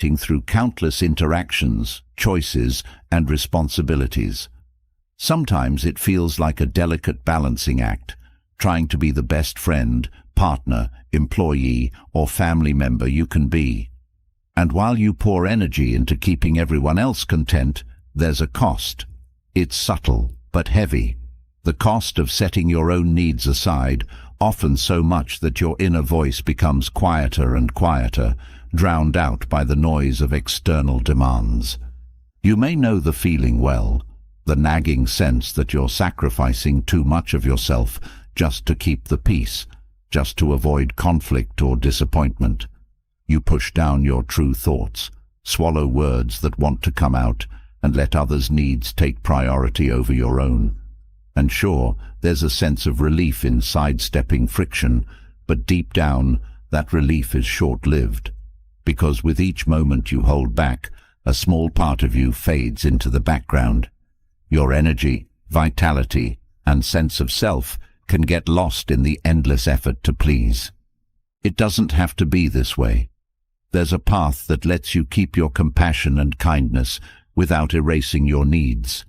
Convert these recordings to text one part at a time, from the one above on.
through countless interactions, choices, and responsibilities. Sometimes it feels like a delicate balancing act, trying to be the best friend, partner, employee, or family member you can be. And while you pour energy into keeping everyone else content, there's a cost. It's subtle, but heavy. The cost of setting your own needs aside, often so much that your inner voice becomes quieter and quieter, drowned out by the noise of external demands. You may know the feeling well, the nagging sense that you're sacrificing too much of yourself just to keep the peace, just to avoid conflict or disappointment. You push down your true thoughts, swallow words that want to come out, and let others' needs take priority over your own. And sure, there's a sense of relief in sidestepping friction, but deep down, that relief is short-lived. Because with each moment you hold back, a small part of you fades into the background. Your energy, vitality, and sense of self can get lost in the endless effort to please. It doesn't have to be this way. There's a path that lets you keep your compassion and kindness without erasing your needs.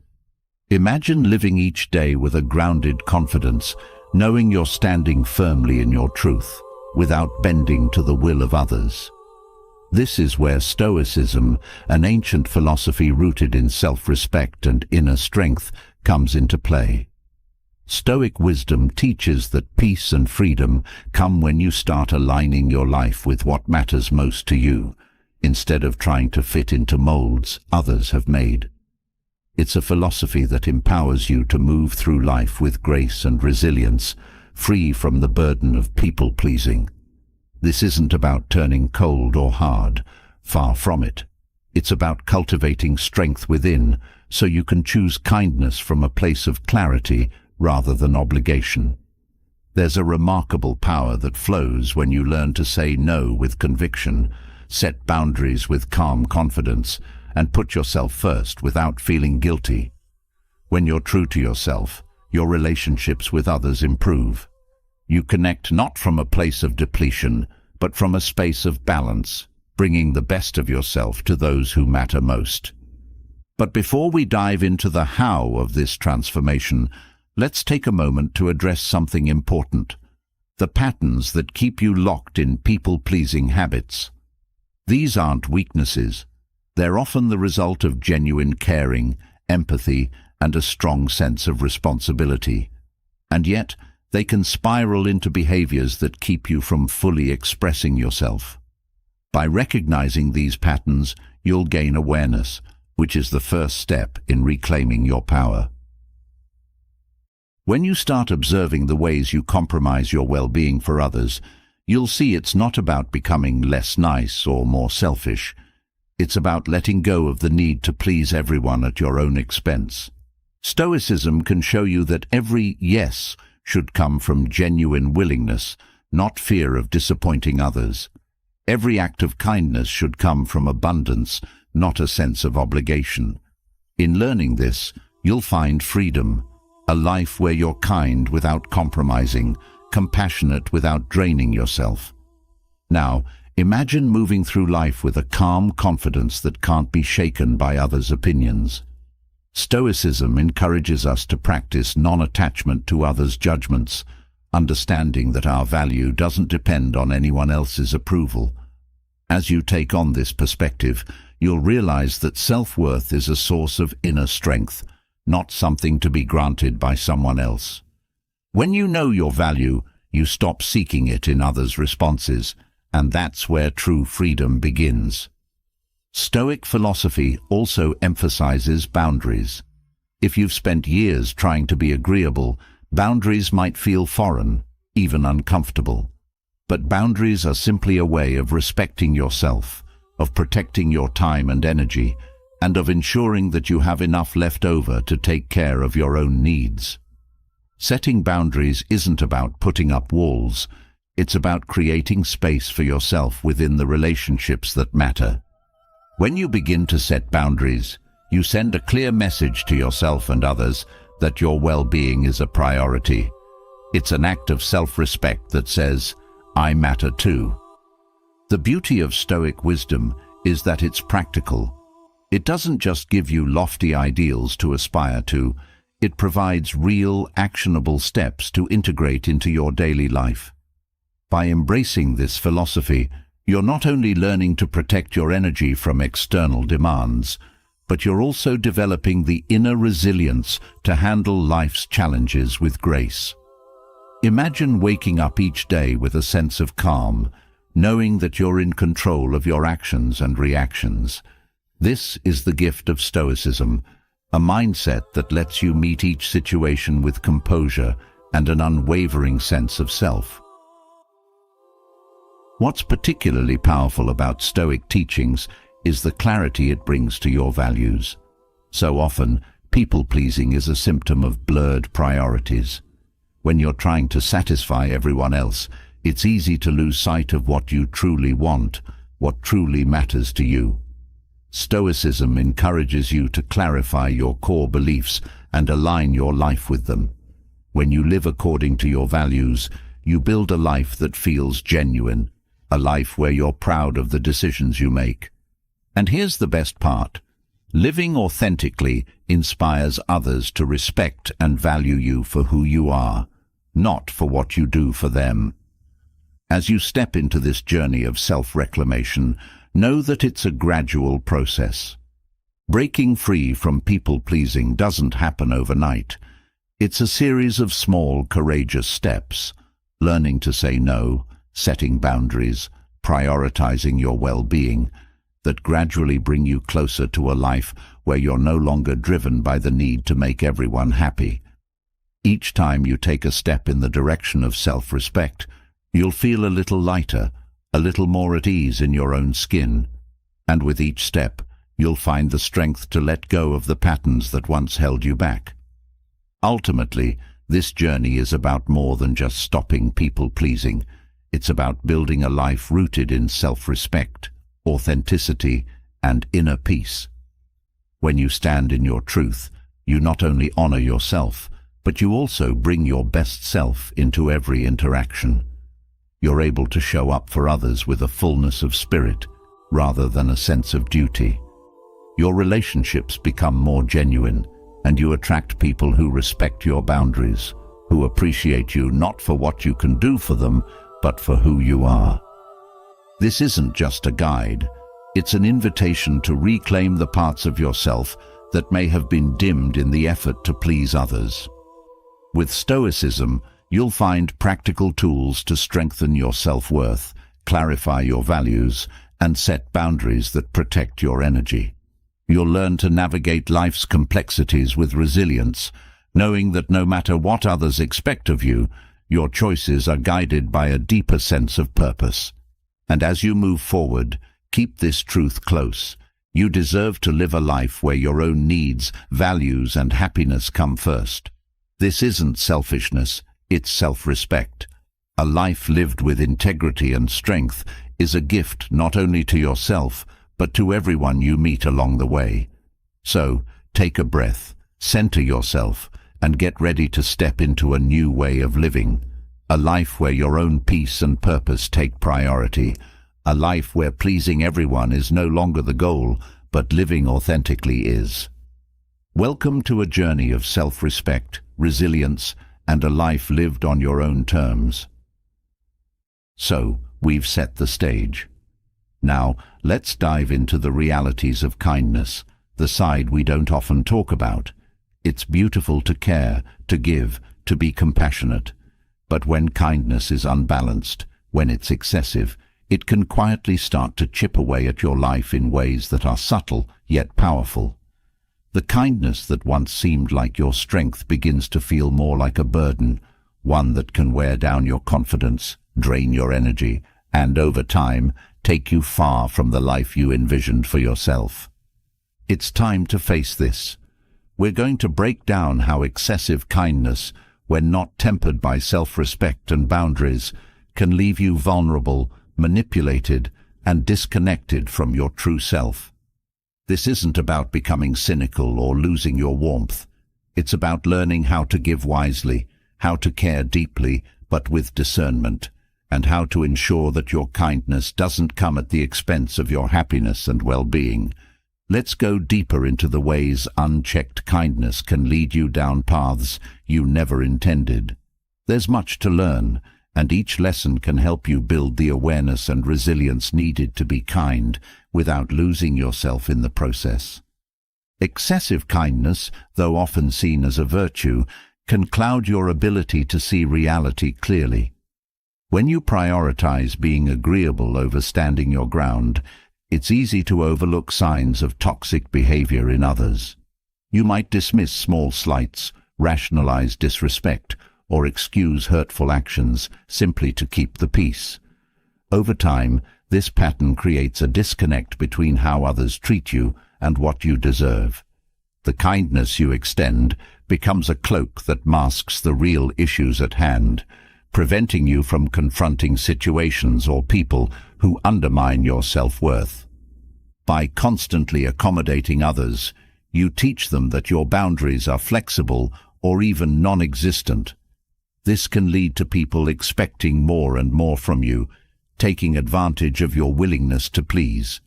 Imagine living each day with a grounded confidence, knowing you're standing firmly in your truth, without bending to the will of others. This is where Stoicism, an ancient philosophy rooted in self-respect and inner strength, comes into play. Stoic wisdom teaches that peace and freedom come when you start aligning your life with what matters most to you, instead of trying to fit into molds others have made. It's a philosophy that empowers you to move through life with grace and resilience, free from the burden of people-pleasing. This isn't about turning cold or hard, far from it. It's about cultivating strength within, so you can choose kindness from a place of clarity rather than obligation. There's a remarkable power that flows when you learn to say no with conviction, set boundaries with calm confidence, and put yourself first without feeling guilty. When you're true to yourself, your relationships with others improve. You connect not from a place of depletion, but from a space of balance, bringing the best of yourself to those who matter most. But before we dive into the how of this transformation, let's take a moment to address something important: the patterns that keep you locked in people-pleasing habits. These aren't weaknesses. They're often the result of genuine caring, empathy, and a strong sense of responsibility. And yet, they can spiral into behaviors that keep you from fully expressing yourself. By recognizing these patterns, you'll gain awareness, which is the first step in reclaiming your power. When you start observing the ways you compromise your well-being for others, you'll see it's not about becoming less nice or more selfish. It's about letting go of the need to please everyone at your own expense. Stoicism can show you that every yes should come from genuine willingness, not fear of disappointing others. Every act of kindness should come from abundance, not a sense of obligation. In learning this, you'll find freedom, a life where you're kind without compromising, compassionate without draining yourself. Now, imagine moving through life with a calm confidence that can't be shaken by others' opinions. Stoicism encourages us to practice non-attachment to others' judgments, understanding that our value doesn't depend on anyone else's approval. As you take on this perspective, you'll realize that self-worth is a source of inner strength, not something to be granted by someone else. When you know your value, you stop seeking it in others' responses, and that's where true freedom begins. Stoic philosophy also emphasizes boundaries. If you've spent years trying to be agreeable, boundaries might feel foreign, even uncomfortable. But boundaries are simply a way of respecting yourself, of protecting your time and energy, and of ensuring that you have enough left over to take care of your own needs. Setting boundaries isn't about putting up walls. It's about creating space for yourself within the relationships that matter. When you begin to set boundaries, you send a clear message to yourself and others that your well-being is a priority. It's an act of self-respect that says, "I matter too." The beauty of Stoic wisdom is that it's practical. It doesn't just give you lofty ideals to aspire to, it provides real, actionable steps to integrate into your daily life. By embracing this philosophy, you're not only learning to protect your energy from external demands, but you're also developing the inner resilience to handle life's challenges with grace. Imagine waking up each day with a sense of calm, knowing that you're in control of your actions and reactions. This is the gift of Stoicism, a mindset that lets you meet each situation with composure and an unwavering sense of self. What's particularly powerful about Stoic teachings is the clarity it brings to your values. So often, people-pleasing is a symptom of blurred priorities. When you're trying to satisfy everyone else, it's easy to lose sight of what you truly want, what truly matters to you. Stoicism encourages you to clarify your core beliefs and align your life with them. When you live according to your values, you build a life that feels genuine, a life where you're proud of the decisions you make. And here's the best part. Living authentically inspires others to respect and value you for who you are, not for what you do for them. As you step into this journey of self-reclamation, know that it's a gradual process. Breaking free from people-pleasing doesn't happen overnight. It's a series of small, courageous steps, learning to say no, setting boundaries, prioritizing your well-being, that gradually bring you closer to a life where you're no longer driven by the need to make everyone happy. Each time you take a step in the direction of self-respect, you'll feel a little lighter, a little more at ease in your own skin. And with each step, you'll find the strength to let go of the patterns that once held you back. Ultimately, this journey is about more than just stopping people-pleasing. It's about building a life rooted in self-respect, authenticity, and inner peace. When you stand in your truth, you not only honor yourself, but you also bring your best self into every interaction. You're able to show up for others with a fullness of spirit, rather than a sense of duty. Your relationships become more genuine, and you attract people who respect your boundaries, who appreciate you not for what you can do for them, but for who you are. This isn't just a guide, it's an invitation to reclaim the parts of yourself that may have been dimmed in the effort to please others. With Stoicism, you'll find practical tools to strengthen your self-worth, clarify your values, and set boundaries that protect your energy. You'll learn to navigate life's complexities with resilience, knowing that no matter what others expect of you, your choices are guided by a deeper sense of purpose. And as you move forward, keep this truth close. You deserve to live a life where your own needs, values, and happiness come first. This isn't selfishness, it's self-respect. A life lived with integrity and strength is a gift not only to yourself, but to everyone you meet along the way. So, take a breath, center yourself, and get ready to step into a new way of living. A life where your own peace and purpose take priority. A life where pleasing everyone is no longer the goal, but living authentically is. Welcome to a journey of self-respect, resilience, and a life lived on your own terms. So, we've set the stage. Now, let's dive into the realities of kindness, the side we don't often talk about. It's beautiful to care, to give, to be compassionate. But when kindness is unbalanced, when it's excessive, it can quietly start to chip away at your life in ways that are subtle yet powerful. The kindness that once seemed like your strength begins to feel more like a burden, one that can wear down your confidence, drain your energy, and over time, take you far from the life you envisioned for yourself. It's time to face this. We're going to break down how excessive kindness, when not tempered by self-respect and boundaries, can leave you vulnerable, manipulated, and disconnected from your true self. This isn't about becoming cynical or losing your warmth. It's about learning how to give wisely, how to care deeply, but with discernment, and how to ensure that your kindness doesn't come at the expense of your happiness and well-being. Let's go deeper into the ways unchecked kindness can lead you down paths you never intended. There's much to learn, and each lesson can help you build the awareness and resilience needed to be kind without losing yourself in the process. Excessive kindness, though often seen as a virtue, can cloud your ability to see reality clearly. When you prioritize being agreeable over standing your ground, it's easy to overlook signs of toxic behavior in others. You might dismiss small slights, rationalize disrespect, or excuse hurtful actions simply to keep the peace. Over time, this pattern creates a disconnect between how others treat you and what you deserve. The kindness you extend becomes a cloak that masks the real issues at hand, preventing you from confronting situations or people who undermine your self-worth. By constantly accommodating others, you teach them that your boundaries are flexible or even non-existent. This can lead to people expecting more and more from you, taking advantage of your willingness to please.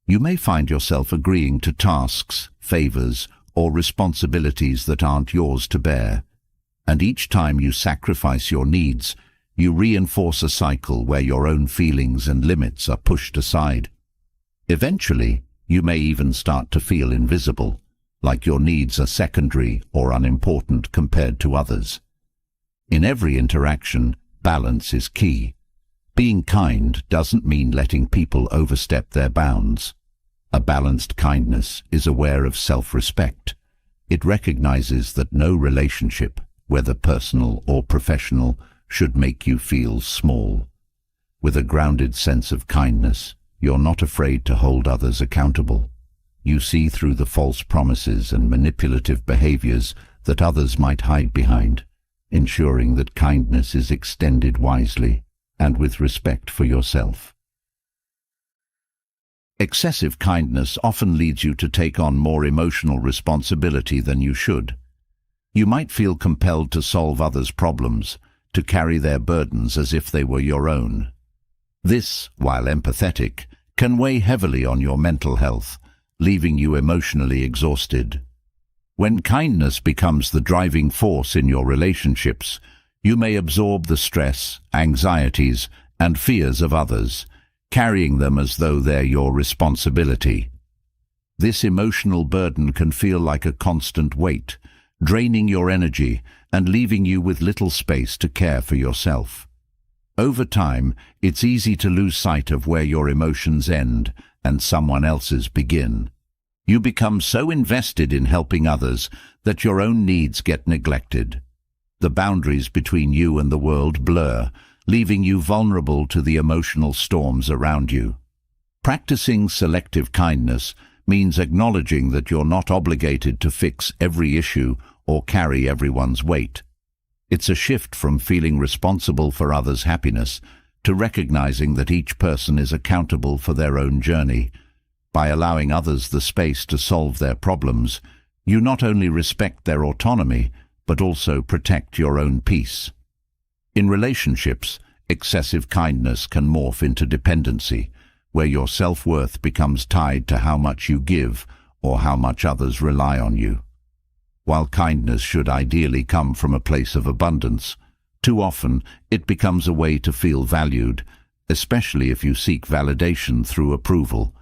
You may find yourself agreeing to tasks, favors, or responsibilities that aren't yours to bear. And each time you sacrifice your needs, you reinforce a cycle where your own feelings and limits are pushed aside. Eventually, you may even start to feel invisible, like your needs are secondary or unimportant compared to others. In every interaction, balance is key. Being kind doesn't mean letting people overstep their bounds. A balanced kindness is aware of self-respect. It recognizes that no relationship, whether personal or professional, should make you feel small. With a grounded sense of kindness, you're not afraid to hold others accountable. You see through the false promises and manipulative behaviors that others might hide behind, ensuring that kindness is extended wisely and with respect for yourself. Excessive kindness often leads you to take on more emotional responsibility than you should. You might feel compelled to solve others' problems, to carry their burdens as if they were your own. This, while empathetic, can weigh heavily on your mental health, leaving you emotionally exhausted. When kindness becomes the driving force in your relationships, you may absorb the stress, anxieties, and fears of others, carrying them as though they're your responsibility. This emotional burden can feel like a constant weight, draining your energy and leaving you with little space to care for yourself. Over time, it's easy to lose sight of where your emotions end and someone else's begin. You become so invested in helping others that your own needs get neglected. The boundaries between you and the world blur, leaving you vulnerable to the emotional storms around you. Practicing selective kindness means acknowledging that you're not obligated to fix every issue or carry everyone's weight. It's a shift from feeling responsible for others' happiness to recognizing that each person is accountable for their own journey. By allowing others the space to solve their problems, you not only respect their autonomy, but also protect your own peace. In relationships, excessive kindness can morph into dependency, where your self-worth becomes tied to how much you give or how much others rely on you. While kindness should ideally come from a place of abundance, too often it becomes a way to feel valued, especially if you seek validation through approval.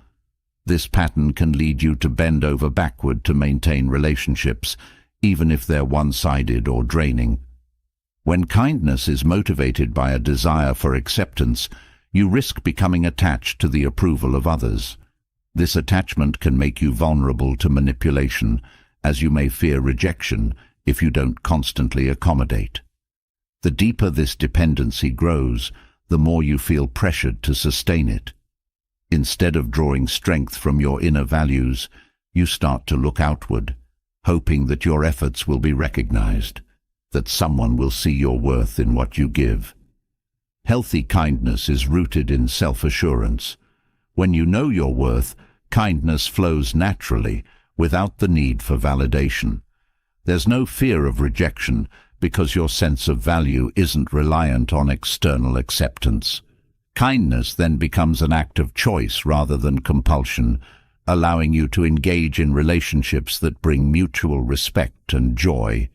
This pattern can lead you to bend over backward to maintain relationships, even if they're one-sided or draining. When kindness is motivated by a desire for acceptance, you risk becoming attached to the approval of others. This attachment can make you vulnerable to manipulation, as you may fear rejection if you don't constantly accommodate. The deeper this dependency grows, the more you feel pressured to sustain it. Instead of drawing strength from your inner values, you start to look outward, hoping that your efforts will be recognized, that someone will see your worth in what you give. Healthy kindness is rooted in self-assurance. When you know your worth, kindness flows naturally, without the need for validation. There's no fear of rejection because your sense of value isn't reliant on external acceptance. Kindness then becomes an act of choice rather than compulsion, allowing you to engage in relationships that bring mutual respect and joy.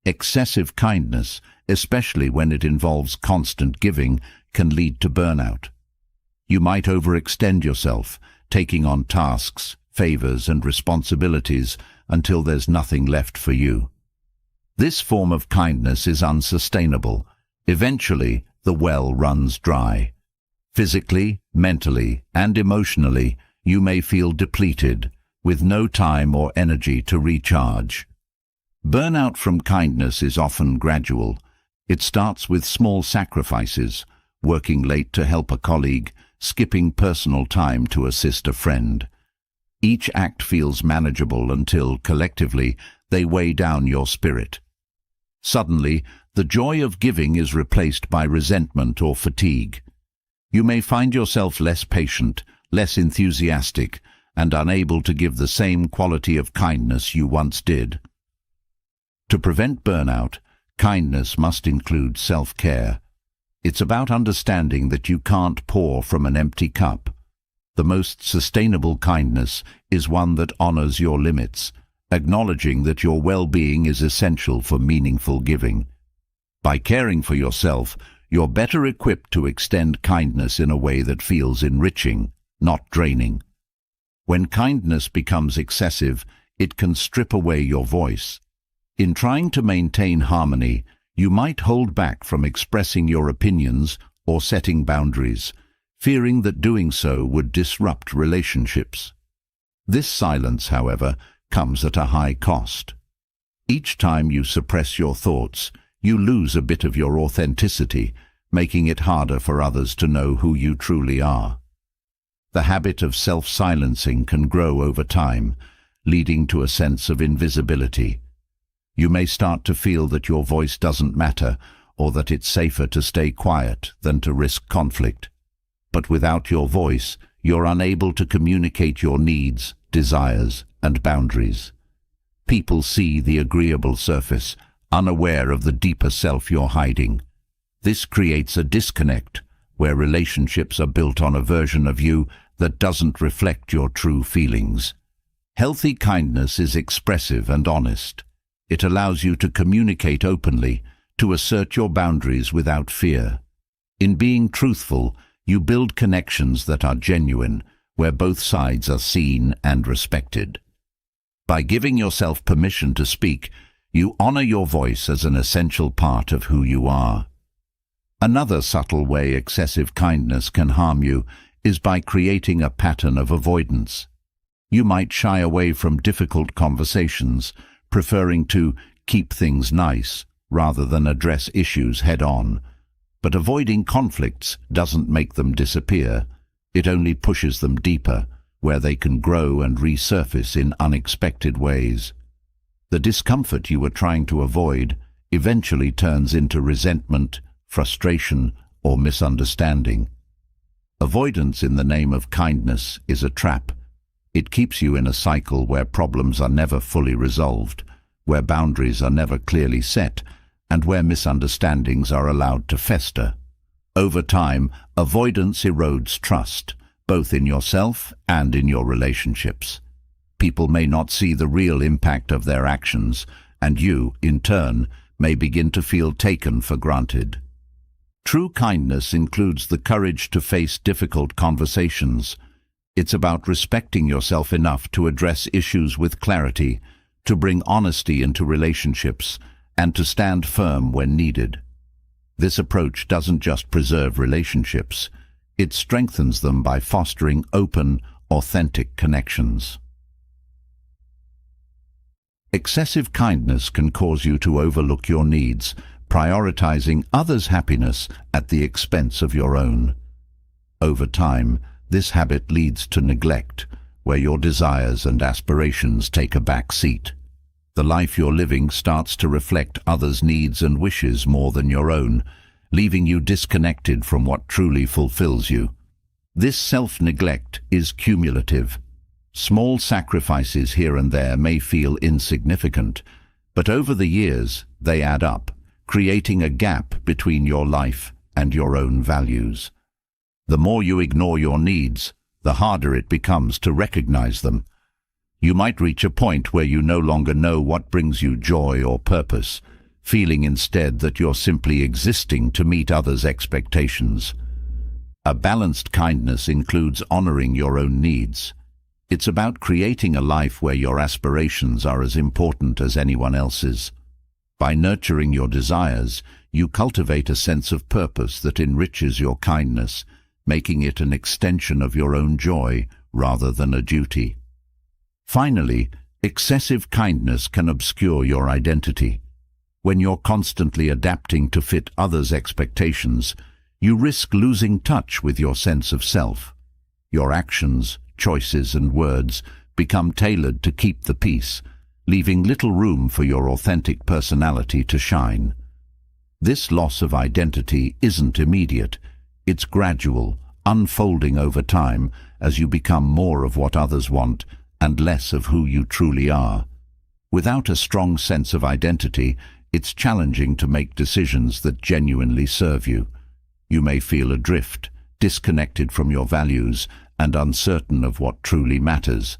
Excessive kindness, especially when it involves constant giving, can lead to burnout. You might overextend yourself, taking on tasks, favors, and responsibilities until there's nothing left for you. This form of kindness is unsustainable. Eventually, the well runs dry. Physically, mentally, and emotionally, you may feel depleted, with no time or energy to recharge. Burnout from kindness is often gradual. It starts with small sacrifices, working late to help a colleague, skipping personal time to assist a friend. Each act feels manageable until, collectively, they weigh down your spirit. Suddenly, the joy of giving is replaced by resentment or fatigue. You may find yourself less patient, less enthusiastic, and unable to give the same quality of kindness you once did. To prevent burnout, kindness must include self-care. It's about understanding that you can't pour from an empty cup. The most sustainable kindness is one that honors your limits, acknowledging that your well-being is essential for meaningful giving. By caring for yourself, you're better equipped to extend kindness in a way that feels enriching, not draining. When kindness becomes excessive, it can strip away your voice. In trying to maintain harmony, you might hold back from expressing your opinions or setting boundaries, fearing that doing so would disrupt relationships. This silence, however, comes at a high cost. Each time you suppress your thoughts, you lose a bit of your authenticity, making it harder for others to know who you truly are. The habit of self-silencing can grow over time, leading to a sense of invisibility. You may start to feel that your voice doesn't matter, or that it's safer to stay quiet than to risk conflict. But without your voice, you're unable to communicate your needs, desires, and boundaries. People see the agreeable surface, unaware of the deeper self you're hiding. This creates a disconnect, where relationships are built on a version of you that doesn't reflect your true feelings. Healthy kindness is expressive and honest. It allows you to communicate openly, to assert your boundaries without fear. In being truthful, you build connections that are genuine, where both sides are seen and respected. By giving yourself permission to speak, you honor your voice as an essential part of who you are. Another subtle way excessive kindness can harm you is by creating a pattern of avoidance. You might shy away from difficult conversations, preferring to keep things nice rather than address issues head-on. But avoiding conflicts doesn't make them disappear. It only pushes them deeper, where they can grow and resurface in unexpected ways. The discomfort you were trying to avoid eventually turns into resentment, frustration, or misunderstanding. Avoidance in the name of kindness is a trap. It keeps you in a cycle where problems are never fully resolved, where boundaries are never clearly set, and where misunderstandings are allowed to fester. Over time, avoidance erodes trust, both in yourself and in your relationships. People may not see the real impact of their actions, and you, in turn, may begin to feel taken for granted. True kindness includes the courage to face difficult conversations. It's about respecting yourself enough to address issues with clarity, to bring honesty into relationships, and to stand firm when needed. This approach doesn't just preserve relationships, it strengthens them by fostering open, authentic connections. Excessive kindness can cause you to overlook your needs, prioritizing others' happiness at the expense of your own. Over time, this habit leads to neglect, where your desires and aspirations take a back seat. The life you're living starts to reflect others' needs and wishes more than your own, leaving you disconnected from what truly fulfills you. This self-neglect is cumulative. Small sacrifices here and there may feel insignificant, but over the years, they add up, creating a gap between your life and your own values. The more you ignore your needs, the harder it becomes to recognize them. You might reach a point where you no longer know what brings you joy or purpose, feeling instead that you're simply existing to meet others' expectations. A balanced kindness includes honoring your own needs. It's about creating a life where your aspirations are as important as anyone else's. By nurturing your desires, you cultivate a sense of purpose that enriches your kindness, making it an extension of your own joy rather than a duty. Finally, excessive kindness can obscure your identity. When you're constantly adapting to fit others' expectations, you risk losing touch with your sense of self. Your actions, choices, and words become tailored to keep the peace, leaving little room for your authentic personality to shine. This loss of identity isn't immediate. It's gradual, unfolding over time as you become more of what others want and less of who you truly are. Without a strong sense of identity, it's challenging to make decisions that genuinely serve you. You may feel adrift, disconnected from your values, and uncertain of what truly matters.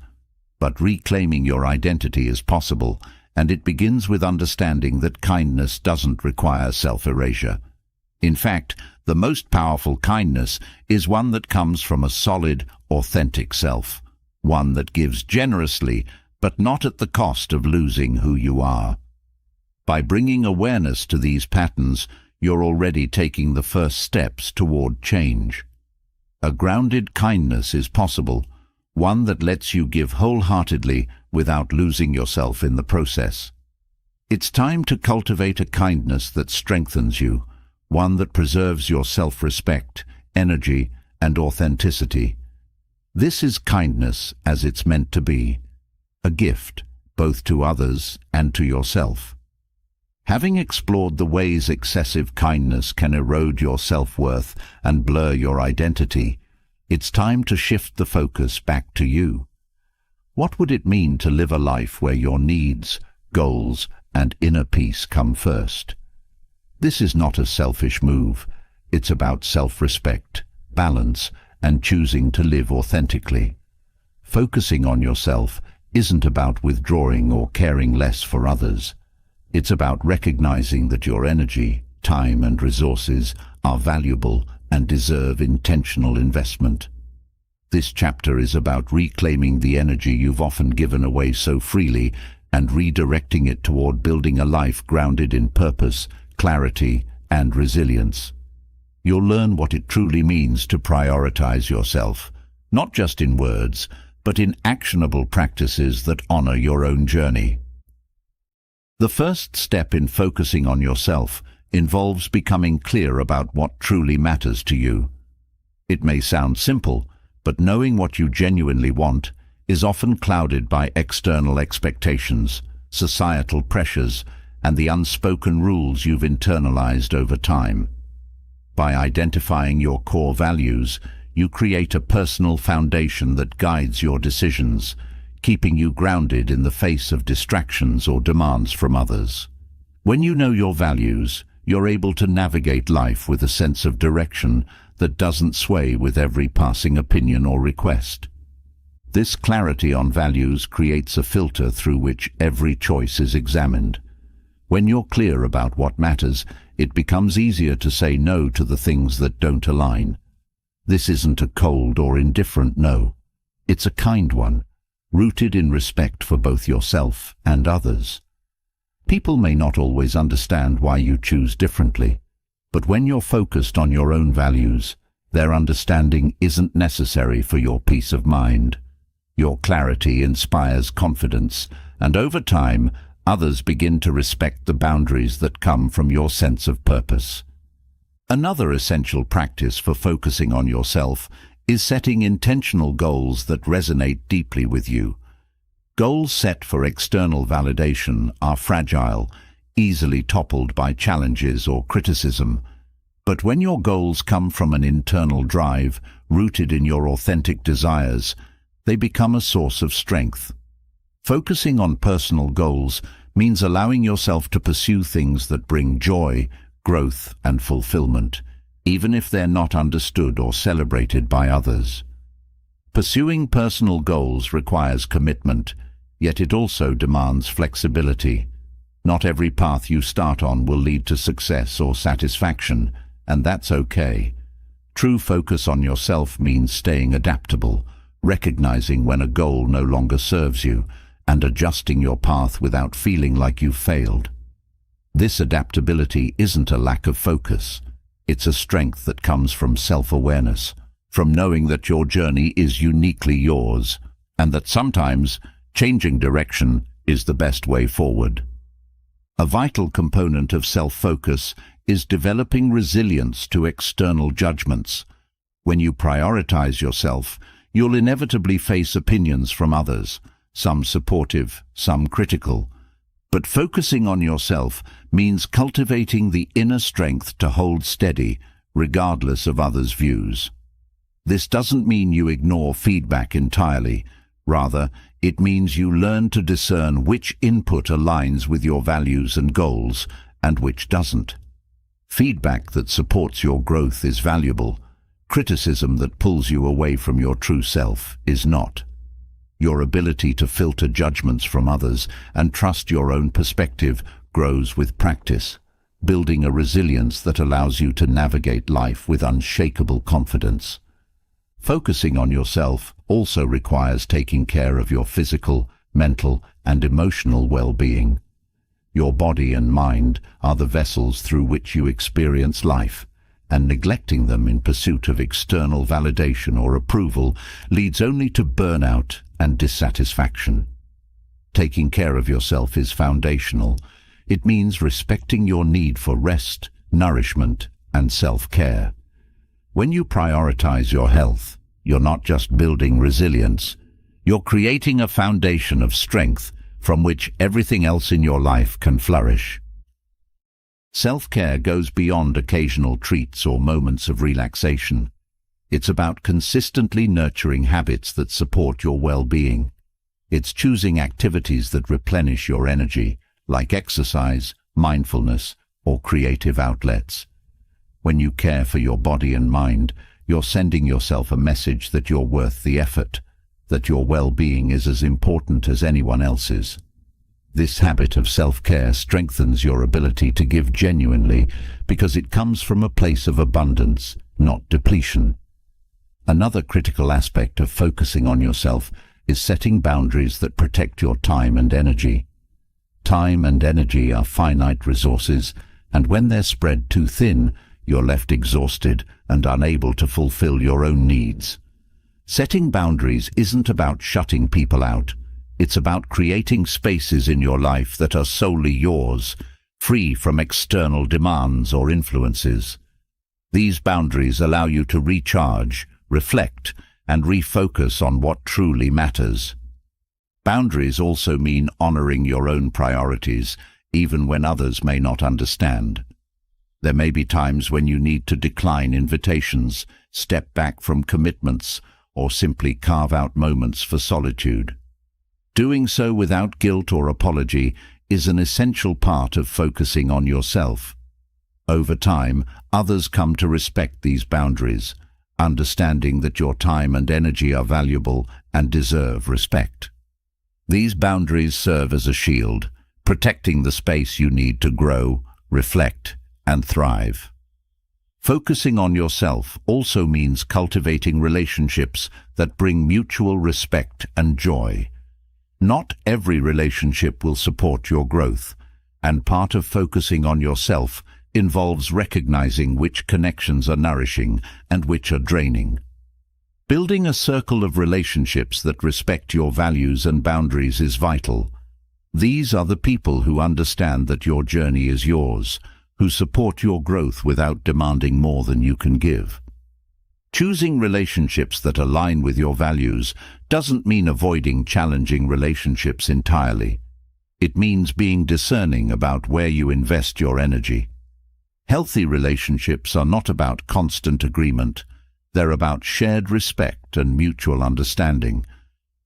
But reclaiming your identity is possible, and it begins with understanding that kindness doesn't require self-erasure. In fact, the most powerful kindness is one that comes from a solid, authentic self, one that gives generously, but not at the cost of losing who you are. By bringing awareness to these patterns, you're already taking the first steps toward change. A grounded kindness is possible, one that lets you give wholeheartedly without losing yourself in the process. It's time to cultivate a kindness that strengthens you, one that preserves your self-respect, energy, and authenticity. This is kindness as it's meant to be, a gift both to others and to yourself. Having explored the ways excessive kindness can erode your self-worth and blur your identity, it's time to shift the focus back to you. What would it mean to live a life where your needs, goals, and inner peace come first? This is not a selfish move. It's about self-respect, balance, and choosing to live authentically. Focusing on yourself isn't about withdrawing or caring less for others. It's about recognizing that your energy, time, and resources are valuable and deserve intentional investment. This chapter is about reclaiming the energy you've often given away so freely and redirecting it toward building a life grounded in purpose, clarity, and resilience. You'll learn what it truly means to prioritize yourself, not just in words, but in actionable practices that honor your own journey. The first step in focusing on yourself involves becoming clear about what truly matters to you. It may sound simple, but knowing what you genuinely want is often clouded by external expectations, societal pressures, and the unspoken rules you've internalized over time. By identifying your core values, you create a personal foundation that guides your decisions, keeping you grounded in the face of distractions or demands from others. When you know your values, you're able to navigate life with a sense of direction that doesn't sway with every passing opinion or request. This clarity on values creates a filter through which every choice is examined. When you're clear about what matters, it becomes easier to say no to the things that don't align. This isn't a cold or indifferent no. It's a kind one, rooted in respect for both yourself and others. People may not always understand why you choose differently, but when you're focused on your own values, their understanding isn't necessary for your peace of mind. Your clarity inspires confidence, and over time, others begin to respect the boundaries that come from your sense of purpose. Another essential practice for focusing on yourself is setting intentional goals that resonate deeply with you. Goals set for external validation are fragile, easily toppled by challenges or criticism. But when your goals come from an internal drive, rooted in your authentic desires, they become a source of strength. Focusing on personal goals means allowing yourself to pursue things that bring joy, growth, and fulfillment, even if they're not understood or celebrated by others. Pursuing personal goals requires commitment, yet it also demands flexibility. Not every path you start on will lead to success or satisfaction, and that's okay. True focus on yourself means staying adaptable, recognizing when a goal no longer serves you, and adjusting your path without feeling like you've failed. This adaptability isn't a lack of focus. It's a strength that comes from self-awareness, from knowing that your journey is uniquely yours, and that sometimes changing direction is the best way forward. A vital component of self-focus is developing resilience to external judgments. When you prioritize yourself, you'll inevitably face opinions from others, some supportive, some critical. But focusing on yourself means cultivating the inner strength to hold steady, regardless of others' views. This doesn't mean you ignore feedback entirely. Rather, it means you learn to discern which input aligns with your values and goals and which doesn't. Feedback that supports your growth is valuable. Criticism that pulls you away from your true self is not. Your ability to filter judgments from others and trust your own perspective grows with practice, building a resilience that allows you to navigate life with unshakable confidence. Focusing on yourself also requires taking care of your physical, mental, and emotional well-being. Your body and mind are the vessels through which you experience life, and neglecting them in pursuit of external validation or approval leads only to burnout and dissatisfaction. Taking care of yourself is foundational. It means respecting your need for rest, nourishment, and self-care. When you prioritize your health, you're not just building resilience, you're creating a foundation of strength from which everything else in your life can flourish. Self-care goes beyond occasional treats or moments of relaxation. It's about consistently nurturing habits that support your well-being. It's choosing activities that replenish your energy, like exercise, mindfulness, or creative outlets. When you care for your body and mind, you're sending yourself a message that you're worth the effort, that your well-being is as important as anyone else's. This habit of self-care strengthens your ability to give genuinely because it comes from a place of abundance, not depletion. Another critical aspect of focusing on yourself is setting boundaries that protect your time and energy. Time and energy are finite resources, and when they're spread too thin, you're left exhausted and unable to fulfill your own needs. Setting boundaries isn't about shutting people out. It's about creating spaces in your life that are solely yours, free from external demands or influences. These boundaries allow you to recharge, reflect, and refocus on what truly matters. Boundaries also mean honoring your own priorities, even when others may not understand. There may be times when you need to decline invitations, step back from commitments, or simply carve out moments for solitude. Doing so without guilt or apology is an essential part of focusing on yourself. Over time, others come to respect these boundaries, understanding that your time and energy are valuable and deserve respect. These boundaries serve as a shield, protecting the space you need to grow, reflect, and thrive. Focusing on yourself also means cultivating relationships that bring mutual respect and joy. Not every relationship will support your growth, and part of focusing on yourself involves recognizing which connections are nourishing and which are draining. Building a circle of relationships that respect your values and boundaries is vital. These are the people who understand that your journey is yours, who support your growth without demanding more than you can give. Choosing relationships that align with your values doesn't mean avoiding challenging relationships entirely. It means being discerning about where you invest your energy. Healthy relationships are not about constant agreement. They're about shared respect and mutual understanding.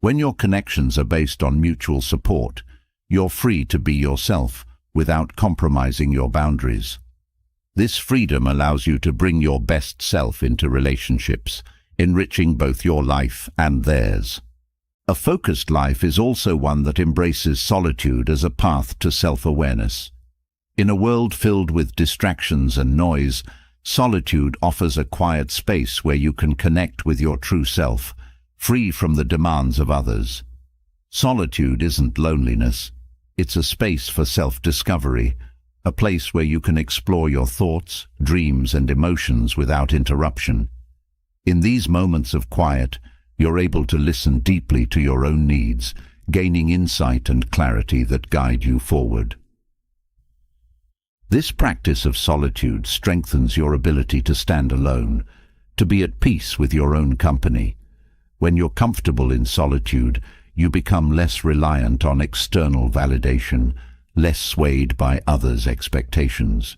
When your connections are based on mutual support, You're free to be yourself without compromising your boundaries. This freedom allows you to bring your best self into relationships, enriching both your life and theirs. A focused life is also one that embraces solitude as a path to self-awareness. In a world filled with distractions and noise, solitude offers a quiet space where you can connect with your true self, free from the demands of others. Solitude isn't loneliness. It's a space for self-discovery, a place where you can explore your thoughts, dreams, and emotions without interruption. In these moments of quiet, you're able to listen deeply to your own needs, gaining insight and clarity that guide you forward. This practice of solitude strengthens your ability to stand alone, to be at peace with your own company. When you're comfortable in solitude, you become less reliant on external validation, less swayed by others' expectations.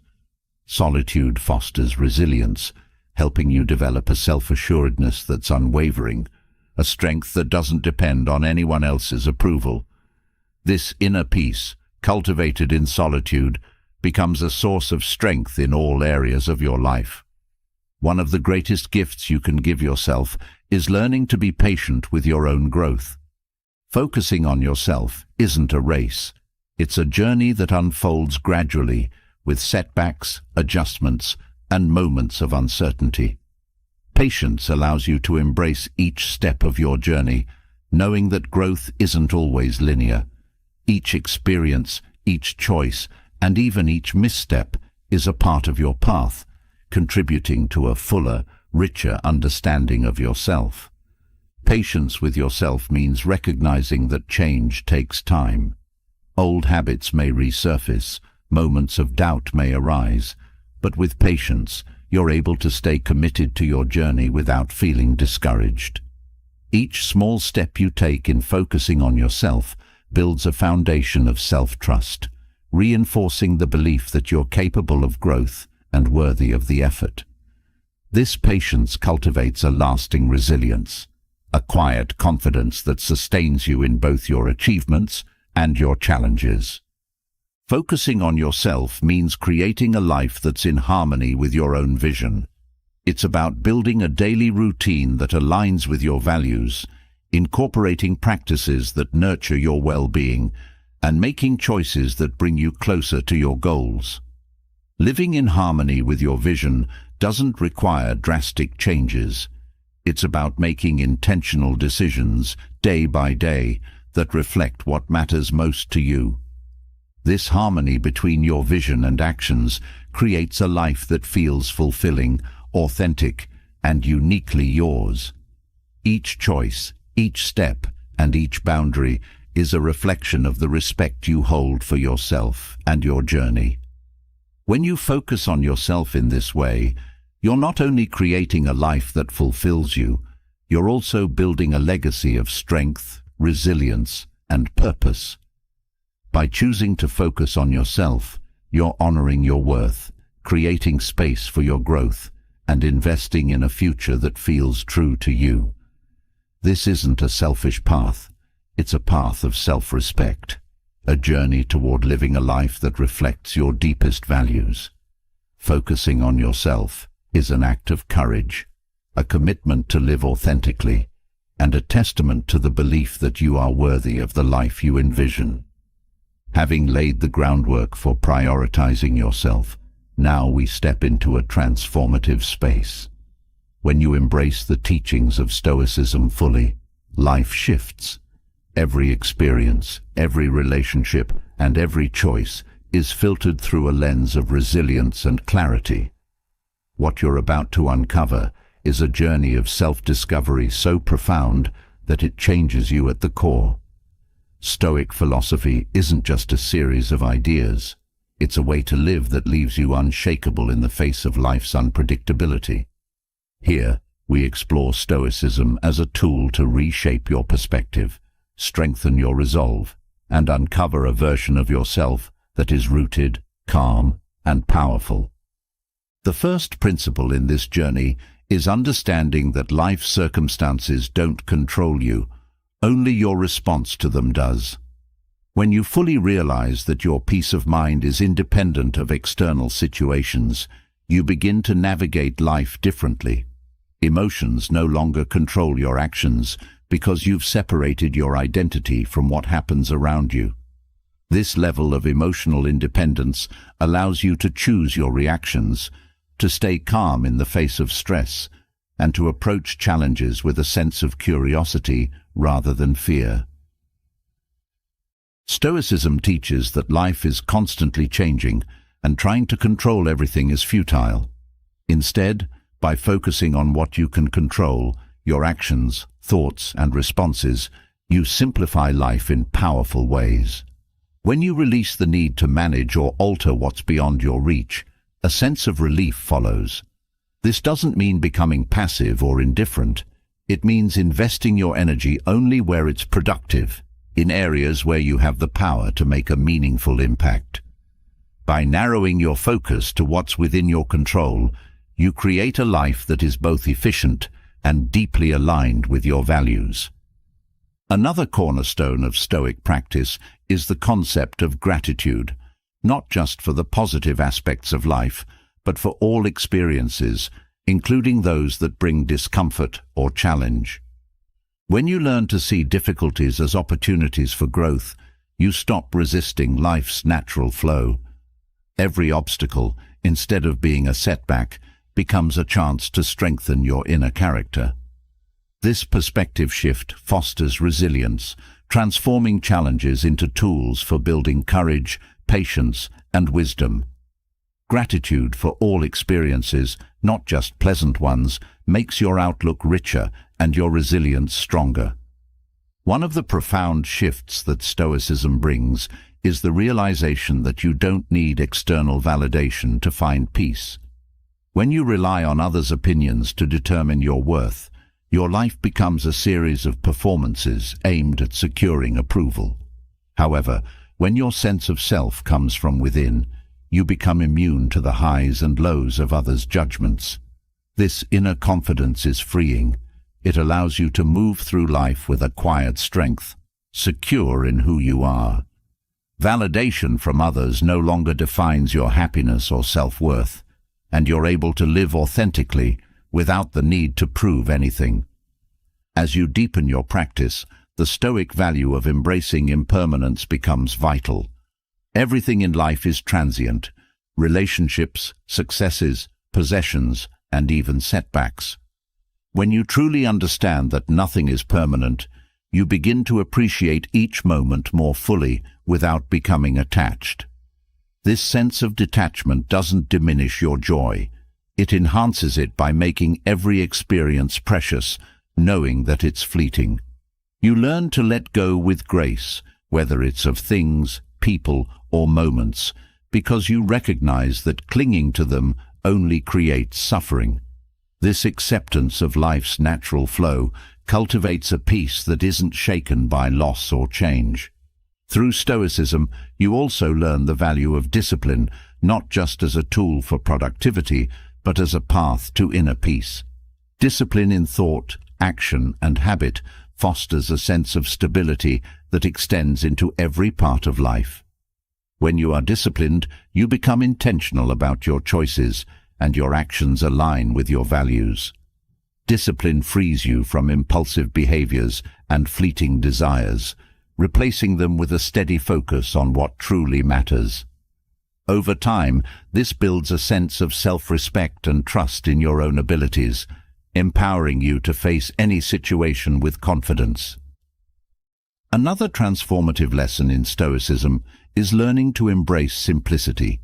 Solitude fosters resilience, helping you develop a self-assuredness that's unwavering, a strength that doesn't depend on anyone else's approval. This inner peace, cultivated in solitude, becomes a source of strength in all areas of your life. One of the greatest gifts you can give yourself is learning to be patient with your own growth. Focusing on yourself isn't a race. It's a journey that unfolds gradually, with setbacks, adjustments, and moments of uncertainty. Patience allows you to embrace each step of your journey, knowing that growth isn't always linear. Each experience, each choice, and even each misstep is a part of your path, contributing to a fuller, richer understanding of yourself. Patience with yourself means recognizing that change takes time. Old habits may resurface, moments of doubt may arise, but with patience, you're able to stay committed to your journey without feeling discouraged. Each small step you take in focusing on yourself builds a foundation of self-trust, reinforcing the belief that you're capable of growth and worthy of the effort. This patience cultivates a lasting resilience, a quiet confidence that sustains you in both your achievements and your challenges. Focusing on yourself means creating a life that's in harmony with your own vision. It's about building a daily routine that aligns with your values, incorporating practices that nurture your well-being, and making choices that bring you closer to your goals. Living in harmony with your vision doesn't require drastic changes. It's about making intentional decisions day by day that reflect what matters most to you. This harmony between your vision and actions creates a life that feels fulfilling, authentic, and uniquely yours. Each choice, each step, and each boundary is a reflection of the respect you hold for yourself and your journey. When you focus on yourself in this way, you're not only creating a life that fulfills you, you're also building a legacy of strength, resilience, and purpose. By choosing to focus on yourself, you're honoring your worth, creating space for your growth, and investing in a future that feels true to you. This isn't a selfish path. It's a path of self-respect, a journey toward living a life that reflects your deepest values. Focusing on yourself is an act of courage, a commitment to live authentically, and a testament to the belief that you are worthy of the life you envision. Having laid the groundwork for prioritizing yourself, now we step into a transformative space. When you embrace the teachings of Stoicism fully, life shifts. Every experience, every relationship, and every choice is filtered through a lens of resilience and clarity. What you're about to uncover is a journey of self-discovery so profound that it changes you at the core. Stoic philosophy isn't just a series of ideas. It's a way to live that leaves you unshakable in the face of life's unpredictability. Here, we explore Stoicism as a tool to reshape your perspective, strengthen your resolve, and uncover a version of yourself that is rooted, calm, and powerful. The first principle in this journey is understanding that life circumstances don't control you, only your response to them does. When you fully realize that your peace of mind is independent of external situations, you begin to navigate life differently. Emotions no longer control your actions because you've separated your identity from what happens around you. This level of emotional independence allows you to choose your reactions, to stay calm in the face of stress, and to approach challenges with a sense of curiosity rather than fear. Stoicism teaches that life is constantly changing, and trying to control everything is futile. Instead, by focusing on what you can control, your actions, thoughts, and responses, you simplify life in powerful ways. When you release the need to manage or alter what's beyond your reach, a sense of relief follows. This doesn't mean becoming passive or indifferent. It means investing your energy only where it's productive, in areas where you have the power to make a meaningful impact. By narrowing your focus to what's within your control, you create a life that is both efficient and deeply aligned with your values. Another cornerstone of Stoic practice is the concept of gratitude, not just for the positive aspects of life, but for all experiences, including those that bring discomfort or challenge. When you learn to see difficulties as opportunities for growth, you stop resisting life's natural flow. Every obstacle, instead of being a setback, becomes a chance to strengthen your inner character. This perspective shift fosters resilience, transforming challenges into tools for building courage, patience, and wisdom. Gratitude for all experiences, not just pleasant ones, makes your outlook richer and your resilience stronger. One of the profound shifts that Stoicism brings is the realization that you don't need external validation to find peace. When you rely on others' opinions to determine your worth, your life becomes a series of performances aimed at securing approval. However, when your sense of self comes from within, you become immune to the highs and lows of others' judgments. This inner confidence is freeing. It allows you to move through life with a quiet strength, secure in who you are. Validation from others no longer defines your happiness or self-worth, and you're able to live authentically without the need to prove anything. As you deepen your practice, the Stoic value of embracing impermanence becomes vital. Everything in life is transient: relationships, successes, possessions, and even setbacks. When you truly understand that nothing is permanent, you begin to appreciate each moment more fully without becoming attached. This sense of detachment doesn't diminish your joy. It enhances it by making every experience precious, knowing that it's fleeting. You learn to let go with grace, whether it's of things, people, or moments, because you recognize that clinging to them only creates suffering. This acceptance of life's natural flow cultivates a peace that isn't shaken by loss or change. Through Stoicism, you also learn the value of discipline, not just as a tool for productivity, but as a path to inner peace. Discipline in thought, action, and habit fosters a sense of stability that extends into every part of life. When you are disciplined, you become intentional about your choices, and your actions align with your values. Discipline frees you from impulsive behaviors and fleeting desires, replacing them with a steady focus on what truly matters. Over time, this builds a sense of self-respect and trust in your own abilities, empowering you to face any situation with confidence. Another transformative lesson in Stoicism is learning to embrace simplicity.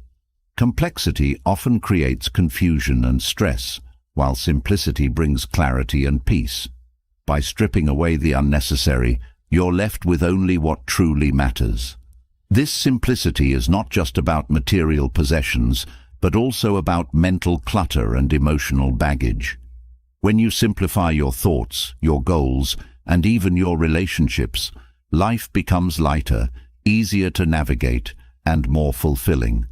Complexity often creates confusion and stress, while simplicity brings clarity and peace. By stripping away the unnecessary, you're left with only what truly matters. This simplicity is not just about material possessions, but also about mental clutter and emotional baggage. When you simplify your thoughts, your goals, and even your relationships, life becomes lighter, easier to navigate, and more fulfilling.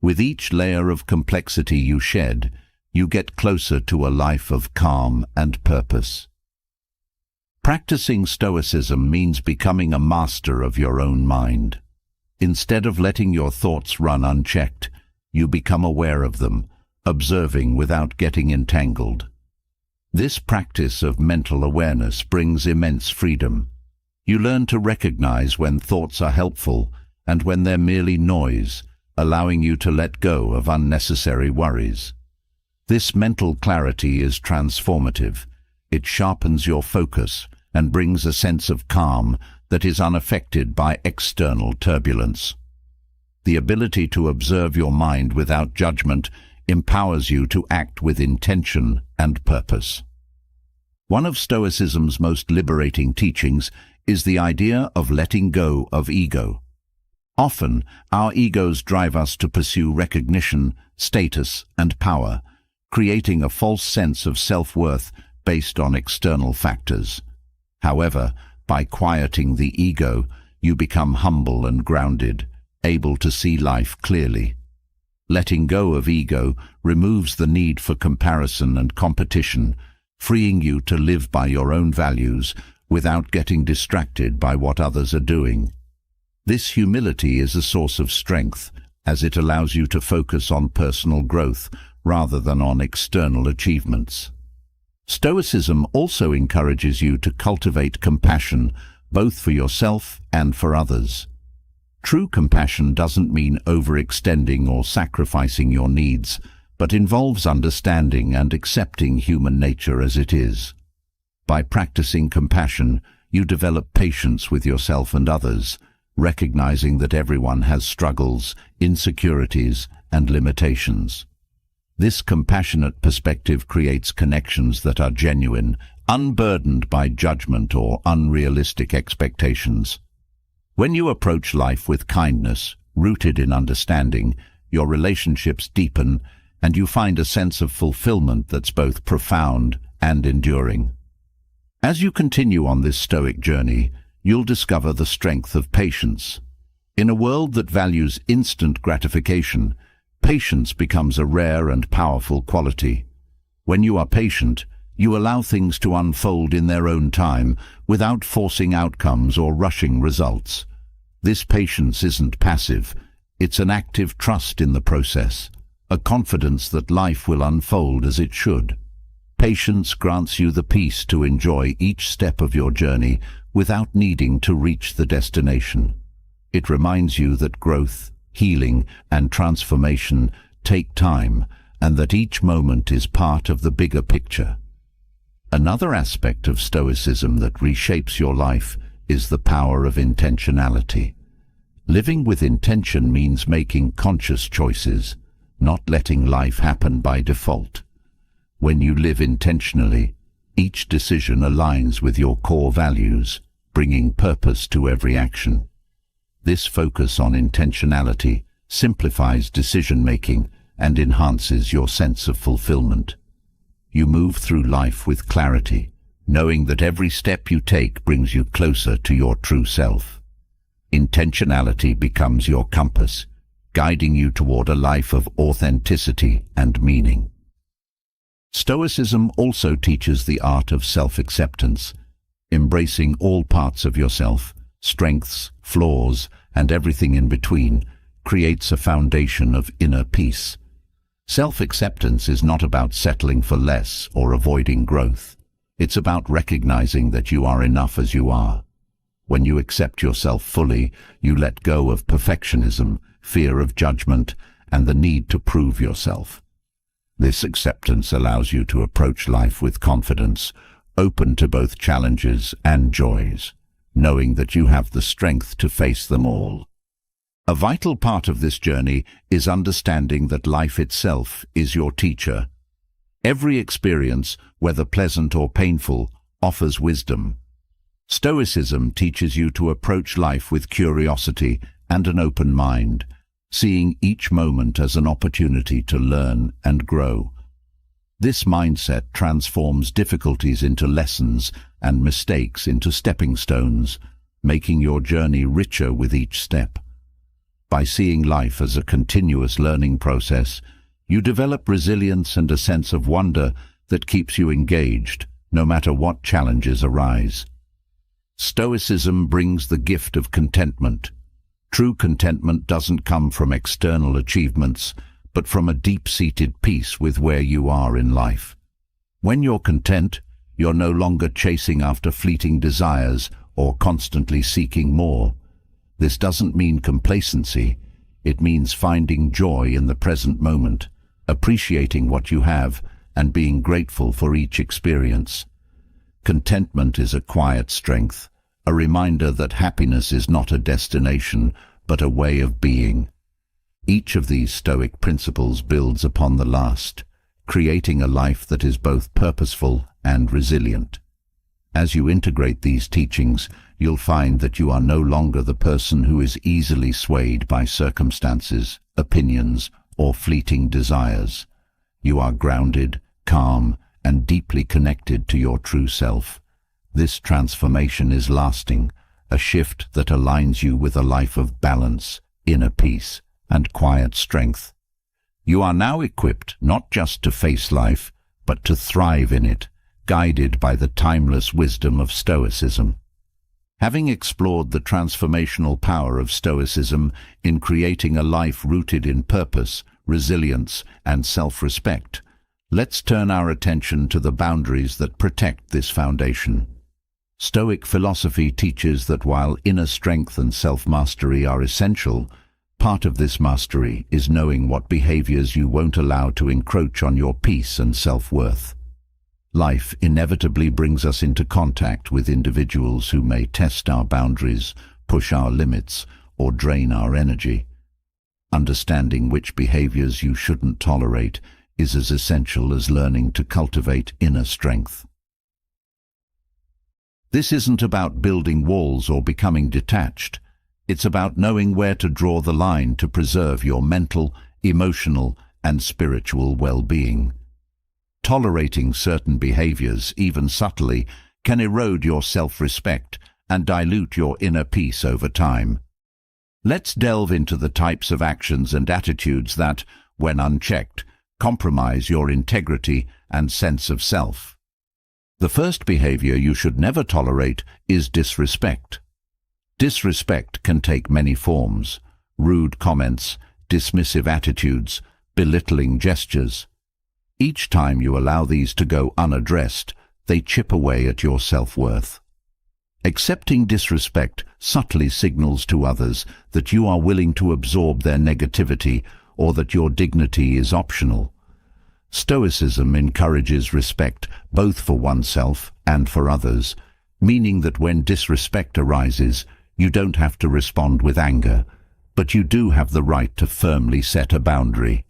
With each layer of complexity you shed, you get closer to a life of calm and purpose. Practicing Stoicism means becoming a master of your own mind. Instead of letting your thoughts run unchecked, you become aware of them, observing without getting entangled. This practice of mental awareness brings immense freedom. You learn to recognize when thoughts are helpful and when they're merely noise, allowing you to let go of unnecessary worries. This mental clarity is transformative. It sharpens your focus and brings a sense of calm that is unaffected by external turbulence. The ability to observe your mind without judgment empowers you to act with intention and purpose. One of Stoicism's most liberating teachings is the idea of letting go of ego. Often, our egos drive us to pursue recognition, status, and power, creating a false sense of self-worth based on external factors. However, by quieting the ego, you become humble and grounded, able to see life clearly. Letting go of ego removes the need for comparison and competition, freeing you to live by your own values without getting distracted by what others are doing. This humility is a source of strength, as it allows you to focus on personal growth rather than on external achievements. Stoicism also encourages you to cultivate compassion, both for yourself and for others. True compassion doesn't mean overextending or sacrificing your needs, but involves understanding and accepting human nature as it is. By practicing compassion, you develop patience with yourself and others, recognizing that everyone has struggles, insecurities, and limitations. This compassionate perspective creates connections that are genuine, unburdened by judgment or unrealistic expectations. When you approach life with kindness, rooted in understanding, your relationships deepen and you find a sense of fulfillment that's both profound and enduring. As you continue on this Stoic journey, you'll discover the strength of patience. In a world that values instant gratification, patience becomes a rare and powerful quality. When you are patient, you allow things to unfold in their own time without forcing outcomes or rushing results. This patience isn't passive, it's an active trust in the process, a confidence that life will unfold as it should. Patience grants you the peace to enjoy each step of your journey without needing to reach the destination. It reminds you that growth, healing, and transformation take time, and that each moment is part of the bigger picture. Another aspect of Stoicism that reshapes your life is the power of intentionality. Living with intention means making conscious choices, not letting life happen by default. When you live intentionally, each decision aligns with your core values, bringing purpose to every action. This focus on intentionality simplifies decision-making and enhances your sense of fulfillment. You move through life with clarity, knowing that every step you take brings you closer to your true self. Intentionality becomes your compass, guiding you toward a life of authenticity and meaning. Stoicism also teaches the art of self-acceptance. Embracing all parts of yourself, strengths, flaws, and everything in between, creates a foundation of inner peace. Self-acceptance is not about settling for less or avoiding growth. It's about recognizing that you are enough as you are. When you accept yourself fully, you let go of perfectionism, fear of judgment, and the need to prove yourself. This acceptance allows you to approach life with confidence, open to both challenges and joys, knowing that you have the strength to face them all. A vital part of this journey is understanding that life itself is your teacher. Every experience, whether pleasant or painful, offers wisdom. Stoicism teaches you to approach life with curiosity and an open mind, seeing each moment as an opportunity to learn and grow. This mindset transforms difficulties into lessons and mistakes into stepping stones, making your journey richer with each step. By seeing life as a continuous learning process, you develop resilience and a sense of wonder that keeps you engaged, no matter what challenges arise. Stoicism brings the gift of contentment. True contentment doesn't come from external achievements, but from a deep-seated peace with where you are in life. When you're content, you're no longer chasing after fleeting desires or constantly seeking more. This doesn't mean complacency. It means finding joy in the present moment, appreciating what you have, and being grateful for each experience. Contentment is a quiet strength, a reminder that happiness is not a destination, but a way of being. Each of these Stoic principles builds upon the last, creating a life that is both purposeful and resilient. As you integrate these teachings, you'll find that you are no longer the person who is easily swayed by circumstances, opinions, or fleeting desires. You are grounded, calm, and deeply connected to your true self. This transformation is lasting, a shift that aligns you with a life of balance, inner peace, and quiet strength. You are now equipped not just to face life, but to thrive in it, guided by the timeless wisdom of Stoicism. Having explored the transformational power of Stoicism in creating a life rooted in purpose, resilience, and self-respect, let's turn our attention to the boundaries that protect this foundation. Stoic philosophy teaches that while inner strength and self-mastery are essential, part of this mastery is knowing what behaviors you won't allow to encroach on your peace and self-worth. Life inevitably brings us into contact with individuals who may test our boundaries, push our limits, or drain our energy. Understanding which behaviors you shouldn't tolerate is as essential as learning to cultivate inner strength. This isn't about building walls or becoming detached. It's about knowing where to draw the line to preserve your mental, emotional, and spiritual well-being. Tolerating certain behaviors, even subtly, can erode your self-respect and dilute your inner peace over time. Let's delve into the types of actions and attitudes that, when unchecked, compromise your integrity and sense of self. The first behavior you should never tolerate is disrespect. Disrespect can take many forms: rude comments, dismissive attitudes, belittling gestures. Each time you allow these to go unaddressed, they chip away at your self-worth. Accepting disrespect subtly signals to others that you are willing to absorb their negativity or that your dignity is optional. Stoicism encourages respect both for oneself and for others, meaning that when disrespect arises, you don't have to respond with anger, but you do have the right to firmly set a boundary.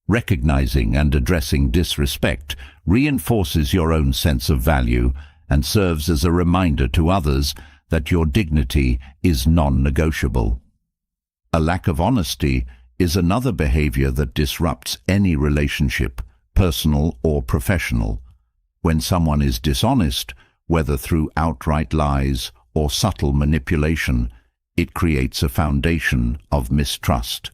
Recognizing and addressing disrespect reinforces your own sense of value and serves as a reminder to others that your dignity is non-negotiable. A lack of honesty is another behavior that disrupts any relationship, personal or professional. When someone is dishonest, whether through outright lies or subtle manipulation, it creates a foundation of mistrust.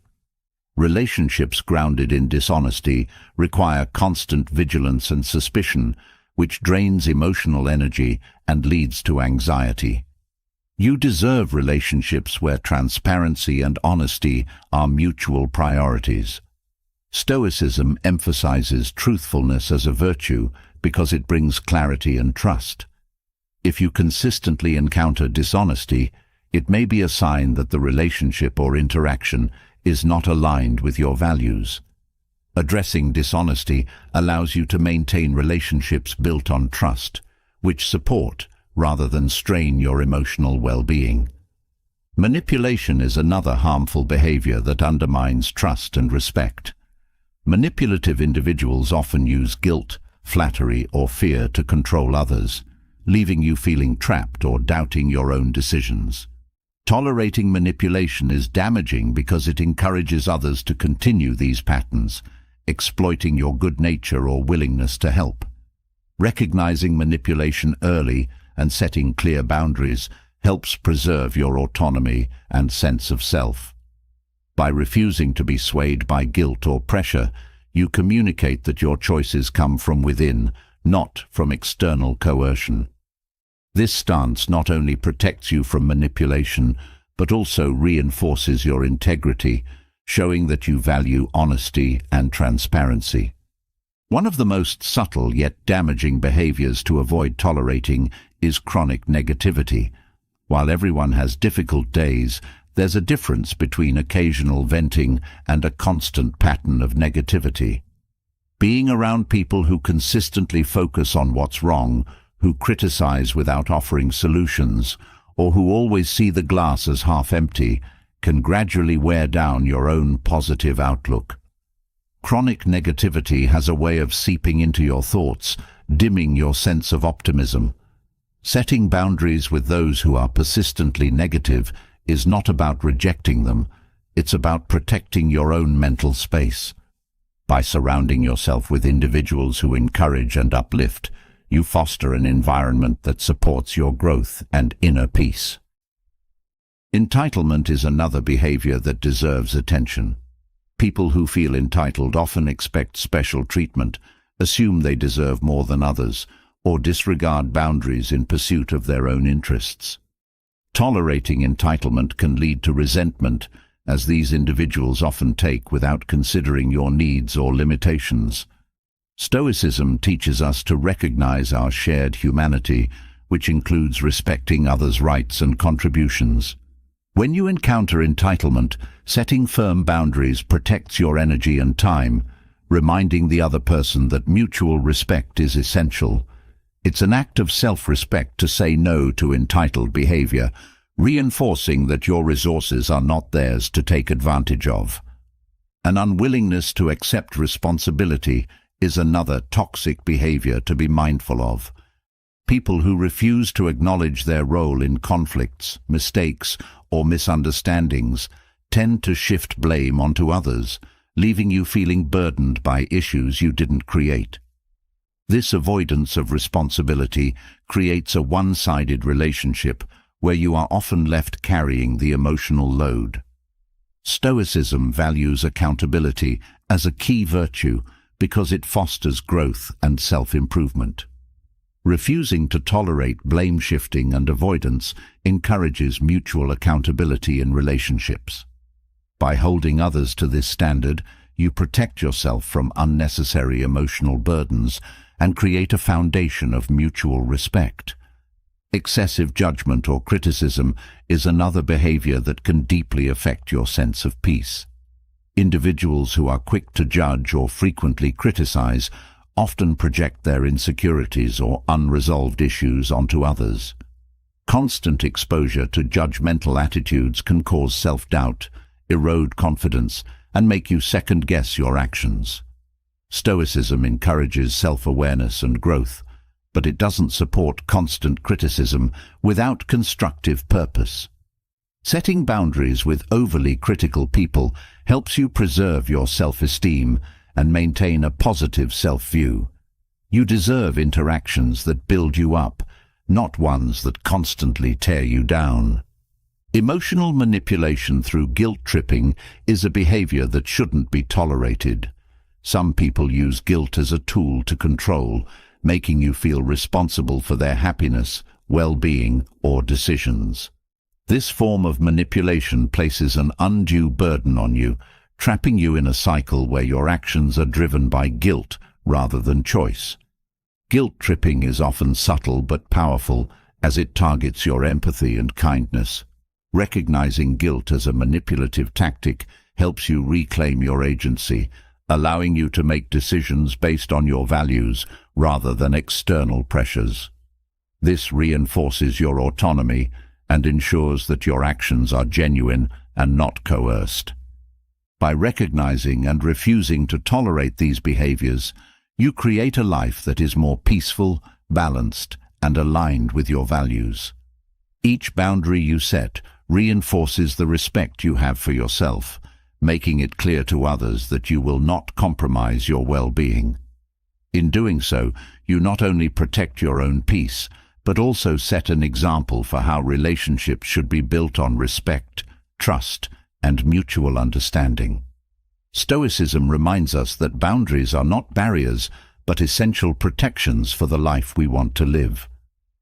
Relationships grounded in dishonesty require constant vigilance and suspicion, which drains emotional energy and leads to anxiety. You deserve relationships where transparency and honesty are mutual priorities. Stoicism emphasizes truthfulness as a virtue because it brings clarity and trust. If you consistently encounter dishonesty, it may be a sign that the relationship or interaction is not aligned with your values. Addressing dishonesty allows you to maintain relationships built on trust, which support rather than strain your emotional well-being. Manipulation is another harmful behavior that undermines trust and respect. Manipulative individuals often use guilt, flattery, or fear to control others, leaving you feeling trapped or doubting your own decisions. Tolerating manipulation is damaging because it encourages others to continue these patterns, exploiting your good nature or willingness to help. Recognizing manipulation early and setting clear boundaries helps preserve your autonomy and sense of self. By refusing to be swayed by guilt or pressure, you communicate that your choices come from within, not from external coercion. This stance not only protects you from manipulation, but also reinforces your integrity, showing that you value honesty and transparency. One of the most subtle yet damaging behaviors to avoid tolerating is chronic negativity. While everyone has difficult days, there's a difference between occasional venting and a constant pattern of negativity. Being around people who consistently focus on what's wrong, who criticize without offering solutions, or who always see the glass as half empty, can gradually wear down your own positive outlook. Chronic negativity has a way of seeping into your thoughts, dimming your sense of optimism. Setting boundaries with those who are persistently negative is not about rejecting them, it's about protecting your own mental space. By surrounding yourself with individuals who encourage and uplift, you foster an environment that supports your growth and inner peace. Entitlement is another behavior that deserves attention. People who feel entitled often expect special treatment, assume they deserve more than others, or disregard boundaries in pursuit of their own interests. Tolerating entitlement can lead to resentment, as these individuals often take without considering your needs or limitations. Stoicism teaches us to recognize our shared humanity, which includes respecting others' rights and contributions. When you encounter entitlement, setting firm boundaries protects your energy and time, reminding the other person that mutual respect is essential. It's an act of self-respect to say no to entitled behavior, reinforcing that your resources are not theirs to take advantage of. An unwillingness to accept responsibility is another toxic behavior to be mindful of. People who refuse to acknowledge their role in conflicts, mistakes, or misunderstandings tend to shift blame onto others, leaving you feeling burdened by issues you didn't create. This avoidance of responsibility creates a one-sided relationship where you are often left carrying the emotional load. Stoicism values accountability as a key virtue because it fosters growth and self-improvement. Refusing to tolerate blame-shifting and avoidance encourages mutual accountability in relationships. By holding others to this standard, you protect yourself from unnecessary emotional burdens and create a foundation of mutual respect. Excessive judgment or criticism is another behavior that can deeply affect your sense of peace. Individuals who are quick to judge or frequently criticize often project their insecurities or unresolved issues onto others. Constant exposure to judgmental attitudes can cause self-doubt, erode confidence, and make you second-guess your actions. Stoicism encourages self-awareness and growth, but it doesn't support constant criticism without constructive purpose. Setting boundaries with overly critical people helps you preserve your self-esteem and maintain a positive self-view. You deserve interactions that build you up, not ones that constantly tear you down. Emotional manipulation through guilt-tripping is a behavior that shouldn't be tolerated. Some people use guilt as a tool to control, making you feel responsible for their happiness, well-being, or decisions. This form of manipulation places an undue burden on you, trapping you in a cycle where your actions are driven by guilt rather than choice. Guilt-tripping is often subtle but powerful, as it targets your empathy and kindness. Recognizing guilt as a manipulative tactic helps you reclaim your agency, allowing you to make decisions based on your values rather than external pressures. This reinforces your autonomy and ensures that your actions are genuine and not coerced. By recognizing and refusing to tolerate these behaviors, you create a life that is more peaceful, balanced, and aligned with your values. Each boundary you set reinforces the respect you have for yourself, making it clear to others that you will not compromise your well-being. In doing so, you not only protect your own peace, but also set an example for how relationships should be built on respect, trust, and mutual understanding. Stoicism reminds us that boundaries are not barriers, but essential protections for the life we want to live.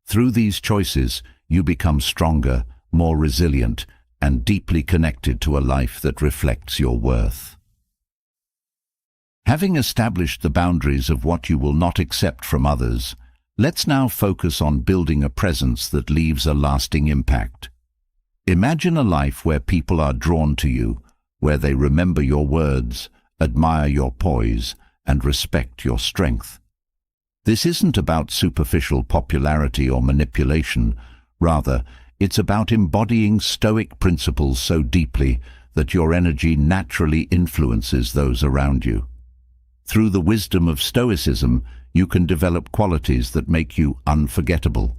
Through these choices, you become stronger, more resilient, and deeply connected to a life that reflects your worth. Having established the boundaries of what you will not accept from others, let's now focus on building a presence that leaves a lasting impact. Imagine a life where people are drawn to you, where they remember your words, admire your poise, and respect your strength. This isn't about superficial popularity or manipulation. Rather, it's about embodying Stoic principles so deeply that your energy naturally influences those around you. Through the wisdom of Stoicism, you can develop qualities that make you unforgettable,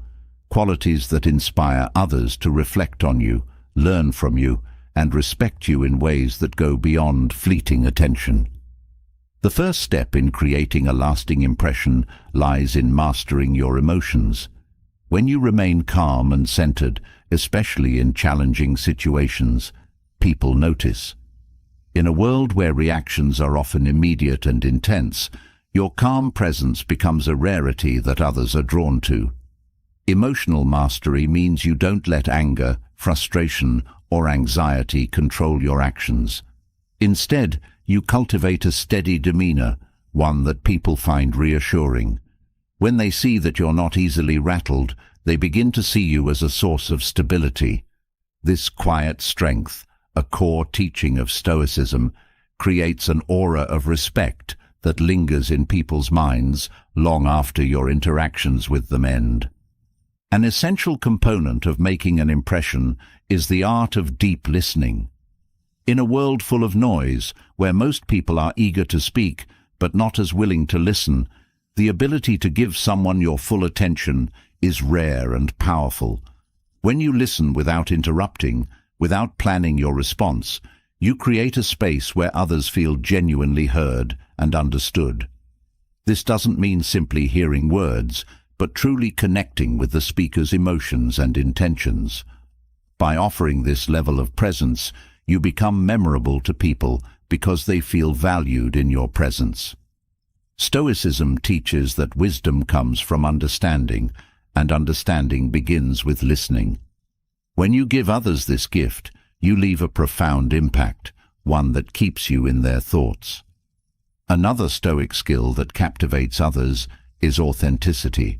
qualities that inspire others to reflect on you, learn from you, and respect you in ways that go beyond fleeting attention. The first step in creating a lasting impression lies in mastering your emotions. When you remain calm and centered, especially in challenging situations, people notice. In a world where reactions are often immediate and intense, your calm presence becomes a rarity that others are drawn to. Emotional mastery means you don't let anger, frustration, or anxiety control your actions. Instead, you cultivate a steady demeanor, one that people find reassuring. When they see that you're not easily rattled, they begin to see you as a source of stability. This quiet strength, a core teaching of Stoicism, creates an aura of respect that lingers in people's minds long after your interactions with them end. An essential component of making an impression is the art of deep listening. In a world full of noise, where most people are eager to speak but not as willing to listen, the ability to give someone your full attention is rare and powerful. When you listen without interrupting, without planning your response, you create a space where others feel genuinely heard and understood. This doesn't mean simply hearing words, but truly connecting with the speaker's emotions and intentions. By offering this level of presence, you become memorable to people because they feel valued in your presence. Stoicism teaches that wisdom comes from understanding, and understanding begins with listening. When you give others this gift, you leave a profound impact, one that keeps you in their thoughts. Another Stoic skill that captivates others is authenticity.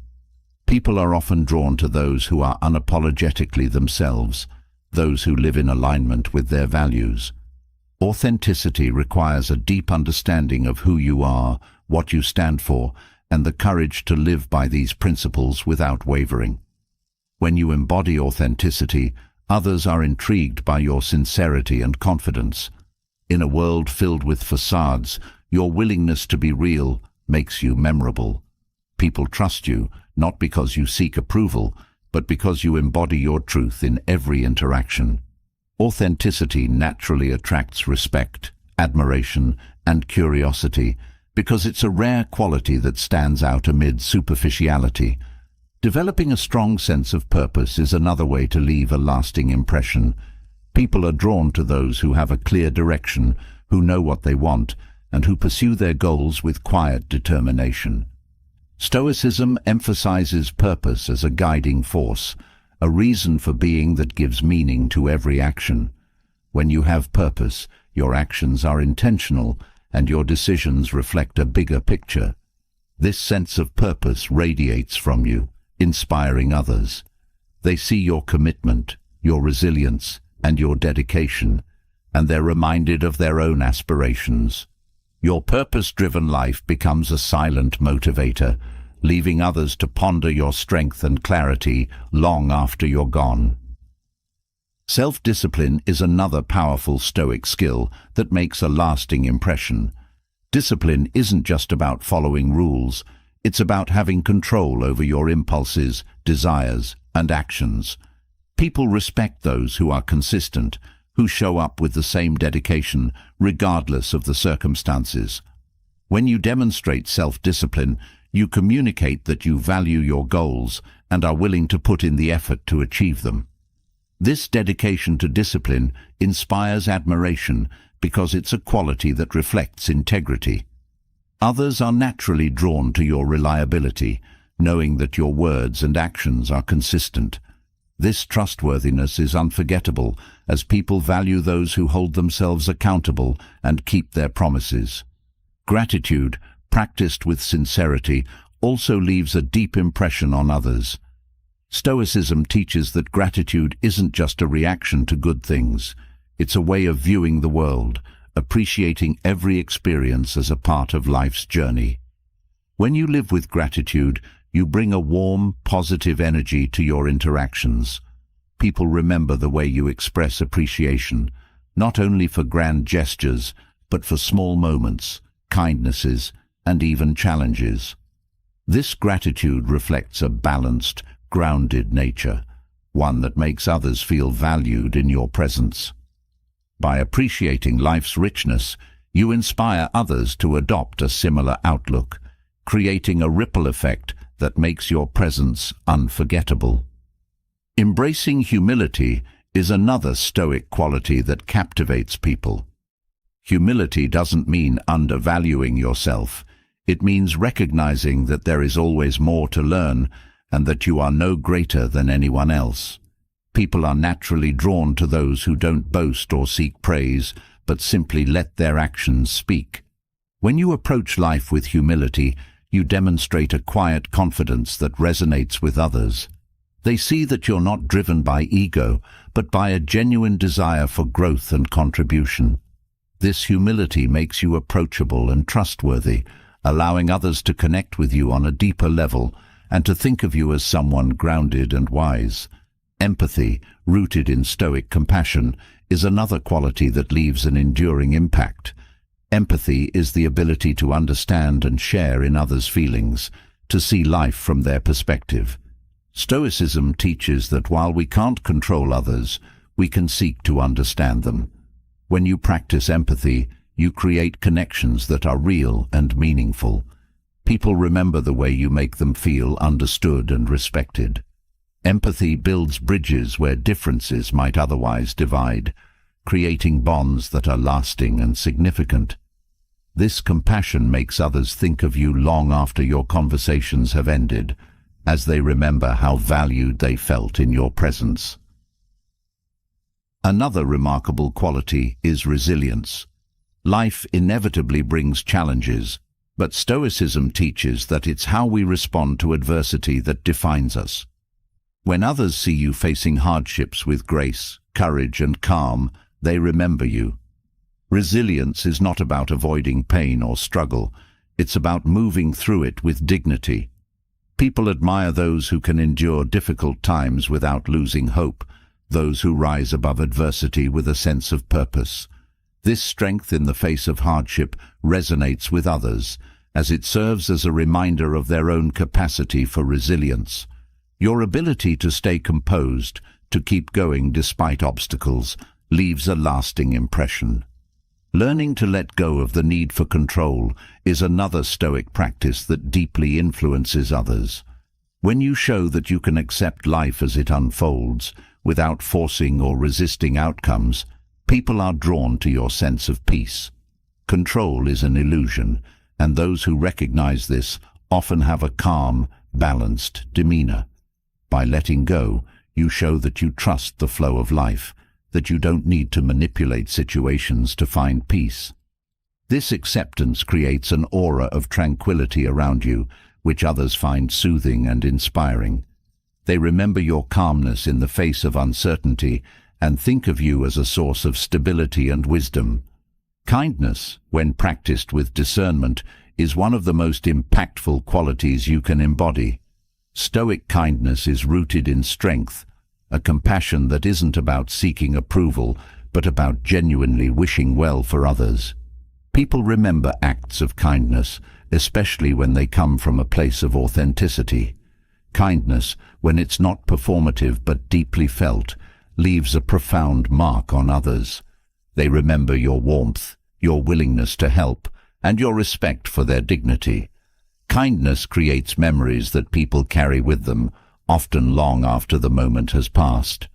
People are often drawn to those who are unapologetically themselves, those who live in alignment with their values. Authenticity requires a deep understanding of who you are, what you stand for, and the courage to live by these principles without wavering. When you embody authenticity, others are intrigued by your sincerity and confidence. In a world filled with facades, your willingness to be real makes you memorable. People trust you, not because you seek approval, but because you embody your truth in every interaction. Authenticity naturally attracts respect, admiration, and curiosity, because it's a rare quality that stands out amid superficiality. Developing a strong sense of purpose is another way to leave a lasting impression. People are drawn to those who have a clear direction, who know what they want, and who pursue their goals with quiet determination. Stoicism emphasizes purpose as a guiding force, a reason for being that gives meaning to every action. When you have purpose, your actions are intentional, and your decisions reflect a bigger picture. This sense of purpose radiates from you, inspiring others. They see your commitment, your resilience, and your dedication, and they're reminded of their own aspirations. Your purpose-driven life becomes a silent motivator, leaving others to ponder your strength and clarity long after you're gone. Self-discipline is another powerful Stoic skill that makes a lasting impression. Discipline isn't just about following rules, it's about having control over your impulses, desires, and actions. People respect those who are consistent, who show up with the same dedication regardless of the circumstances. When you demonstrate self-discipline, you communicate that you value your goals and are willing to put in the effort to achieve them. This dedication to discipline inspires admiration because it's a quality that reflects integrity. Others are naturally drawn to your reliability, knowing that your words and actions are consistent. This trustworthiness is unforgettable, as people value those who hold themselves accountable and keep their promises. Gratitude, practiced with sincerity, also leaves a deep impression on others. Stoicism teaches that gratitude isn't just a reaction to good things. It's a way of viewing the world, appreciating every experience as a part of life's journey. When you live with gratitude, you bring a warm, positive energy to your interactions. People remember the way you express appreciation, not only for grand gestures, but for small moments, kindnesses, and even challenges. This gratitude reflects a balanced, grounded nature, one that makes others feel valued in your presence. By appreciating life's richness, you inspire others to adopt a similar outlook, creating a ripple effect that makes your presence unforgettable. Embracing humility is another Stoic quality that captivates people. Humility doesn't mean undervaluing yourself. It means recognizing that there is always more to learn and that you are no greater than anyone else. People are naturally drawn to those who don't boast or seek praise, but simply let their actions speak. When you approach life with humility, you demonstrate a quiet confidence that resonates with others. They see that you're not driven by ego, but by a genuine desire for growth and contribution. This humility makes you approachable and trustworthy, allowing others to connect with you on a deeper level and to think of you as someone grounded and wise. Empathy, rooted in Stoic compassion, is another quality that leaves an enduring impact. Empathy is the ability to understand and share in others' feelings, to see life from their perspective. Stoicism teaches that while we can't control others, we can seek to understand them. When you practice empathy, you create connections that are real and meaningful. People remember the way you make them feel understood and respected. Empathy builds bridges where differences might otherwise divide, creating bonds that are lasting and significant. This compassion makes others think of you long after your conversations have ended, as they remember how valued they felt in your presence. Another remarkable quality is resilience. Life inevitably brings challenges, but Stoicism teaches that it's how we respond to adversity that defines us. When others see you facing hardships with grace, courage, and calm, they remember you. Resilience is not about avoiding pain or struggle. It's about moving through it with dignity. People admire those who can endure difficult times without losing hope, those who rise above adversity with a sense of purpose. This strength in the face of hardship resonates with others, as it serves as a reminder of their own capacity for resilience. Your ability to stay composed, to keep going despite obstacles, leaves a lasting impression. Learning to let go of the need for control is another Stoic practice that deeply influences others. When you show that you can accept life as it unfolds, without forcing or resisting outcomes, people are drawn to your sense of peace. Control is an illusion, and those who recognize this often have a calm, balanced demeanor. By letting go, you show that you trust the flow of life, that you don't need to manipulate situations to find peace. This acceptance creates an aura of tranquility around you, which others find soothing and inspiring. They remember your calmness in the face of uncertainty and think of you as a source of stability and wisdom. Kindness, when practiced with discernment, is one of the most impactful qualities you can embody. Stoic kindness is rooted in strength, a compassion that isn't about seeking approval, but about genuinely wishing well for others. People remember acts of kindness, especially when they come from a place of authenticity. Kindness, when it's not performative but deeply felt, leaves a profound mark on others. They remember your warmth, your willingness to help, and your respect for their dignity. Kindness creates memories that people carry with them, often long after the moment has passed.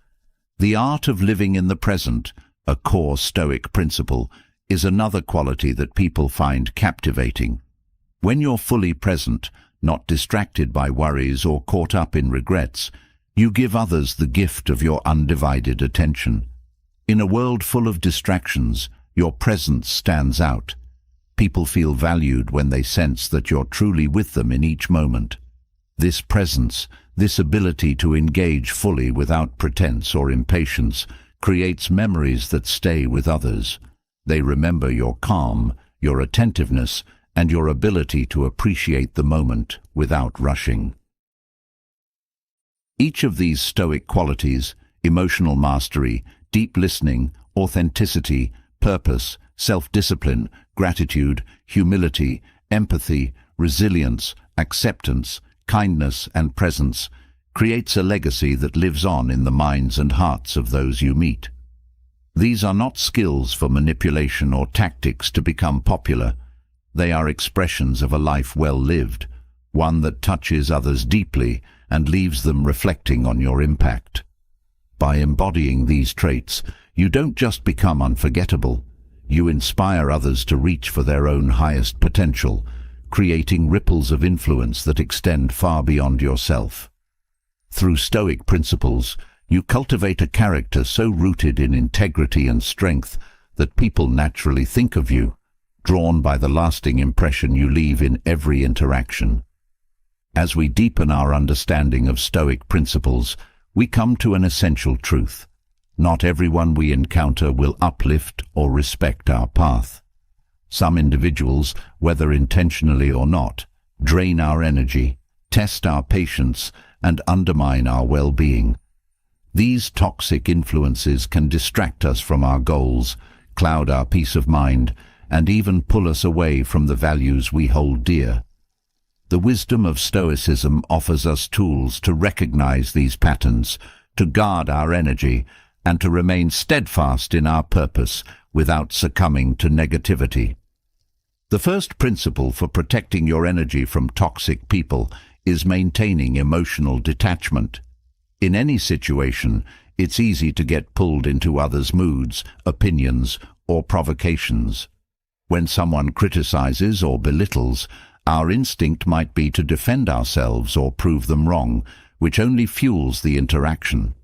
The art of living in the present, a core Stoic principle, is another quality that people find captivating. When you're fully present, not distracted by worries or caught up in regrets. You give others the gift of your undivided attention. In a world full of distractions, your presence stands out. People feel valued when they sense that you're truly with them in each moment. This presence, this ability to engage fully without pretense or impatience, creates memories that stay with others. They remember your calm, your attentiveness, and your ability to appreciate the moment without rushing. Each of these Stoic qualities, emotional mastery, deep listening, authenticity, purpose, self-discipline, gratitude, humility, empathy, resilience, acceptance, kindness, and presence, creates a legacy that lives on in the minds and hearts of those you meet. These are not skills for manipulation or tactics to become popular. They are expressions of a life well lived, one that touches others deeply and leaves them reflecting on your impact. By embodying these traits, you don't just become unforgettable. You inspire others to reach for their own highest potential, creating ripples of influence that extend far beyond yourself. Through Stoic principles, you cultivate a character so rooted in integrity and strength that people naturally think of you, drawn by the lasting impression you leave in every interaction. As we deepen our understanding of Stoic principles, we come to an essential truth. Not everyone we encounter will uplift or respect our path. Some individuals, whether intentionally or not, drain our energy, test our patience, and undermine our well-being. These toxic influences can distract us from our goals, cloud our peace of mind, and even pull us away from the values we hold dear. The wisdom of Stoicism offers us tools to recognize these patterns, to guard our energy, and to remain steadfast in our purpose without succumbing to negativity. The first principle for protecting your energy from toxic people is maintaining emotional detachment. In any situation, it's easy to get pulled into others' moods, opinions, or provocations. When someone criticizes or belittles, our instinct might be to defend ourselves or prove them wrong, which only fuels the interaction.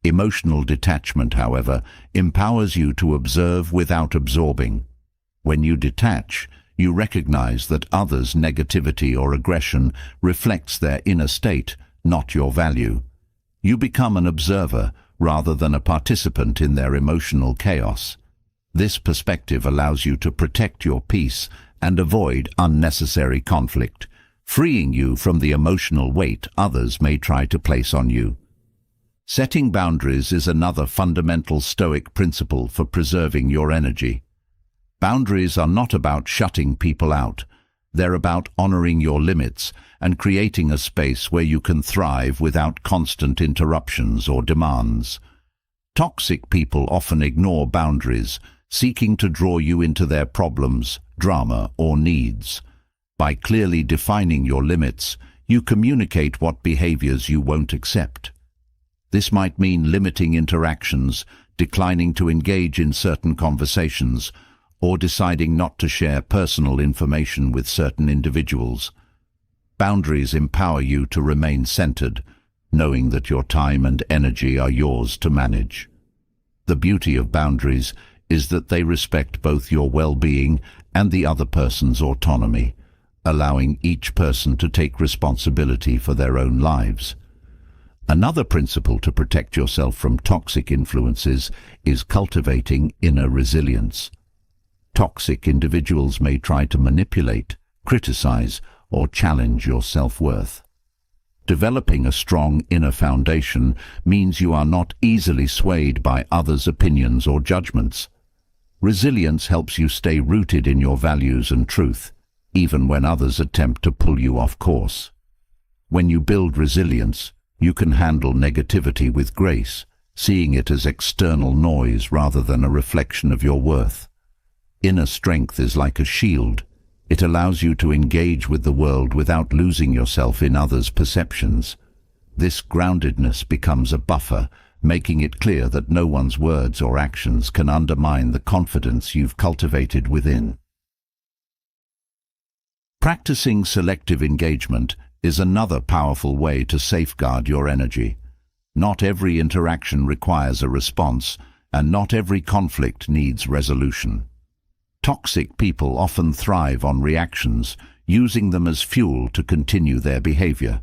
Emotional detachment, however, empowers you to observe without absorbing. When you detach, you recognize that others' negativity or aggression reflects their inner state, not your value. You become an observer rather than a participant in their emotional chaos. This perspective allows you to protect your peace and avoid unnecessary conflict, freeing you from the emotional weight others may try to place on you. Setting boundaries is another fundamental Stoic principle for preserving your energy. Boundaries are not about shutting people out. They're about honoring your limits and creating a space where you can thrive without constant interruptions or demands. Toxic people often ignore boundaries, seeking to draw you into their problems, drama, or needs. By clearly defining your limits, you communicate what behaviors you won't accept. This might mean limiting interactions, declining to engage in certain conversations, or deciding not to share personal information with certain individuals. Boundaries empower you to remain centered, knowing that your time and energy are yours to manage. The beauty of boundaries is that they respect both your well-being and the other person's autonomy, allowing each person to take responsibility for their own lives. Another principle to protect yourself from toxic influences is cultivating inner resilience. Toxic individuals may try to manipulate, criticize, or challenge your self-worth. Developing a strong inner foundation means you are not easily swayed by others' opinions or judgments. Resilience helps you stay rooted in your values and truth, even when others attempt to pull you off course. When you build resilience, you can handle negativity with grace, seeing it as external noise rather than a reflection of your worth. Inner strength is like a shield. It allows you to engage with the world without losing yourself in others' perceptions. This groundedness becomes a buffer, making it clear that no one's words or actions can undermine the confidence you've cultivated within. Practicing selective engagement is another powerful way to safeguard your energy. Not every interaction requires a response, and not every conflict needs resolution. Toxic people often thrive on reactions, using them as fuel to continue their behavior.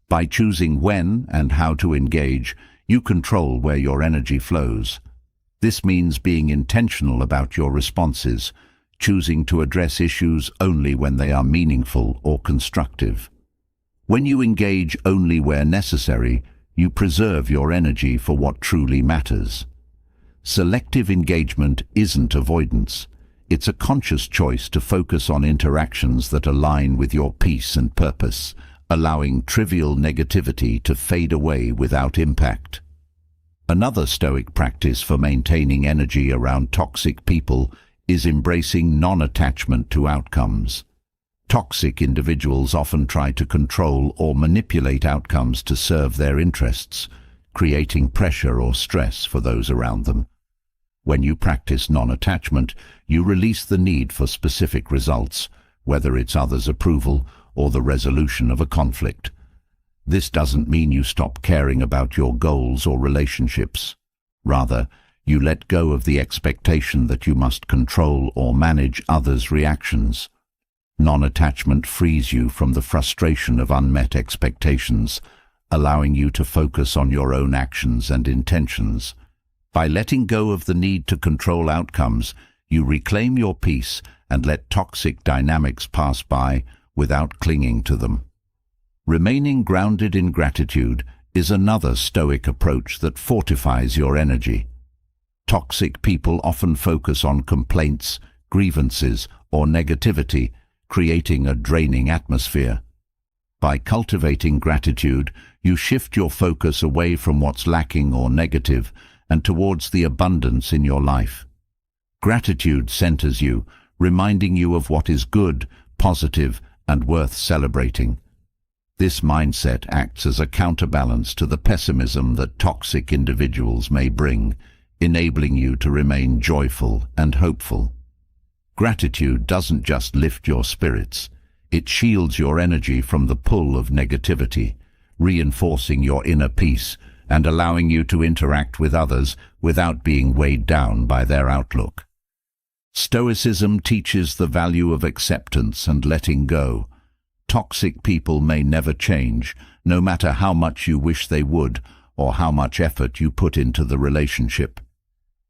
By choosing when and how to engage, you control where your energy flows. This means being intentional about your responses, choosing to address issues only when they are meaningful or constructive. When you engage only where necessary, you preserve your energy for what truly matters. Selective engagement isn't avoidance. It's a conscious choice to focus on interactions that align with your peace and purpose, allowing trivial negativity to fade away without impact. Another Stoic practice for maintaining energy around toxic people is embracing non-attachment to outcomes. Toxic individuals often try to control or manipulate outcomes to serve their interests, creating pressure or stress for those around them. When you practice non-attachment, you release the need for specific results, whether it's others' approval or the resolution of a conflict. This doesn't mean you stop caring about your goals or relationships. Rather, you let go of the expectation that you must control or manage others' reactions. Non-attachment frees you from the frustration of unmet expectations, allowing you to focus on your own actions and intentions. By letting go of the need to control outcomes, you reclaim your peace and let toxic dynamics pass by without clinging to them. Remaining grounded in gratitude is another Stoic approach that fortifies your energy. Toxic people often focus on complaints, grievances, or negativity, creating a draining atmosphere. By cultivating gratitude, you shift your focus away from what's lacking or negative and towards the abundance in your life. Gratitude centers you, reminding you of what is good, positive, and worth celebrating. This mindset acts as a counterbalance to the pessimism that toxic individuals may bring, enabling you to remain joyful and hopeful. Gratitude doesn't just lift your spirits, it shields your energy from the pull of negativity, reinforcing your inner peace and allowing you to interact with others without being weighed down by their outlook. Stoicism teaches the value of acceptance and letting go. Toxic people may never change, no matter how much you wish they would or how much effort you put into the relationship.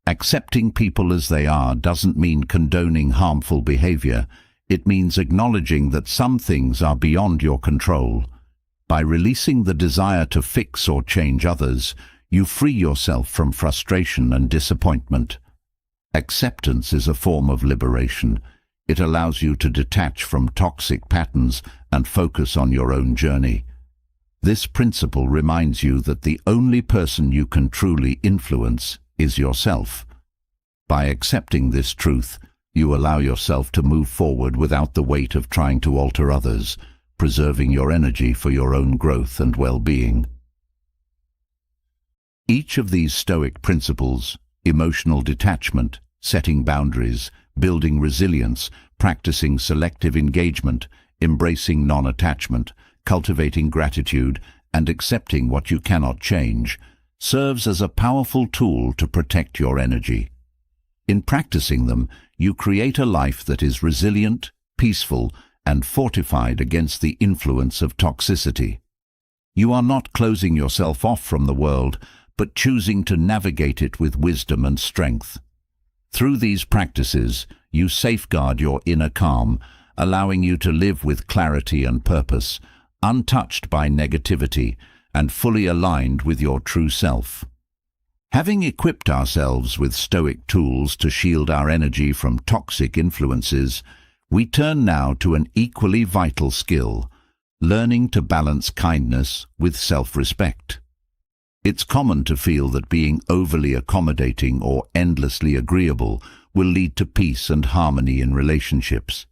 Accepting people as they are doesn't mean condoning harmful behavior. It means acknowledging that some things are beyond your control. By releasing the desire to fix or change others, you free yourself from frustration and disappointment. Acceptance is a form of liberation. It allows you to detach from toxic patterns and focus on your own journey. This principle reminds you that the only person you can truly influence is yourself. By accepting this truth, you allow yourself to move forward without the weight of trying to alter others, preserving your energy for your own growth and well-being. Each of these Stoic principles, emotional detachment, setting boundaries, building resilience, practicing selective engagement, embracing non-attachment, cultivating gratitude, and accepting what you cannot change, serves as a powerful tool to protect your energy. In practicing them, you create a life that is resilient, peaceful, and fortified against the influence of toxicity. You are not closing yourself off from the world, but choosing to navigate it with wisdom and strength. Through these practices, you safeguard your inner calm, allowing you to live with clarity and purpose, untouched by negativity, and fully aligned with your true self. Having equipped ourselves with Stoic tools to shield our energy from toxic influences, we turn now to an equally vital skill, learning to balance kindness with self-respect. It's common to feel that being overly accommodating or endlessly agreeable will lead to peace and harmony in relationships.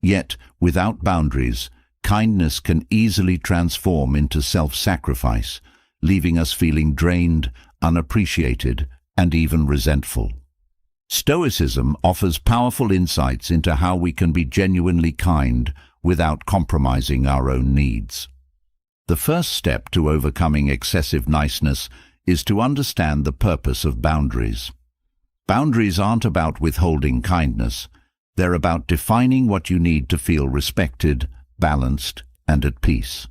Yet, without boundaries, kindness can easily transform into self-sacrifice, leaving us feeling drained, unappreciated, and even resentful. Stoicism offers powerful insights into how we can be genuinely kind without compromising our own needs. The first step to overcoming excessive niceness is to understand the purpose of boundaries. Boundaries aren't about withholding kindness. They're about defining what you need to feel respected, balanced, and at peace.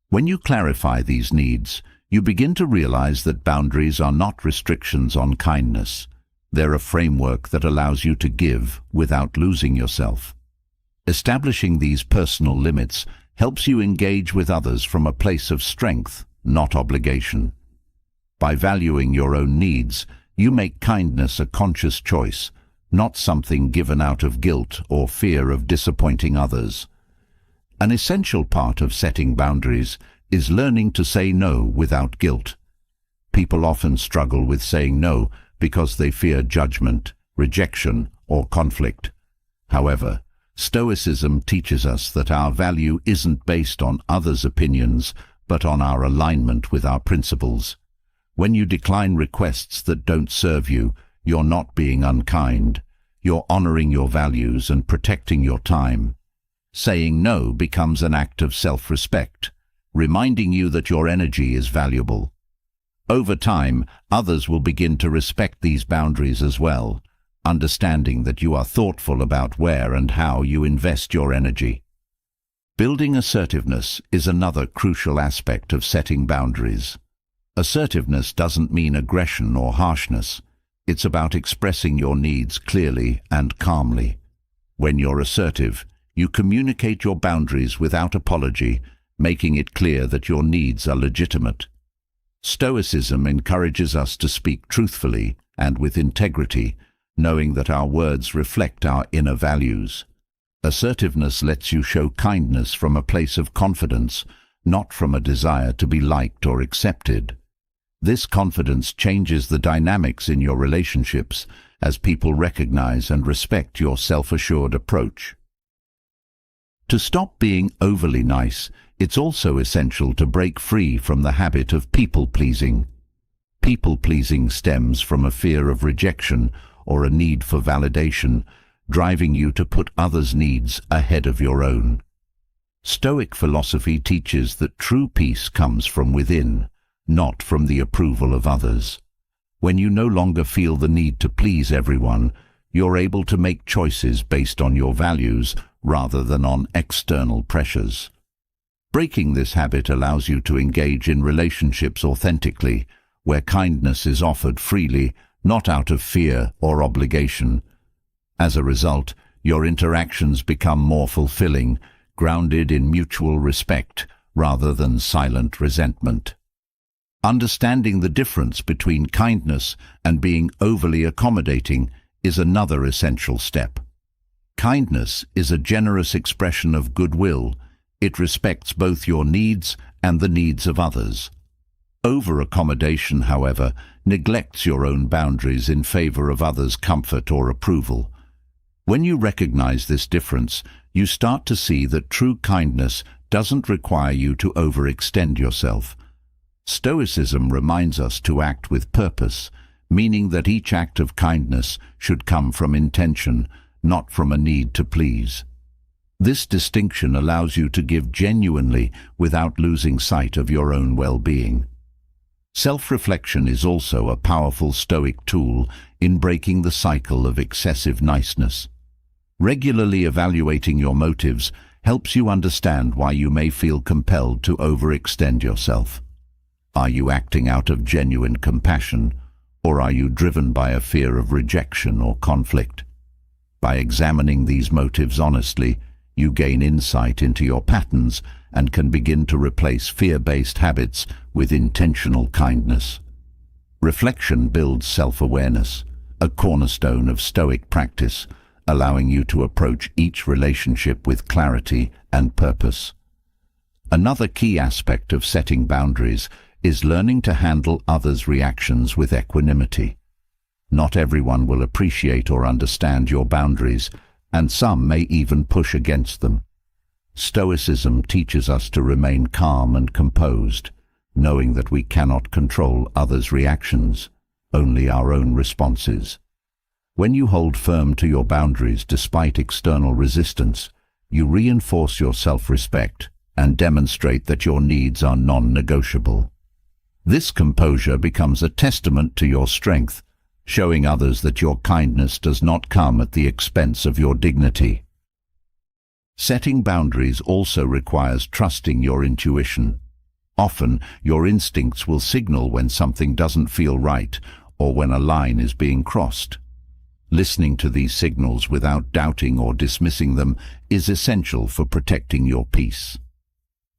When you clarify these needs, you begin to realize that boundaries are not restrictions on kindness. They're a framework that allows you to give without losing yourself. Establishing these personal limits helps you engage with others from a place of strength, not obligation. By valuing your own needs, you make kindness a conscious choice, not something given out of guilt or fear of disappointing others. An essential part of setting boundaries is learning to say no without guilt. People often struggle with saying no because they fear judgment, rejection, or conflict. However, Stoicism teaches us that our value isn't based on others' opinions, but on our alignment with our principles. When you decline requests that don't serve you, you're not being unkind. You're honoring your values and protecting your time. Saying no becomes an act of self-respect, reminding you that your energy is valuable. Over time, others will begin to respect these boundaries as well, understanding that you are thoughtful about where and how you invest your energy. Building assertiveness is another crucial aspect of setting boundaries. Assertiveness doesn't mean aggression or harshness. It's about expressing your needs clearly and calmly. When you're assertive, you communicate your boundaries without apology, making it clear that your needs are legitimate. Stoicism encourages us to speak truthfully and with integrity, knowing that our words reflect our inner values. Assertiveness lets you show kindness from a place of confidence, not from a desire to be liked or accepted. This confidence changes the dynamics in your relationships as people recognize and respect your self-assured approach. To stop being overly nice, it's also essential to break free from the habit of people-pleasing. People-pleasing stems from a fear of rejection or a need for validation, driving you to put others' needs ahead of your own. Stoic philosophy teaches that true peace comes from within, not from the approval of others. When you no longer feel the need to please everyone, you're able to make choices based on your values rather than on external pressures. Breaking this habit allows you to engage in relationships authentically, where kindness is offered freely, not out of fear or obligation. As a result, your interactions become more fulfilling, grounded in mutual respect rather than silent resentment. Understanding the difference between kindness and being overly accommodating is another essential step. Kindness is a generous expression of goodwill. It respects both your needs and the needs of others. Over-accommodation, however, neglects your own boundaries in favor of others' comfort or approval. When you recognize this difference, you start to see that true kindness doesn't require you to overextend yourself. Stoicism reminds us to act with purpose, meaning that each act of kindness should come from intention, not from a need to please. This distinction allows you to give genuinely without losing sight of your own well-being. Self-reflection is also a powerful Stoic tool in breaking the cycle of excessive niceness. Regularly evaluating your motives helps you understand why you may feel compelled to overextend yourself. Are you acting out of genuine compassion, or are you driven by a fear of rejection or conflict? By examining these motives honestly, you gain insight into your patterns and can begin to replace fear-based habits with intentional kindness. Reflection builds self-awareness, a cornerstone of Stoic practice, allowing you to approach each relationship with clarity and purpose. Another key aspect of setting boundaries is learning to handle others' reactions with equanimity. Not everyone will appreciate or understand your boundaries, and some may even push against them. Stoicism teaches us to remain calm and composed, knowing that we cannot control others' reactions, only our own responses. When you hold firm to your boundaries despite external resistance, You reinforce your self-respect and demonstrate that your needs are non-negotiable. This composure becomes a testament to your strength, showing others that your kindness does not come at the expense of your dignity. Setting boundaries also requires trusting your intuition. Often, your instincts will signal when something doesn't feel right or when a line is being crossed. Listening to these signals without doubting or dismissing them is essential for protecting your peace.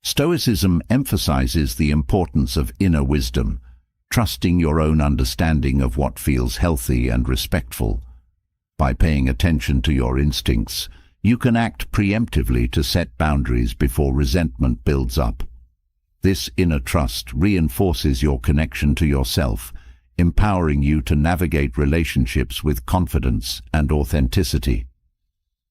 Stoicism emphasizes the importance of inner wisdom, trusting your own understanding of what feels healthy and respectful. By paying attention to your instincts, you can act preemptively to set boundaries before resentment builds up. This inner trust reinforces your connection to yourself, empowering you to navigate relationships with confidence and authenticity.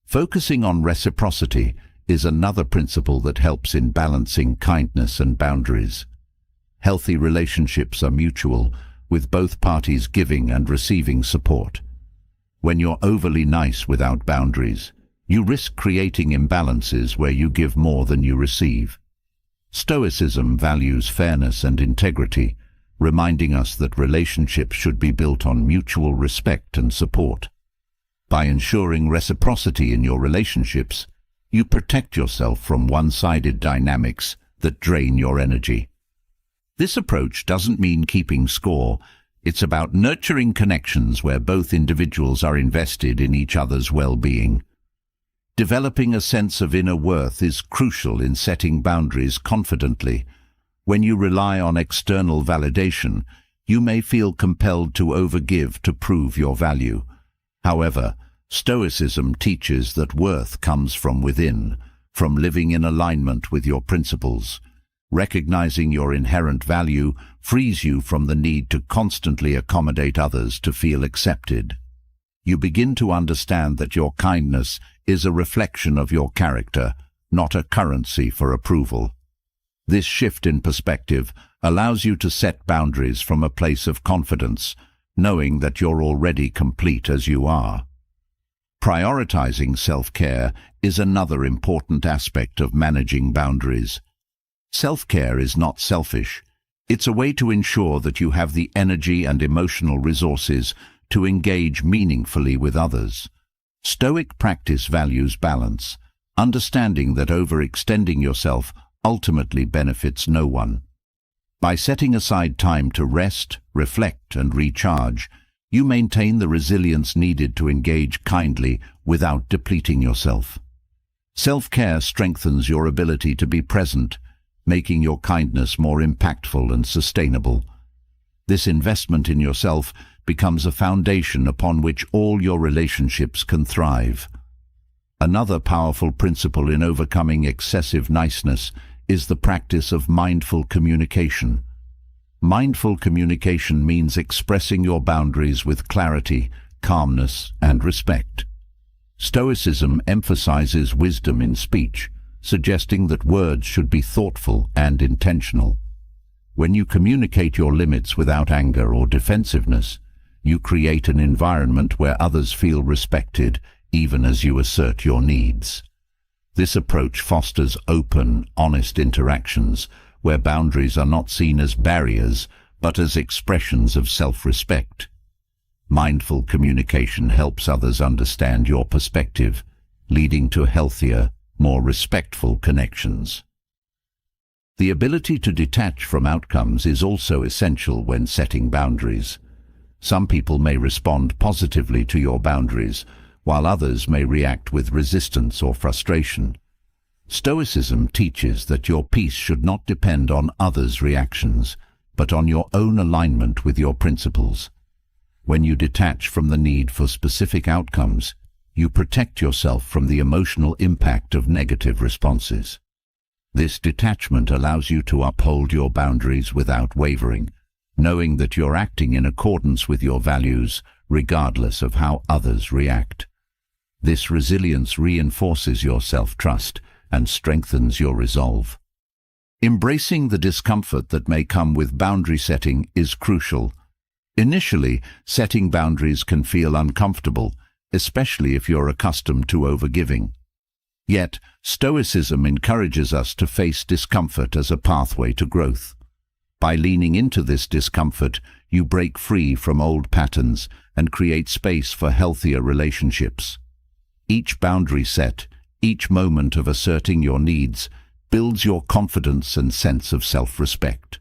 Focusing on reciprocity is another principle that helps in balancing kindness and boundaries. Healthy relationships are mutual, with both parties giving and receiving support. When you're overly nice without boundaries, you risk creating imbalances where you give more than you receive. Stoicism values fairness and integrity, reminding us that relationships should be built on mutual respect and support. By ensuring reciprocity in your relationships, you protect yourself from one-sided dynamics that drain your energy. This approach doesn't mean keeping score. It's about nurturing connections where both individuals are invested in each other's well-being. Developing a sense of inner worth is crucial in setting boundaries confidently. When you rely on external validation, you may feel compelled to overgive to prove your value. However, Stoicism teaches that worth comes from within, from living in alignment with your principles. Recognizing your inherent value frees you from the need to constantly accommodate others to feel accepted. You begin to understand that your kindness is a reflection of your character, not a currency for approval. This shift in perspective allows you to set boundaries from a place of confidence, knowing that you're already complete as you are. Prioritizing self-care is another important aspect of managing boundaries. Self-care is not selfish. It's a way to ensure that you have the energy and emotional resources to engage meaningfully with others. Stoic practice values balance, understanding that overextending yourself ultimately benefits no one. By setting aside time to rest, reflect, and recharge, you maintain the resilience needed to engage kindly without depleting yourself. Self-care strengthens your ability to be present, making your kindness more impactful and sustainable. This investment in yourself becomes a foundation upon which all your relationships can thrive. Another powerful principle in overcoming excessive niceness is the practice of mindful communication. Mindful communication means expressing your boundaries with clarity, calmness, and respect. Stoicism emphasizes wisdom in speech, suggesting that words should be thoughtful and intentional. When you communicate your limits without anger or defensiveness, you create an environment where others feel respected, even as you assert your needs. This approach fosters open, honest interactions, where boundaries are not seen as barriers, but as expressions of self-respect. Mindful communication helps others understand your perspective, leading to healthier, more respectful connections. The ability to detach from outcomes is also essential when setting boundaries. Some people may respond positively to your boundaries, while others may react with resistance or frustration. Stoicism teaches that your peace should not depend on others' reactions, but on your own alignment with your principles. When you detach from the need for specific outcomes, you protect yourself from the emotional impact of negative responses. This detachment allows you to uphold your boundaries without wavering, knowing that you're acting in accordance with your values, regardless of how others react. This resilience reinforces your self-trust and strengthens your resolve. Embracing the discomfort that may come with boundary setting is crucial. Initially, setting boundaries can feel uncomfortable, especially if you're accustomed to overgiving. Yet, Stoicism encourages us to face discomfort as a pathway to growth. By leaning into this discomfort, you break free from old patterns and create space for healthier relationships. Each boundary set, each moment of asserting your needs, builds your confidence and sense of self-respect.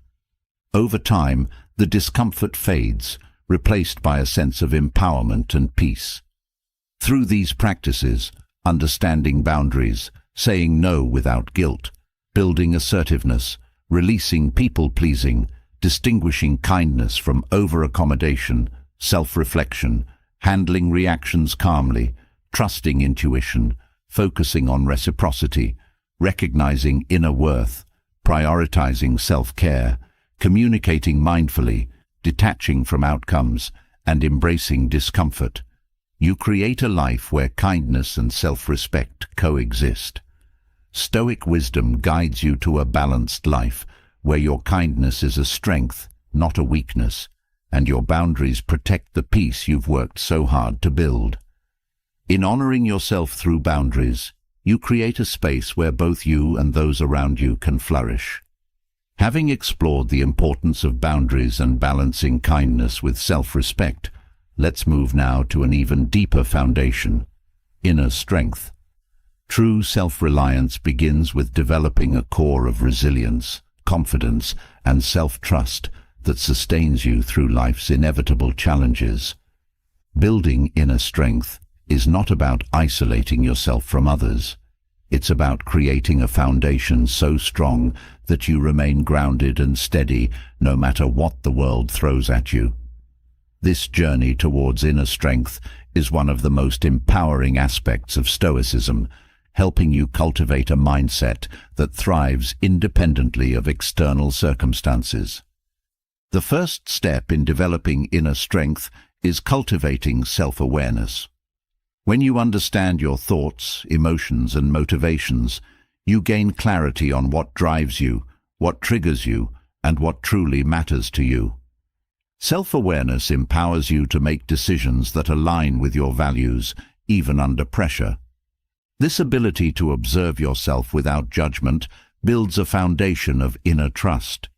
Over time, the discomfort fades, replaced by a sense of empowerment and peace. Through these practices, understanding boundaries, saying no without guilt, building assertiveness, releasing people-pleasing, distinguishing kindness from over-accommodation, self-reflection, handling reactions calmly, trusting intuition, focusing on reciprocity, recognizing inner worth, prioritizing self-care, communicating mindfully, detaching from outcomes, and embracing discomfort. You create a life where kindness and self-respect coexist. Stoic wisdom guides you to a balanced life, where your kindness is a strength, not a weakness, and your boundaries protect the peace you've worked so hard to build. In honoring yourself through boundaries, you create a space where both you and those around you can flourish. Having explored the importance of boundaries and balancing kindness with self-respect, let's move now to an even deeper foundation: inner strength. True self-reliance begins with developing a core of resilience, confidence, and self-trust that sustains you through life's inevitable challenges. Building inner strength is not about isolating yourself from others. It's about creating a foundation so strong that you remain grounded and steady no matter what the world throws at you. This journey towards inner strength is one of the most empowering aspects of Stoicism, helping you cultivate a mindset that thrives independently of external circumstances. The first step in developing inner strength is cultivating self-awareness. When you understand your thoughts, emotions, and motivations, you gain clarity on what drives you, what triggers you, and what truly matters to you. Self-awareness empowers you to make decisions that align with your values, even under pressure. This ability to observe yourself without judgment builds a foundation of inner trust.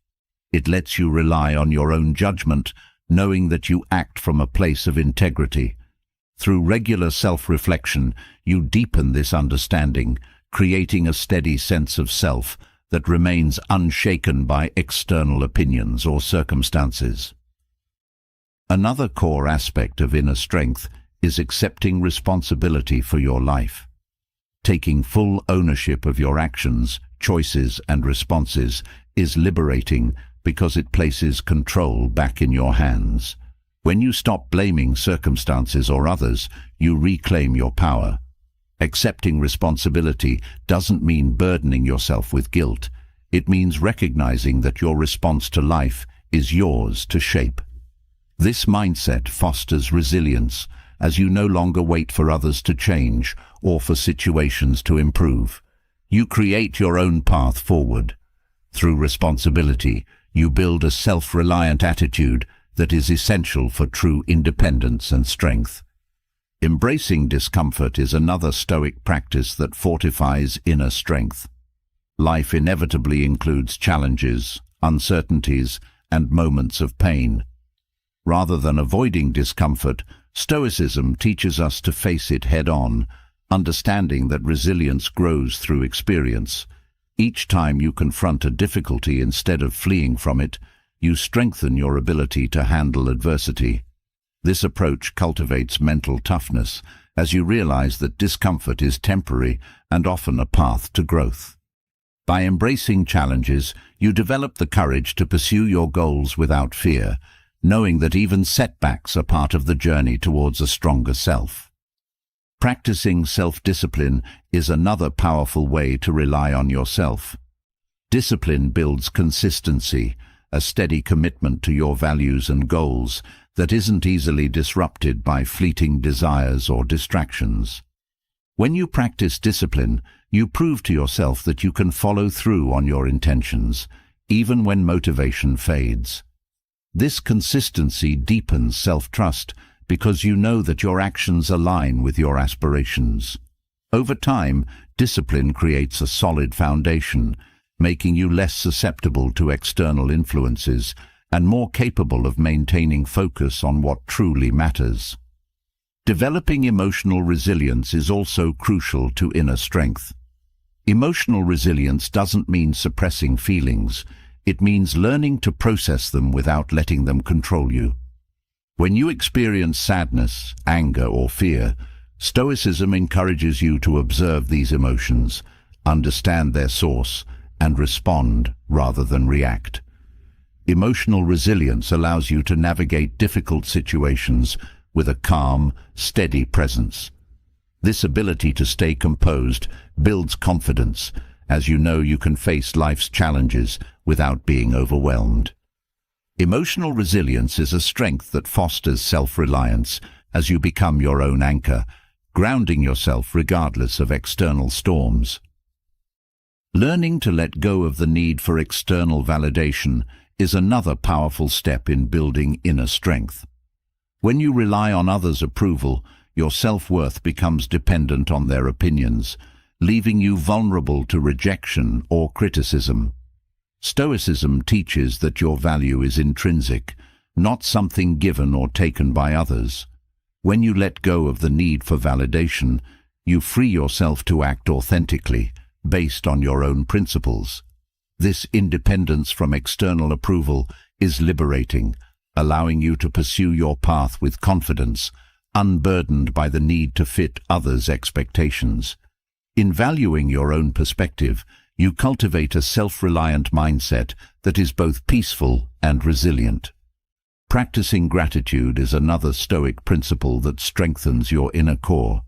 It lets you rely on your own judgment, knowing that you act from a place of integrity. Through regular self-reflection, you deepen this understanding, creating a steady sense of self that remains unshaken by external opinions or circumstances. Another core aspect of inner strength is accepting responsibility for your life. Taking full ownership of your actions, choices, and responses is liberating because it places control back in your hands. When you stop blaming circumstances or others, you reclaim your power. Accepting responsibility doesn't mean burdening yourself with guilt. It means recognizing that your response to life is yours to shape. This mindset fosters resilience, as you no longer wait for others to change or for situations to improve. You create your own path forward. Through responsibility, you build a self-reliant attitude that is essential for true independence and strength. Embracing discomfort is another Stoic practice that fortifies inner strength. Life inevitably includes challenges, uncertainties, and moments of pain. Rather than avoiding discomfort, Stoicism teaches us to face it head-on, understanding that resilience grows through experience. Each time you confront a difficulty instead of fleeing from it, you strengthen your ability to handle adversity. This approach cultivates mental toughness, as you realize that discomfort is temporary and often a path to growth. By embracing challenges, you develop the courage to pursue your goals without fear, knowing that even setbacks are part of the journey towards a stronger self. Practicing self-discipline is another powerful way to rely on yourself. Discipline builds consistency, a steady commitment to your values and goals that isn't easily disrupted by fleeting desires or distractions. When you practice discipline, you prove to yourself that you can follow through on your intentions, even when motivation fades. This consistency deepens self-trust because you know that your actions align with your aspirations. Over time, Discipline creates a solid foundation, making you less susceptible to external influences and more capable of maintaining focus on what truly matters. Developing emotional resilience is also crucial to inner strength. Emotional resilience doesn't mean suppressing feelings. It means learning to process them without letting them control you. When you experience sadness, anger, or fear, Stoicism encourages you to observe these emotions, understand their source, and respond rather than react. Emotional resilience allows you to navigate difficult situations with a calm, steady presence. This ability to stay composed builds confidence, as you know you can face life's challenges without being overwhelmed. Emotional resilience is a strength that fosters self-reliance as you become your own anchor, grounding yourself regardless of external storms. Learning to let go of the need for external validation is another powerful step in building inner strength. When you rely on others' approval, your self-worth becomes dependent on their opinions, leaving you vulnerable to rejection or criticism. Stoicism teaches that your value is intrinsic, not something given or taken by others. When you let go of the need for validation, you free yourself to act authentically, based on your own principles. This independence from external approval is liberating, allowing you to pursue your path with confidence, unburdened by the need to fit others' expectations. In valuing your own perspective, you cultivate a self-reliant mindset that is both peaceful and resilient. Practicing gratitude is another Stoic principle that strengthens your inner core.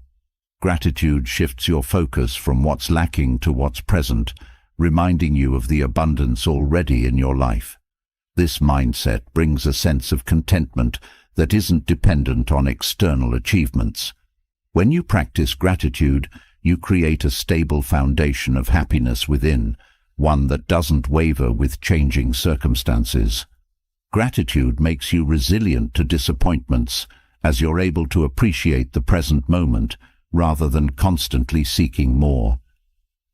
Gratitude shifts your focus from what's lacking to what's present, reminding you of the abundance already in your life. This mindset brings a sense of contentment that isn't dependent on external achievements. When you practice gratitude, you create a stable foundation of happiness within, one that doesn't waver with changing circumstances. Gratitude makes you resilient to disappointments, as you're able to appreciate the present moment rather than constantly seeking more.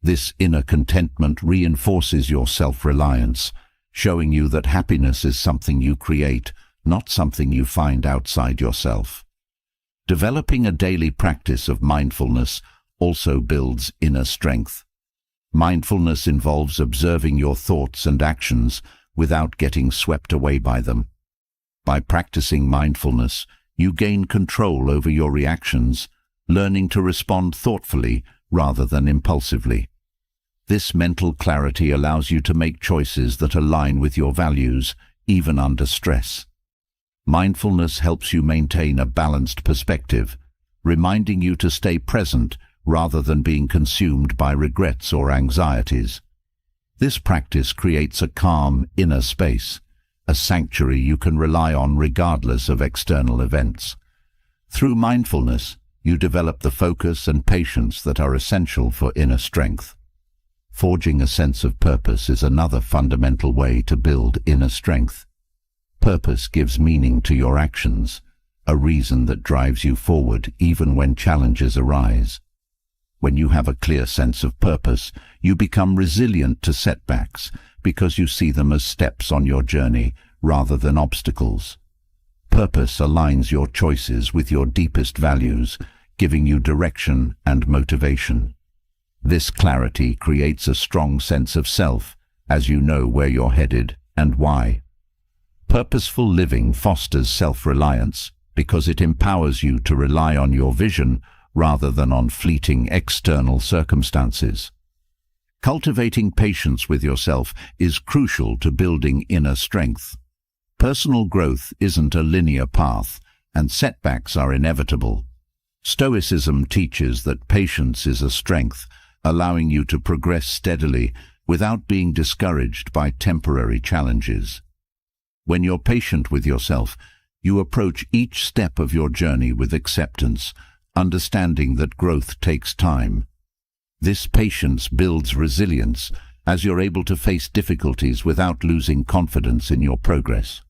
This inner contentment reinforces your self-reliance, showing you that happiness is something you create, not something you find outside yourself. Developing a daily practice of mindfulness also builds inner strength. Mindfulness involves observing your thoughts and actions without getting swept away by them. By practicing mindfulness, you gain control over your reactions, learning to respond thoughtfully rather than impulsively. This mental clarity allows you to make choices that align with your values, even under stress. Mindfulness helps you maintain a balanced perspective, reminding you to stay present rather than being consumed by regrets or anxieties. This practice creates a calm inner space, a sanctuary you can rely on regardless of external events. Through mindfulness, you develop the focus and patience that are essential for inner strength. Forging a sense of purpose is another fundamental way to build inner strength. Purpose gives meaning to your actions, a reason that drives you forward even when challenges arise. When you have a clear sense of purpose, you become resilient to setbacks because you see them as steps on your journey rather than obstacles. Purpose aligns your choices with your deepest values, giving you direction and motivation. This clarity creates a strong sense of self, as you know where you're headed and why. Purposeful living fosters self-reliance because it empowers you to rely on your vision rather than on fleeting external circumstances. Cultivating patience with yourself is crucial to building inner strength. Personal growth isn't a linear path, and setbacks are inevitable. Stoicism teaches that patience is a strength, allowing you to progress steadily without being discouraged by temporary challenges. When you're patient with yourself, you approach each step of your journey with acceptance, understanding that growth takes time. This patience builds resilience, as you're able to face difficulties without losing confidence in your progress.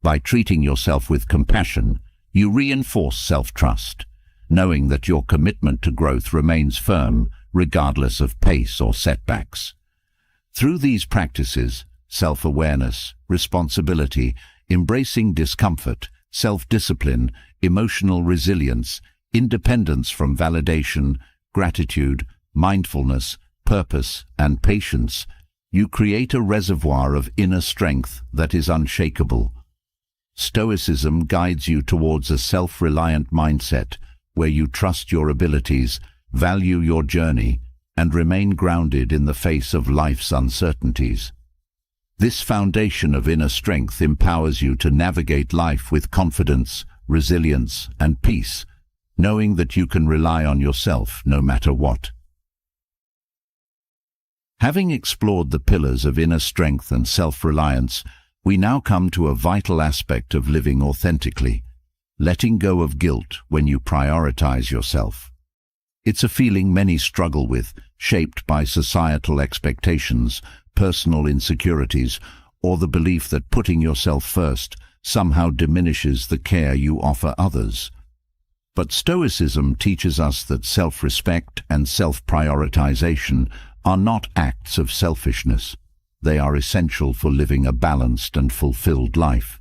By treating yourself with compassion, you reinforce self-trust, knowing that your commitment to growth remains firm, regardless of pace or setbacks. Through these practices, self-awareness, responsibility, embracing discomfort, self-discipline, emotional resilience, independence from validation, gratitude, mindfulness, purpose, and patience, you create a reservoir of inner strength that is unshakable. Stoicism guides you towards a self-reliant mindset where you trust your abilities, value your journey, and remain grounded in the face of life's uncertainties. This foundation of inner strength empowers you to navigate life with confidence, resilience, and peace, knowing that you can rely on yourself no matter what. Having explored the pillars of inner strength and self-reliance, we now come to a vital aspect of living authentically, letting go of guilt when you prioritize yourself. It's a feeling many struggle with, shaped by societal expectations, personal insecurities, or the belief that putting yourself first somehow diminishes the care you offer others. But Stoicism teaches us that self-respect and self-prioritization are not acts of selfishness. They are essential for living a balanced and fulfilled life.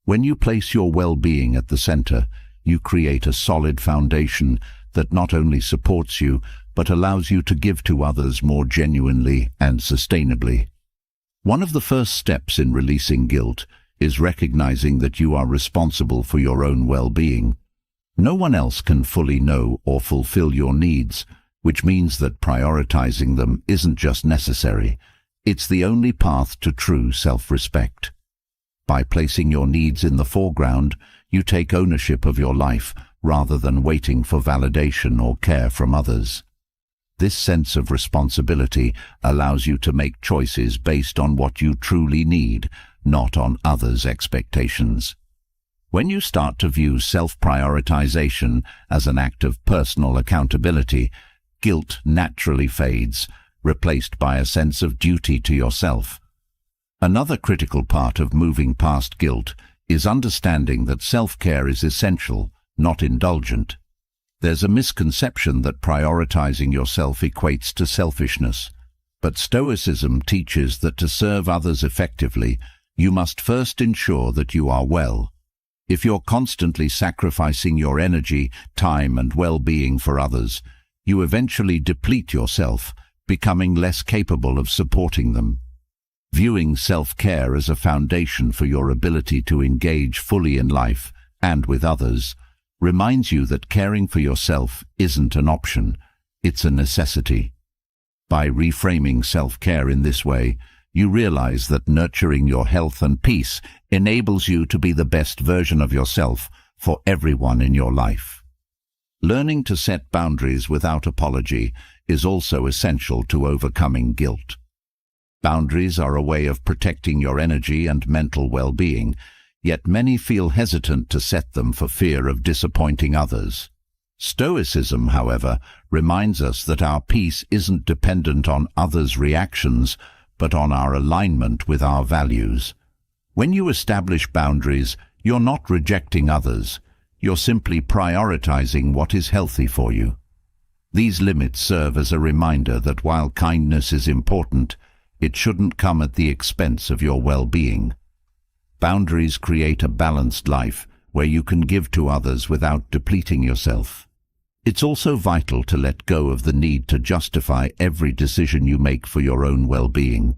When you place your well-being at the center, you create a solid foundation that not only supports you, but allows you to give to others more genuinely and sustainably. One of the first steps in releasing guilt is recognizing that you are responsible for your own well-being. No one else can fully know or fulfill your needs, which means that prioritizing them isn't just necessary, it's the only path to true self-respect. By placing your needs in the foreground, you take ownership of your life rather than waiting for validation or care from others. This sense of responsibility allows you to make choices based on what you truly need, not on others' expectations. When you start to view self-prioritization as an act of personal accountability, guilt naturally fades, replaced by a sense of duty to yourself. Another critical part of moving past guilt is understanding that self-care is essential, not indulgent. There's a misconception that prioritizing yourself equates to selfishness, but Stoicism teaches that to serve others effectively, you must first ensure that you are well. If you're constantly sacrificing your energy, time, and well-being for others, you eventually deplete yourself, becoming less capable of supporting them. Viewing self-care as a foundation for your ability to engage fully in life and with others reminds you that caring for yourself isn't an option, it's a necessity. By reframing self-care in this way, you realize that nurturing your health and peace enables you to be the best version of yourself for everyone in your life. Learning to set boundaries without apology is also essential to overcoming guilt. Boundaries are a way of protecting your energy and mental well-being, yet many feel hesitant to set them for fear of disappointing others. Stoicism, however, reminds us that our peace isn't dependent on others' reactions, but on our alignment with our values. When you establish boundaries, you're not rejecting others, you're simply prioritizing what is healthy for you. These limits serve as a reminder that while kindness is important, it shouldn't come at the expense of your well-being. Boundaries create a balanced life where you can give to others without depleting yourself. It's also vital to let go of the need to justify every decision you make for your own well-being.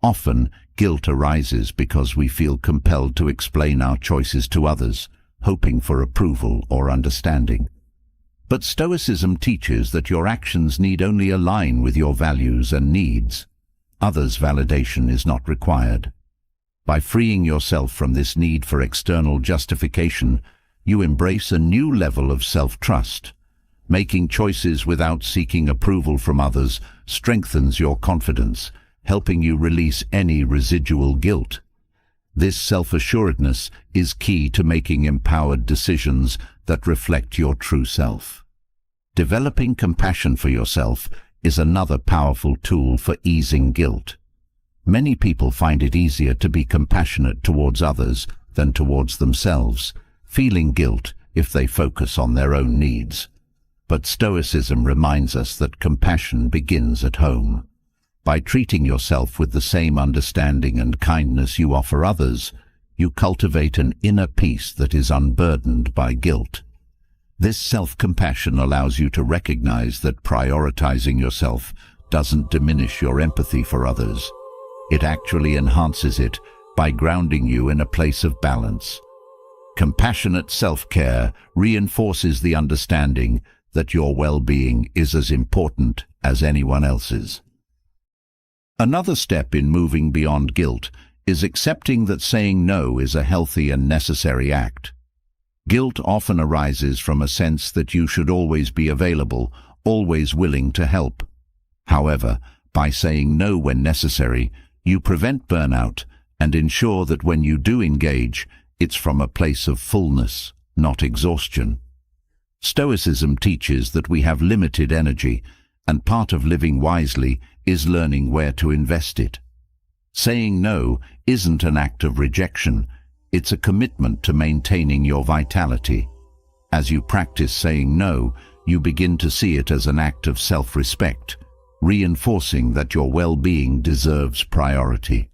Often, guilt arises because we feel compelled to explain our choices to others, hoping for approval or understanding. But Stoicism teaches that your actions need only align with your values and needs. Others' validation is not required. By freeing yourself from this need for external justification, you embrace a new level of self-trust. Making choices without seeking approval from others strengthens your confidence, helping you release any residual guilt. This self-assuredness is key to making empowered decisions that reflect your true self. Developing compassion for yourself is another powerful tool for easing guilt. Many people find it easier to be compassionate towards others than towards themselves. Feeling guilt if they focus on their own needs. But Stoicism reminds us that compassion begins at home. By treating yourself with the same understanding and kindness you offer others, you cultivate an inner peace that is unburdened by guilt. This self-compassion allows you to recognize that prioritizing yourself doesn't diminish your empathy for others. It actually enhances it by grounding you in a place of balance. Compassionate self-care reinforces the understanding that your well-being is as important as anyone else's. Another step in moving beyond guilt is accepting that saying no is a healthy and necessary act. Guilt often arises from a sense that you should always be available, always willing to help. However, by saying no when necessary, you prevent burnout and ensure that when you do engage, it's from a place of fullness, not exhaustion. Stoicism teaches that we have limited energy, and part of living wisely is learning where to invest it. Saying no isn't an act of rejection, it's a commitment to maintaining your vitality. As you practice saying no, you begin to see it as an act of self-respect, reinforcing that your well-being deserves priority.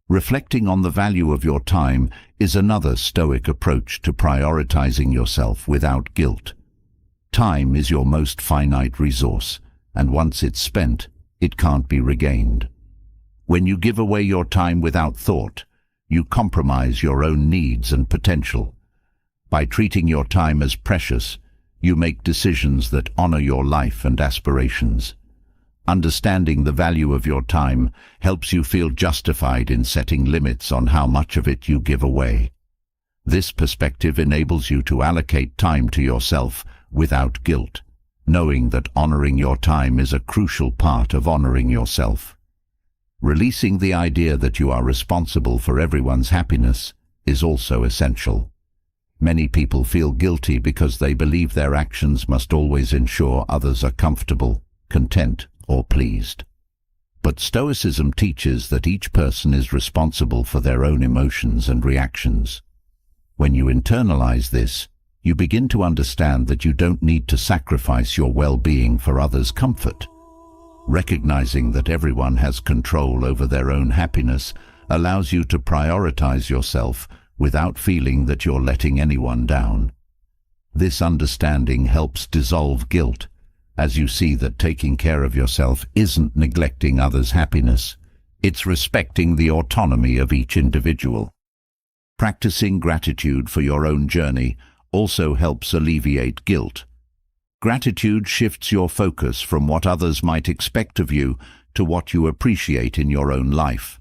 Reflecting on the value of your time is another Stoic approach to prioritizing yourself without guilt. Time is your most finite resource, and once it's spent, it can't be regained. When you give away your time without thought, you compromise your own needs and potential. By treating your time as precious, you make decisions that honor your life and aspirations. Understanding the value of your time helps you feel justified in setting limits on how much of it you give away. This perspective enables you to allocate time to yourself without guilt, knowing that honoring your time is a crucial part of honoring yourself. Releasing the idea that you are responsible for everyone's happiness is also essential. Many people feel guilty because they believe their actions must always ensure others are comfortable, content, or pleased. But Stoicism teaches that each person is responsible for their own emotions and reactions. When you internalize this, you begin to understand that you don't need to sacrifice your well-being for others' comfort. Recognizing that everyone has control over their own happiness allows you to prioritize yourself without feeling that you're letting anyone down. This understanding helps dissolve guilt, as you see that taking care of yourself isn't neglecting others' happiness. It's respecting the autonomy of each individual. Practicing gratitude for your own journey also helps alleviate guilt. Gratitude shifts your focus from what others might expect of you to what you appreciate in your own life.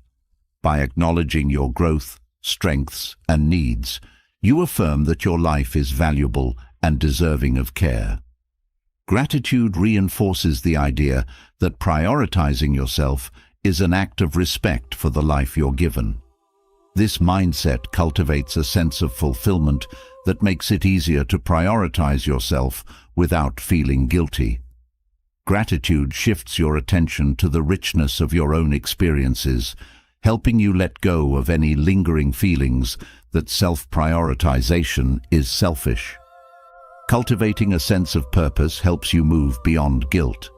By acknowledging your growth, strengths, and needs, you affirm that your life is valuable and deserving of care. Gratitude reinforces the idea that prioritizing yourself is an act of respect for the life you're given. This mindset cultivates a sense of fulfillment that makes it easier to prioritize yourself without feeling guilty. Gratitude shifts your attention to the richness of your own experiences, helping you let go of any lingering feelings that self-prioritization is selfish. Cultivating a sense of purpose helps you move beyond guilt.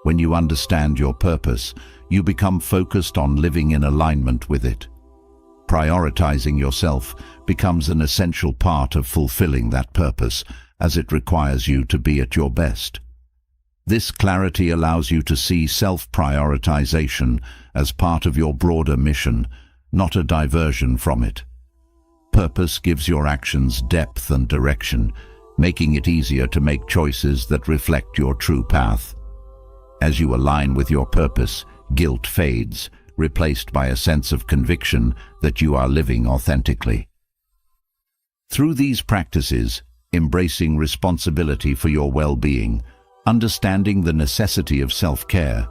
When you understand your purpose, you become focused on living in alignment with it. Prioritizing yourself becomes an essential part of fulfilling that purpose, as it requires you to be at your best. This clarity allows you to see self-prioritization as part of your broader mission, not a diversion from it. Purpose gives your actions depth and direction, making it easier to make choices that reflect your true path. As you align with your purpose, guilt fades, replaced by a sense of conviction that you are living authentically. Through these practices, embracing responsibility for your well-being, understanding the necessity of self-care,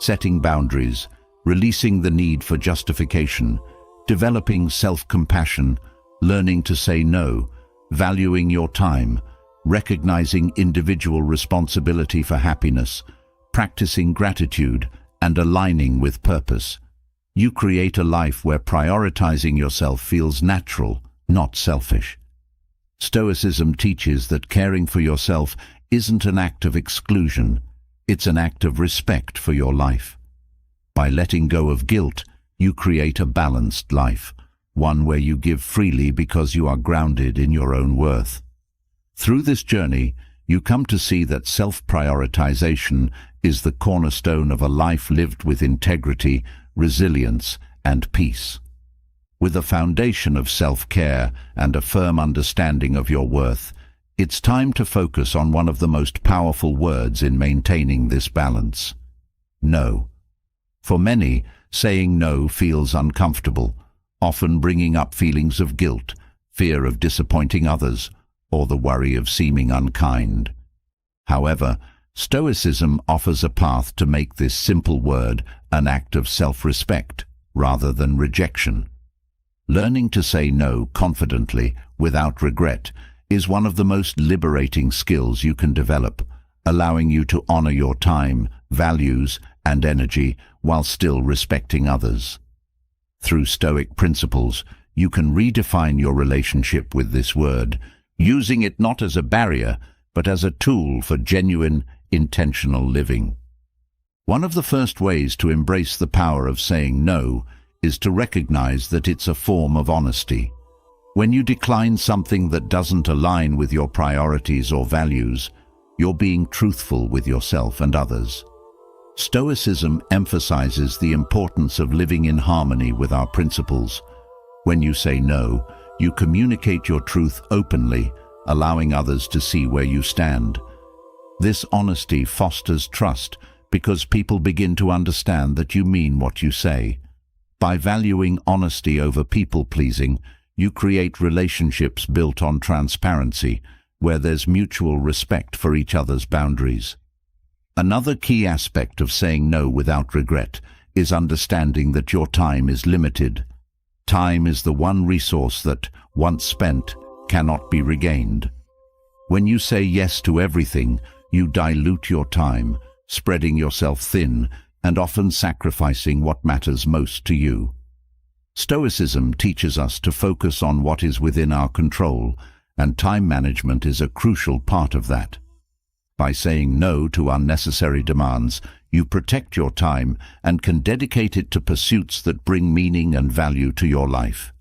setting boundaries, releasing the need for justification, developing self-compassion, learning to say no, valuing your time, recognizing individual responsibility for happiness, practicing gratitude, and aligning with purpose, you create a life where prioritizing yourself feels natural, not selfish. Stoicism teaches that caring for yourself isn't an act of exclusion, it's an act of respect for your life. By letting go of guilt, you create a balanced life, one where you give freely because you are grounded in your own worth. Through this journey, you come to see that self-prioritization is the cornerstone of a life lived with integrity, resilience, and peace. With a foundation of self-care and a firm understanding of your worth, it's time to focus on one of the most powerful words in maintaining this balance: no. For many, saying no feels uncomfortable, often bringing up feelings of guilt, fear of disappointing others, or the worry of seeming unkind. However, Stoicism offers a path to make this simple word an act of self-respect rather than rejection. Learning to say no confidently, without regret, is one of the most liberating skills you can develop, allowing you to honor your time, values, and energy while still respecting others. Through Stoic principles, you can redefine your relationship with this word, using it not as a barrier, but as a tool for genuine, intentional living. One of the first ways to embrace the power of saying no is to recognize that it's a form of honesty. When you decline something that doesn't align with your priorities or values, you're being truthful with yourself and others. Stoicism emphasizes the importance of living in harmony with our principles. When you say no, you communicate your truth openly, allowing others to see where you stand. This honesty fosters trust because people begin to understand that you mean what you say. By valuing honesty over people-pleasing, you create relationships built on transparency, where there's mutual respect for each other's boundaries. Another key aspect of saying no without regret is understanding that your time is limited. Time is the one resource that, once spent, cannot be regained. When you say yes to everything, you dilute your time, spreading yourself thin and often sacrificing what matters most to you. Stoicism teaches us to focus on what is within our control, and time management is a crucial part of that. By saying no to unnecessary demands, you protect your time and can dedicate it to pursuits that bring meaning and value to your life.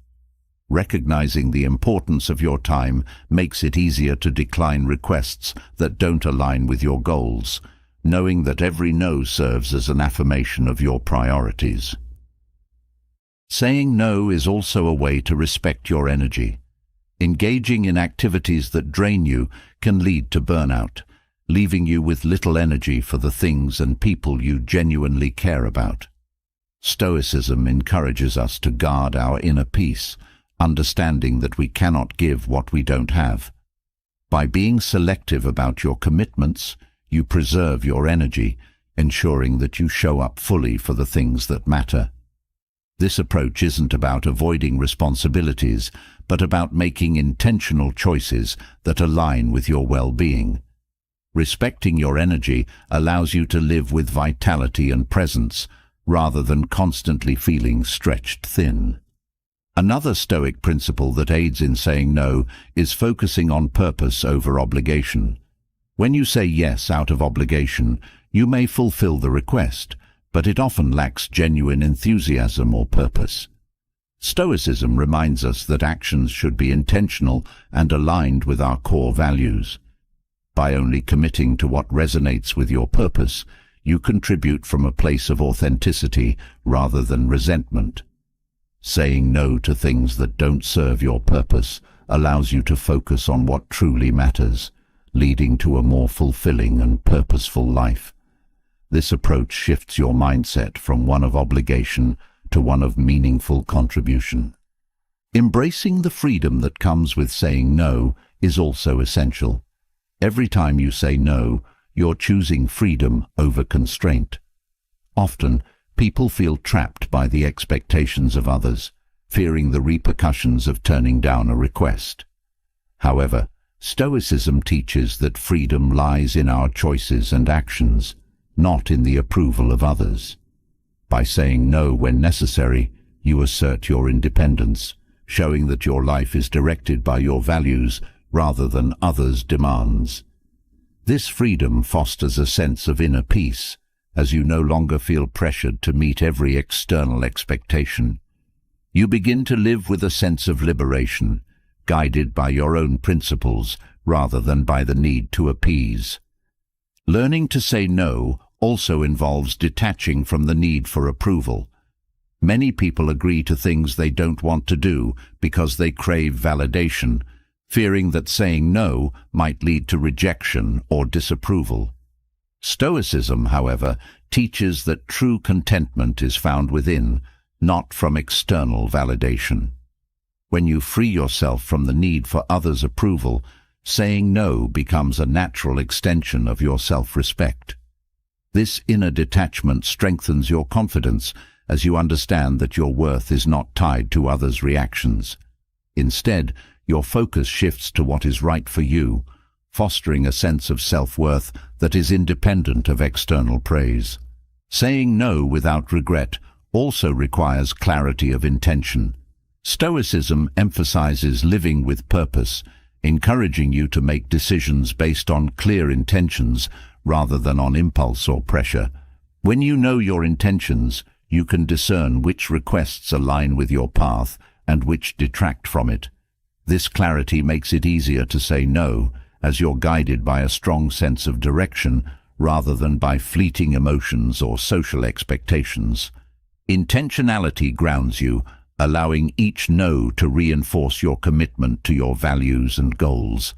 Recognizing the importance of your time makes it easier to decline requests that don't align with your goals, knowing that every no serves as an affirmation of your priorities. Saying no is also a way to respect your energy. Engaging in activities that drain you can lead to burnout, leaving you with little energy for the things and people you genuinely care about. Stoicism encourages us to guard our inner peace, understanding that we cannot give what we don't have. By being selective about your commitments, you preserve your energy, ensuring that you show up fully for the things that matter. This approach isn't about avoiding responsibilities, but about making intentional choices that align with your well-being. Respecting your energy allows you to live with vitality and presence, rather than constantly feeling stretched thin. Another Stoic principle that aids in saying no is focusing on purpose over obligation. When you say yes out of obligation, you may fulfill the request, but it often lacks genuine enthusiasm or purpose. Stoicism reminds us that actions should be intentional and aligned with our core values. By only committing to what resonates with your purpose, you contribute from a place of authenticity rather than resentment. Saying no to things that don't serve your purpose allows you to focus on what truly matters, leading to a more fulfilling and purposeful life. This approach shifts your mindset from one of obligation to one of meaningful contribution. Embracing the freedom that comes with saying no is also essential. Every time you say no, you're choosing freedom over constraint. Often, people feel trapped by the expectations of others, fearing the repercussions of turning down a request. However, Stoicism teaches that freedom lies in our choices and actions, not in the approval of others. By saying no when necessary, you assert your independence, showing that your life is directed by your values rather than others' demands. This freedom fosters a sense of inner peace, as you no longer feel pressured to meet every external expectation. You begin to live with a sense of liberation, guided by your own principles rather than by the need to appease. Learning to say no also involves detaching from the need for approval. Many people agree to things they don't want to do because they crave validation, fearing that saying no might lead to rejection or disapproval. Stoicism, however, teaches that true contentment is found within, not from external validation. When you free yourself from the need for others' approval, saying no becomes a natural extension of your self-respect. This inner detachment strengthens your confidence as you understand that your worth is not tied to others' reactions. Instead, your focus shifts to what is right for you, fostering a sense of self-worth that is independent of external praise. Saying no without regret also requires clarity of intention. Stoicism emphasizes living with purpose, encouraging you to make decisions based on clear intentions rather than on impulse or pressure. When you know your intentions, you can discern which requests align with your path and which detract from it. This clarity makes it easier to say no, as you're guided by a strong sense of direction rather than by fleeting emotions or social expectations. Intentionality grounds you, allowing each no to reinforce your commitment to your values and goals.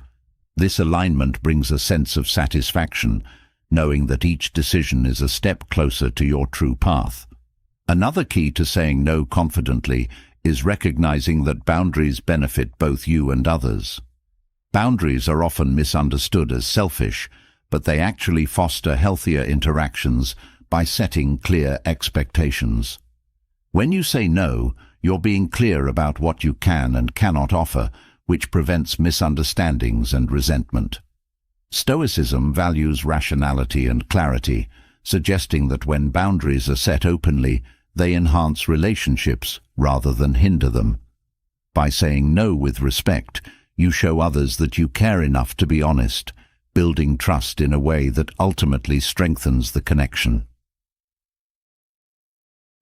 This alignment brings a sense of satisfaction, knowing that each decision is a step closer to your true path. Another key to saying no confidently is recognizing that boundaries benefit both you and others. Boundaries are often misunderstood as selfish, but they actually foster healthier interactions by setting clear expectations. When you say no, you're being clear about what you can and cannot offer, which prevents misunderstandings and resentment. Stoicism values rationality and clarity, suggesting that when boundaries are set openly, they enhance relationships rather than hinder them. By saying no with respect, you show others that you care enough to be honest, building trust in a way that ultimately strengthens the connection.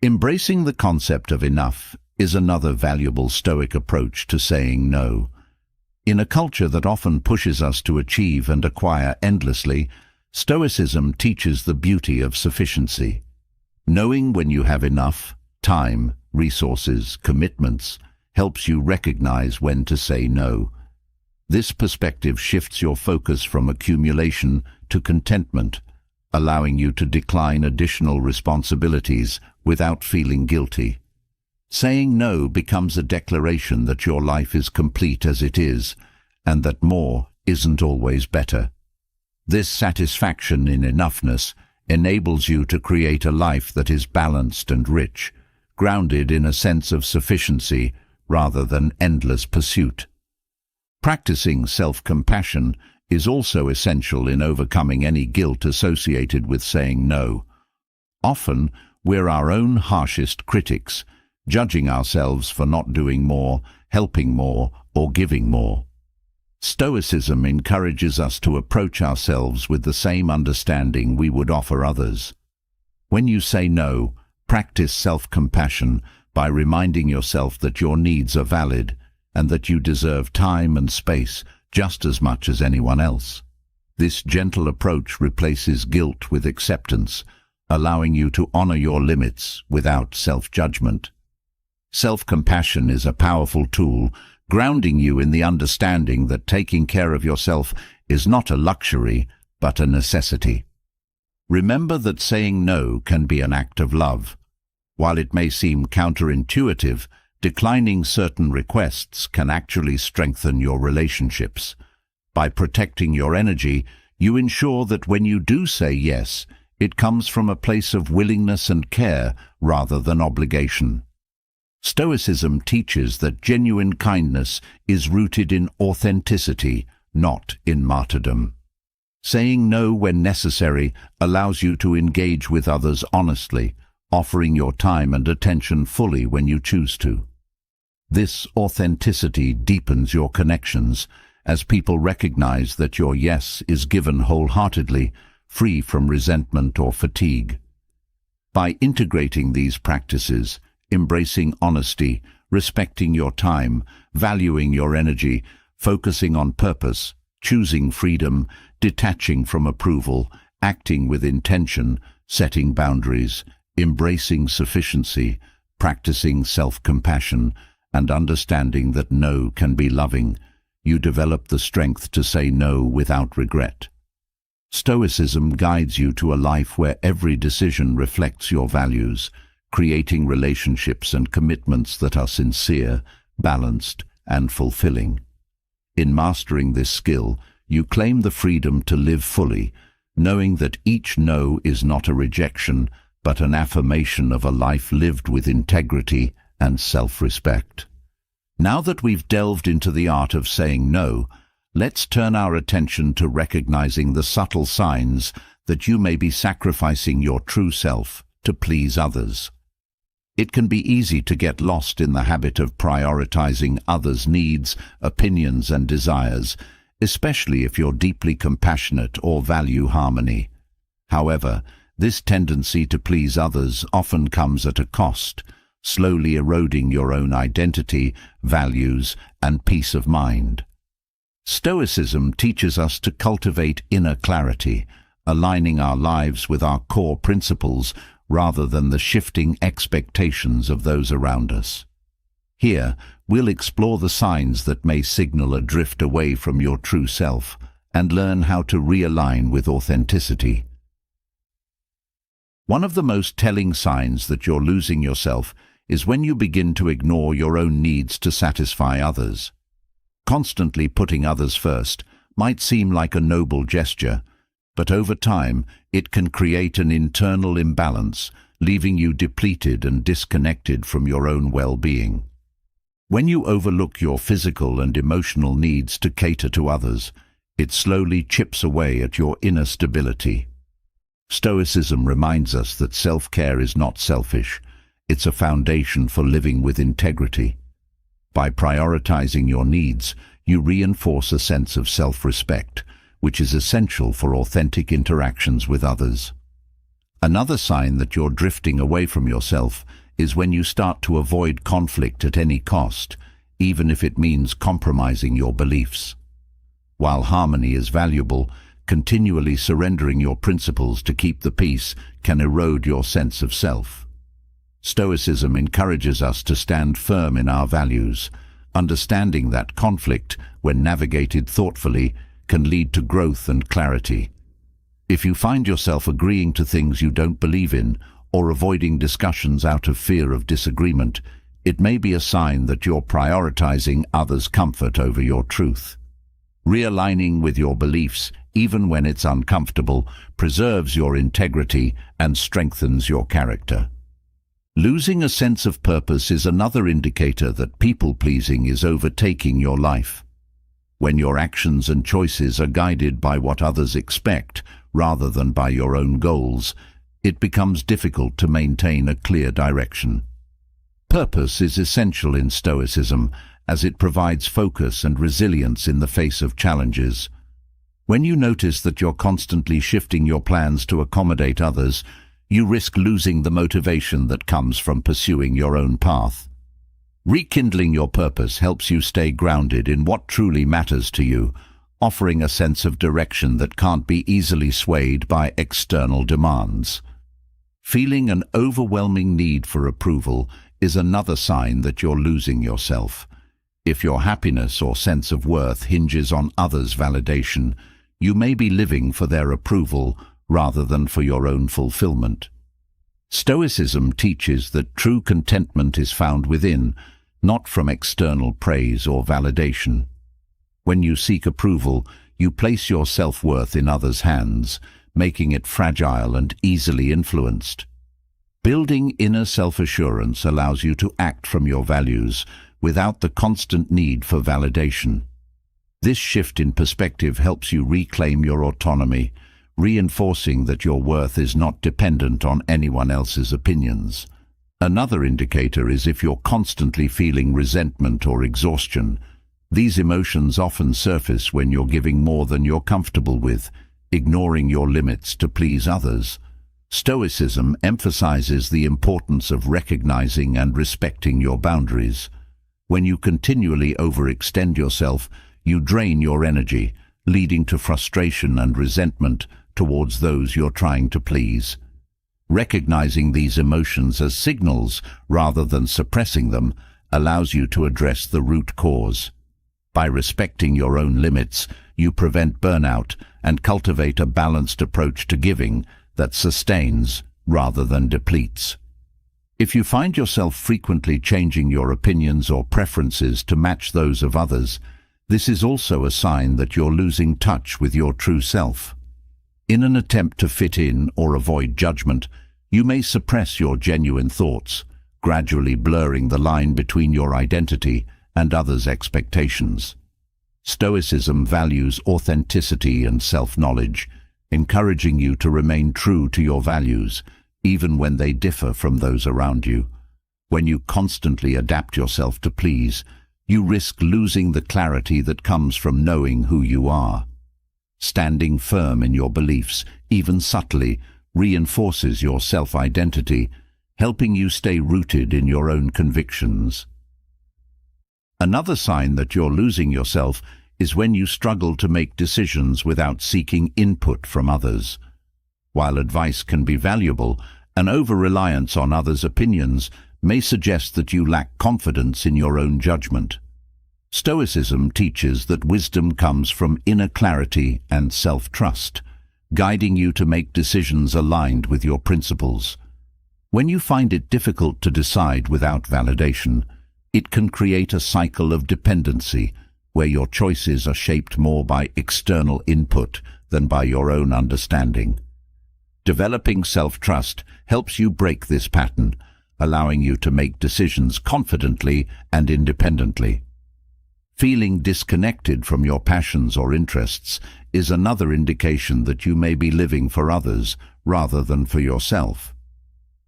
Embracing the concept of enough is another valuable Stoic approach to saying no. In a culture that often pushes us to achieve and acquire endlessly, Stoicism teaches the beauty of sufficiency. Knowing when you have enough time, resources, commitments, helps you recognize when to say no. This perspective shifts your focus from accumulation to contentment, allowing you to decline additional responsibilities without feeling guilty. Saying no becomes a declaration that your life is complete as it is, and that more isn't always better. This satisfaction in enoughness enables you to create a life that is balanced and rich, grounded in a sense of sufficiency rather than endless pursuit. Practicing self-compassion is also essential in overcoming any guilt associated with saying no. Often, we're our own harshest critics, judging ourselves for not doing more, helping more, or giving more. Stoicism encourages us to approach ourselves with the same understanding we would offer others. When you say no, practice self-compassion by reminding yourself that your needs are valid and that you deserve time and space just as much as anyone else. This gentle approach replaces guilt with acceptance, allowing you to honor your limits without self-judgment. Self-compassion is a powerful tool, grounding you in the understanding that taking care of yourself is not a luxury, but a necessity. Remember that saying no can be an act of love. While it may seem counterintuitive, declining certain requests can actually strengthen your relationships. By protecting your energy, you ensure that when you do say yes, it comes from a place of willingness and care rather than obligation. Stoicism teaches that genuine kindness is rooted in authenticity, not in martyrdom. Saying no when necessary allows you to engage with others honestly, offering your time and attention fully when you choose to. This authenticity deepens your connections as people recognize that your yes is given wholeheartedly, free from resentment or fatigue. By integrating these practices, embracing honesty, respecting your time, valuing your energy, focusing on purpose, choosing freedom, detaching from approval, acting with intention, setting boundaries, embracing sufficiency, practicing self-compassion, and understanding that no can be loving, you develop the strength to say no without regret. Stoicism guides you to a life where every decision reflects your values, creating relationships and commitments that are sincere, balanced, and fulfilling. In mastering this skill, you claim the freedom to live fully, knowing that each no is not a rejection, but an affirmation of a life lived with integrity and self-respect. Now that we've delved into the art of saying no, let's turn our attention to recognizing the subtle signs that you may be sacrificing your true self to please others. It can be easy to get lost in the habit of prioritizing others' needs, opinions, and desires, especially if you're deeply compassionate or value harmony. However, this tendency to please others often comes at a cost, slowly eroding your own identity, values, and peace of mind. Stoicism teaches us to cultivate inner clarity, aligning our lives with our core principles rather than the shifting expectations of those around us. Here, we'll explore the signs that may signal a drift away from your true self and learn how to realign with authenticity. One of the most telling signs that you're losing yourself is when you begin to ignore your own needs to satisfy others. Constantly putting others first might seem like a noble gesture, but over time it can create an internal imbalance, leaving you depleted and disconnected from your own well-being. When you overlook your physical and emotional needs to cater to others, it slowly chips away at your inner stability. Stoicism reminds us that self-care is not selfish. It's a foundation for living with integrity. By prioritizing your needs, you reinforce a sense of self-respect, which is essential for authentic interactions with others. Another sign that you're drifting away from yourself is when you start to avoid conflict at any cost, even if it means compromising your beliefs. While harmony is valuable, continually surrendering your principles to keep the peace can erode your sense of self. Stoicism encourages us to stand firm in our values, understanding that conflict, when navigated thoughtfully, can lead to growth and clarity. If you find yourself agreeing to things you don't believe in or avoiding discussions out of fear of disagreement, it may be a sign that you're prioritizing others' comfort over your truth. Realigning with your beliefs, even when it's uncomfortable, preserves your integrity and strengthens your character. Losing a sense of purpose is another indicator that people-pleasing is overtaking your life. When your actions and choices are guided by what others expect rather than by your own goals, it becomes difficult to maintain a clear direction. Purpose is essential in Stoicism, as it provides focus and resilience in the face of challenges. When you notice that you're constantly shifting your plans to accommodate others, you risk losing the motivation that comes from pursuing your own path. Rekindling your purpose helps you stay grounded in what truly matters to you, offering a sense of direction that can't be easily swayed by external demands. Feeling an overwhelming need for approval is another sign that you're losing yourself. If your happiness or sense of worth hinges on others' validation, you may be living for their approval rather than for your own fulfillment. Stoicism teaches that true contentment is found within, not from external praise or validation. When you seek approval, you place your self-worth in others' hands, making it fragile and easily influenced. Building inner self-assurance allows you to act from your values without the constant need for validation. This shift in perspective helps you reclaim your autonomy, reinforcing that your worth is not dependent on anyone else's opinions. Another indicator is if you're constantly feeling resentment or exhaustion. These emotions often surface when you're giving more than you're comfortable with, ignoring your limits to please others. Stoicism emphasizes the importance of recognizing and respecting your boundaries. When you continually overextend yourself, you drain your energy, leading to frustration and resentment towards those you're trying to please. Recognizing these emotions as signals rather than suppressing them allows you to address the root cause. By respecting your own limits, you prevent burnout and cultivate a balanced approach to giving that sustains rather than depletes. If you find yourself frequently changing your opinions or preferences to match those of others, this is also a sign that you're losing touch with your true self. In an attempt to fit in or avoid judgment, you may suppress your genuine thoughts, gradually blurring the line between your identity and others' expectations. Stoicism values authenticity and self-knowledge, encouraging you to remain true to your values, even when they differ from those around you. When you constantly adapt yourself to please, you risk losing the clarity that comes from knowing who you are. Standing firm in your beliefs, even subtly, reinforces your self-identity, helping you stay rooted in your own convictions. Another sign that you're losing yourself is when you struggle to make decisions without seeking input from others. While advice can be valuable, an over-reliance on others' opinions may suggest that you lack confidence in your own judgment. Stoicism teaches that wisdom comes from inner clarity and self-trust, guiding you to make decisions aligned with your principles. When you find it difficult to decide without validation, it can create a cycle of dependency where your choices are shaped more by external input than by your own understanding. Developing self-trust helps you break this pattern, allowing you to make decisions confidently and independently. Feeling disconnected from your passions or interests is another indication that you may be living for others rather than for yourself.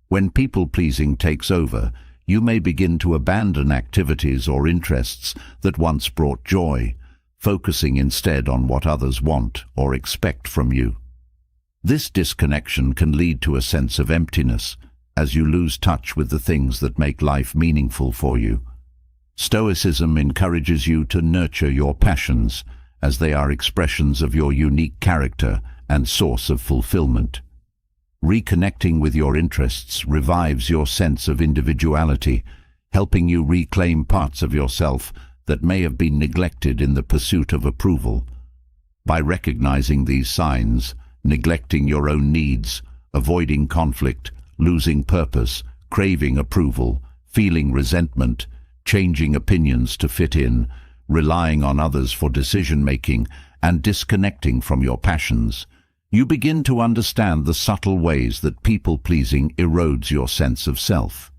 When people-pleasing takes over, you may begin to abandon activities or interests that once brought joy, focusing instead on what others want or expect from you. This disconnection can lead to a sense of emptiness, as you lose touch with the things that make life meaningful for you. Stoicism encourages you to nurture your passions, as they are expressions of your unique character and source of fulfillment. Reconnecting with your interests revives your sense of individuality, helping you reclaim parts of yourself that may have been neglected in the pursuit of approval. By recognizing these signs, neglecting your own needs, avoiding conflict, losing purpose, craving approval, feeling resentment, changing opinions to fit in, relying on others for decision-making, and disconnecting from your passions, you begin to understand the subtle ways that people-pleasing erodes your sense of self.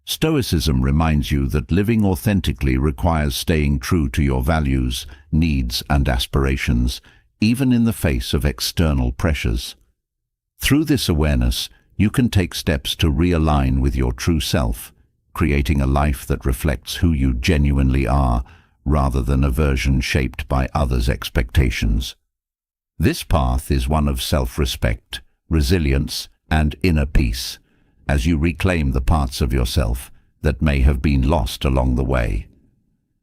Stoicism reminds you that living authentically requires staying true to your values, needs, and aspirations, even in the face of external pressures. Through this awareness, you can take steps to realign with your true self, creating a life that reflects who you genuinely are, rather than a version shaped by others' expectations. This path is one of self-respect, resilience, and inner peace, as you reclaim the parts of yourself that may have been lost along the way.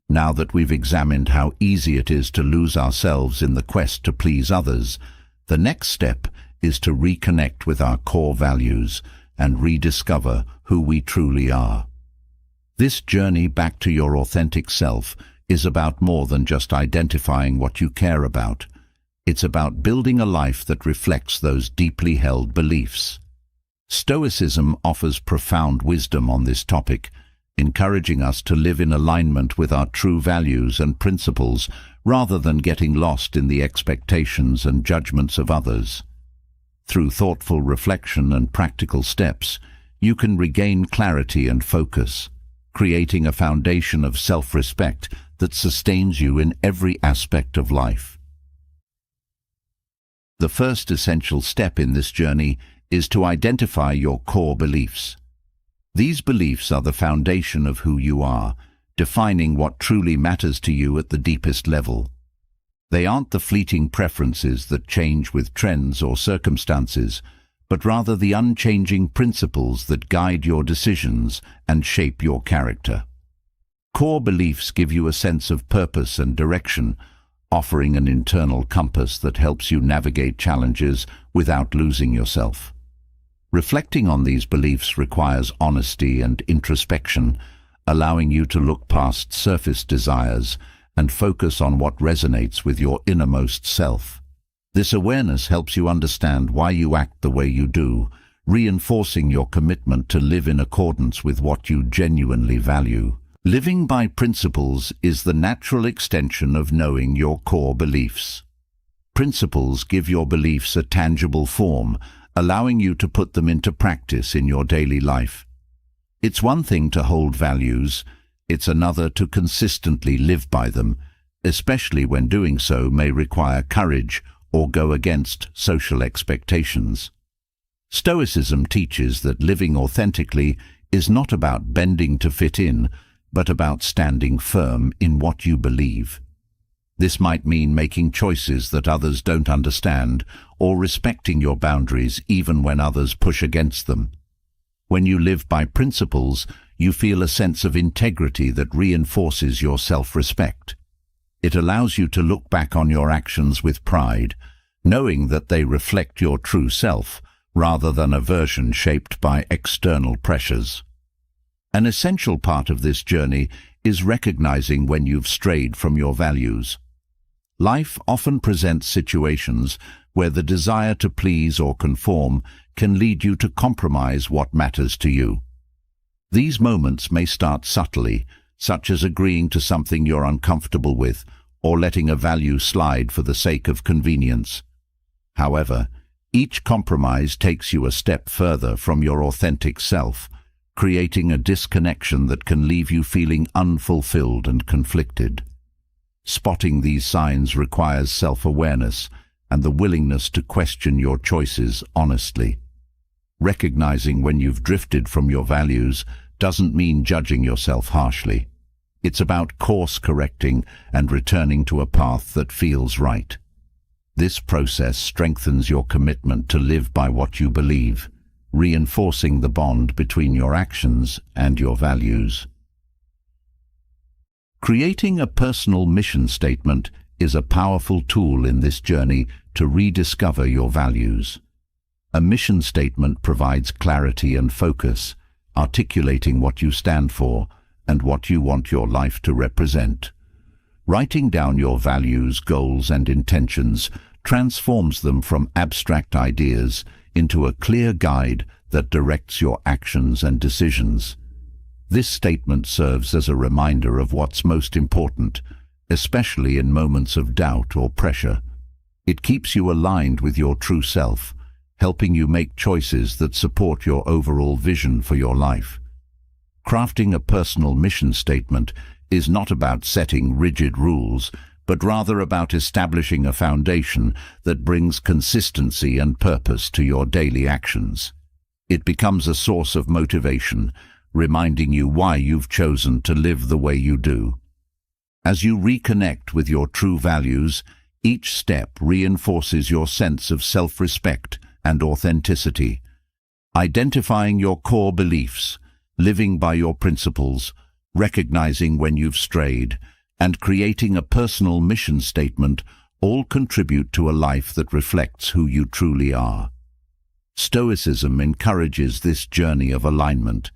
Now that we've examined how easy it is to lose ourselves in the quest to please others, the next step is to reconnect with our core values and rediscover who we truly are. This journey back to your authentic self is about more than just identifying what you care about. It's about building a life that reflects those deeply held beliefs. Stoicism offers profound wisdom on this topic, encouraging us to live in alignment with our true values and principles rather than getting lost in the expectations and judgments of others. Through thoughtful reflection and practical steps, you can regain clarity and focus, creating a foundation of self-respect that sustains you in every aspect of life. The first essential step in this journey is to identify your core beliefs. These beliefs are the foundation of who you are, defining what truly matters to you at the deepest level. They aren't the fleeting preferences that change with trends or circumstances, but rather the unchanging principles that guide your decisions and shape your character. Core beliefs give you a sense of purpose and direction, offering an internal compass that helps you navigate challenges without losing yourself. Reflecting on these beliefs requires honesty and introspection, allowing you to look past surface desires and focus on what resonates with your innermost self. This awareness helps you understand why you act the way you do, reinforcing your commitment to live in accordance with what you genuinely value. Living by principles is the natural extension of knowing your core beliefs. Principles give your beliefs a tangible form, allowing you to put them into practice in your daily life. It's one thing to hold values, it's another to consistently live by them, especially when doing so may require courage or go against social expectations. Stoicism teaches that living authentically is not about bending to fit in, but about standing firm in what you believe. This might mean making choices that others don't understand, or respecting your boundaries even when others push against them. When you live by principles, you feel a sense of integrity that reinforces your self-respect. It allows you to look back on your actions with pride, knowing that they reflect your true self, rather than a version shaped by external pressures. An essential part of this journey is recognizing when you've strayed from your values. Life often presents situations where the desire to please or conform can lead you to compromise what matters to you. These moments may start subtly, such as agreeing to something you're uncomfortable with or letting a value slide for the sake of convenience. However, each compromise takes you a step further from your authentic self, creating a disconnection that can leave you feeling unfulfilled and conflicted. Spotting these signs requires self-awareness and the willingness to question your choices honestly. Recognizing when you've drifted from your values doesn't mean judging yourself harshly. It's about course-correcting and returning to a path that feels right. This process strengthens your commitment to live by what you believe, reinforcing the bond between your actions and your values. Creating a personal mission statement is a powerful tool in this journey to rediscover your values. A mission statement provides clarity and focus, articulating what you stand for and what you want your life to represent. Writing down your values, goals, and intentions transforms them from abstract ideas into a clear guide that directs your actions and decisions. This statement serves as a reminder of what's most important, especially in moments of doubt or pressure. It keeps you aligned with your true self, helping you make choices that support your overall vision for your life. Crafting a personal mission statement is not about setting rigid rules, but rather about establishing a foundation that brings consistency and purpose to your daily actions. It becomes a source of motivation, reminding you why you've chosen to live the way you do. As you reconnect with your true values, each step reinforces your sense of self-respect and authenticity. Identifying your core beliefs, living by your principles, recognizing when you've strayed, and creating a personal mission statement all contribute to a life that reflects who you truly are. Stoicism encourages this journey of alignment,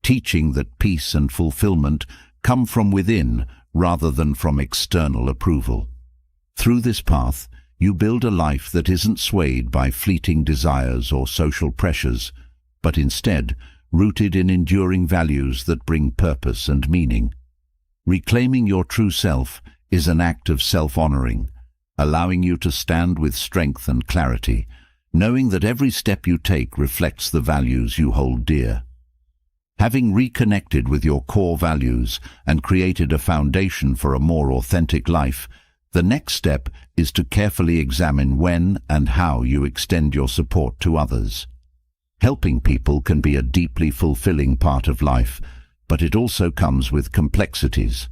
teaching that peace and fulfillment come from within rather than from external approval. Through this path, you build a life that isn't swayed by fleeting desires or social pressures, but instead rooted in enduring values that bring purpose and meaning. Reclaiming your true self is an act of self-honoring, allowing you to stand with strength and clarity, knowing that every step you take reflects the values you hold dear. Having reconnected with your core values and created a foundation for a more authentic life, the next step is to carefully examine when and how you extend your support to others. Helping people can be a deeply fulfilling part of life, but it also comes with complexities.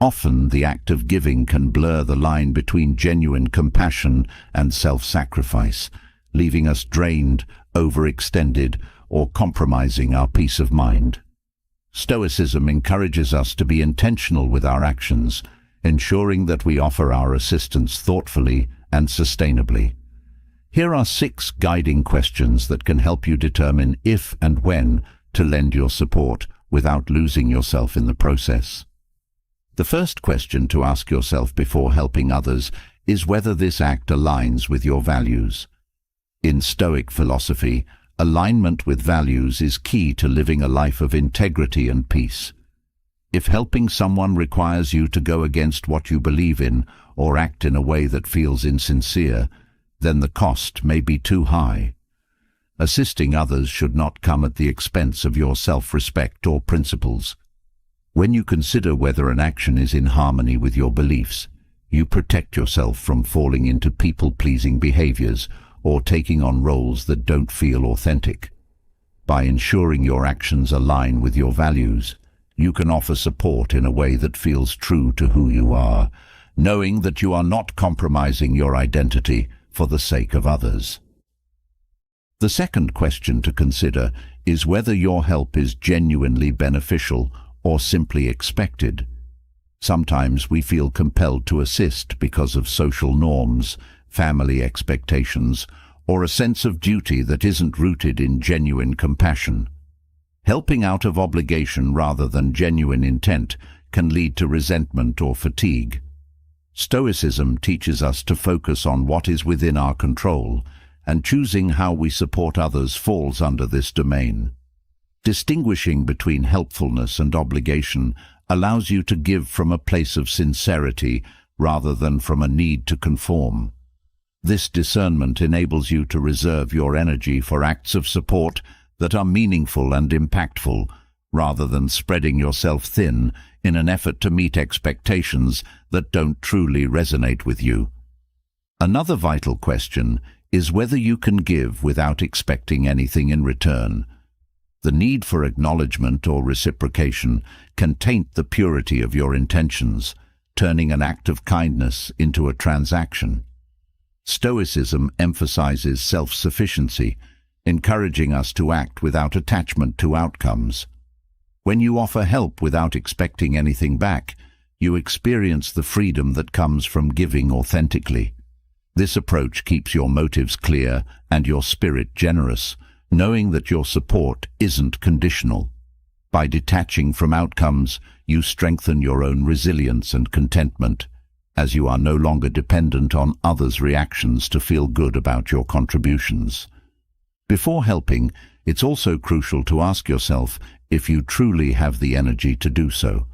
Often, the act of giving can blur the line between genuine compassion and self-sacrifice, leaving us drained, overextended, or compromising our peace of mind. Stoicism encourages us to be intentional with our actions, ensuring that we offer our assistance thoughtfully and sustainably. Here are 6 guiding questions that can help you determine if and when to lend your support without losing yourself in the process. The first question to ask yourself before helping others is whether this act aligns with your values. In Stoic philosophy, alignment with values is key to living a life of integrity and peace. If helping someone requires you to go against what you believe in or act in a way that feels insincere, then the cost may be too high. Assisting others should not come at the expense of your self-respect or principles. When you consider whether an action is in harmony with your beliefs, you protect yourself from falling into people-pleasing behaviors or taking on roles that don't feel authentic. By ensuring your actions align with your values, you can offer support in a way that feels true to who you are, knowing that you are not compromising your identity for the sake of others. The second question to consider is whether your help is genuinely beneficial or simply expected. Sometimes we feel compelled to assist because of social norms, family expectations, or a sense of duty that isn't rooted in genuine compassion. Helping out of obligation rather than genuine intent can lead to resentment or fatigue. Stoicism teaches us to focus on what is within our control, and choosing how we support others falls under this domain. Distinguishing between helpfulness and obligation allows you to give from a place of sincerity rather than from a need to conform. This discernment enables you to reserve your energy for acts of support that are meaningful and impactful, rather than spreading yourself thin in an effort to meet expectations that don't truly resonate with you. Another vital question is whether you can give without expecting anything in return. The need for acknowledgement or reciprocation can taint the purity of your intentions, turning an act of kindness into a transaction. Stoicism emphasizes self-sufficiency, encouraging us to act without attachment to outcomes. When you offer help without expecting anything back, you experience the freedom that comes from giving authentically. This approach keeps your motives clear and your spirit generous, knowing that your support isn't conditional. By detaching from outcomes, you strengthen your own resilience and contentment, as you are no longer dependent on others' reactions to feel good about your contributions. Before helping, it's also crucial to ask yourself if you truly have the energy to do so.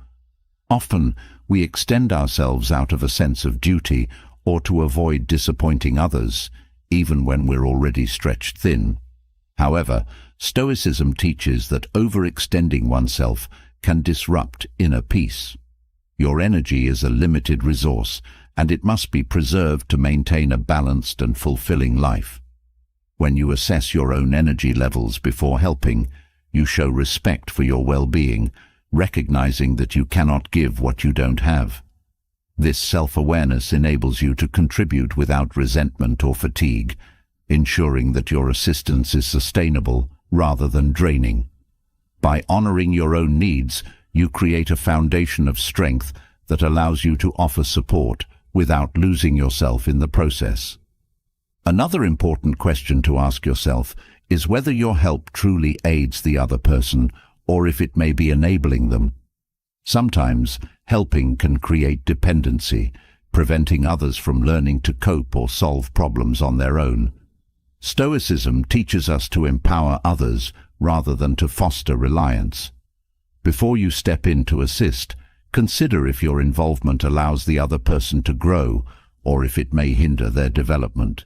Often, we extend ourselves out of a sense of duty or to avoid disappointing others, even when we're already stretched thin. However, Stoicism teaches that overextending oneself can disrupt inner peace. Your energy is a limited resource, and it must be preserved to maintain a balanced and fulfilling life. When you assess your own energy levels before helping, you show respect for your well-being, recognizing that you cannot give what you don't have. This self-awareness enables you to contribute without resentment or fatigue, ensuring that your assistance is sustainable rather than draining. By honoring your own needs, you create a foundation of strength that allows you to offer support without losing yourself in the process. Another important question to ask yourself is whether your help truly aids the other person or if it may be enabling them. Sometimes, helping can create dependency, preventing others from learning to cope or solve problems on their own. Stoicism teaches us to empower others rather than to foster reliance. Before you step in to assist, consider if your involvement allows the other person to grow or if it may hinder their development.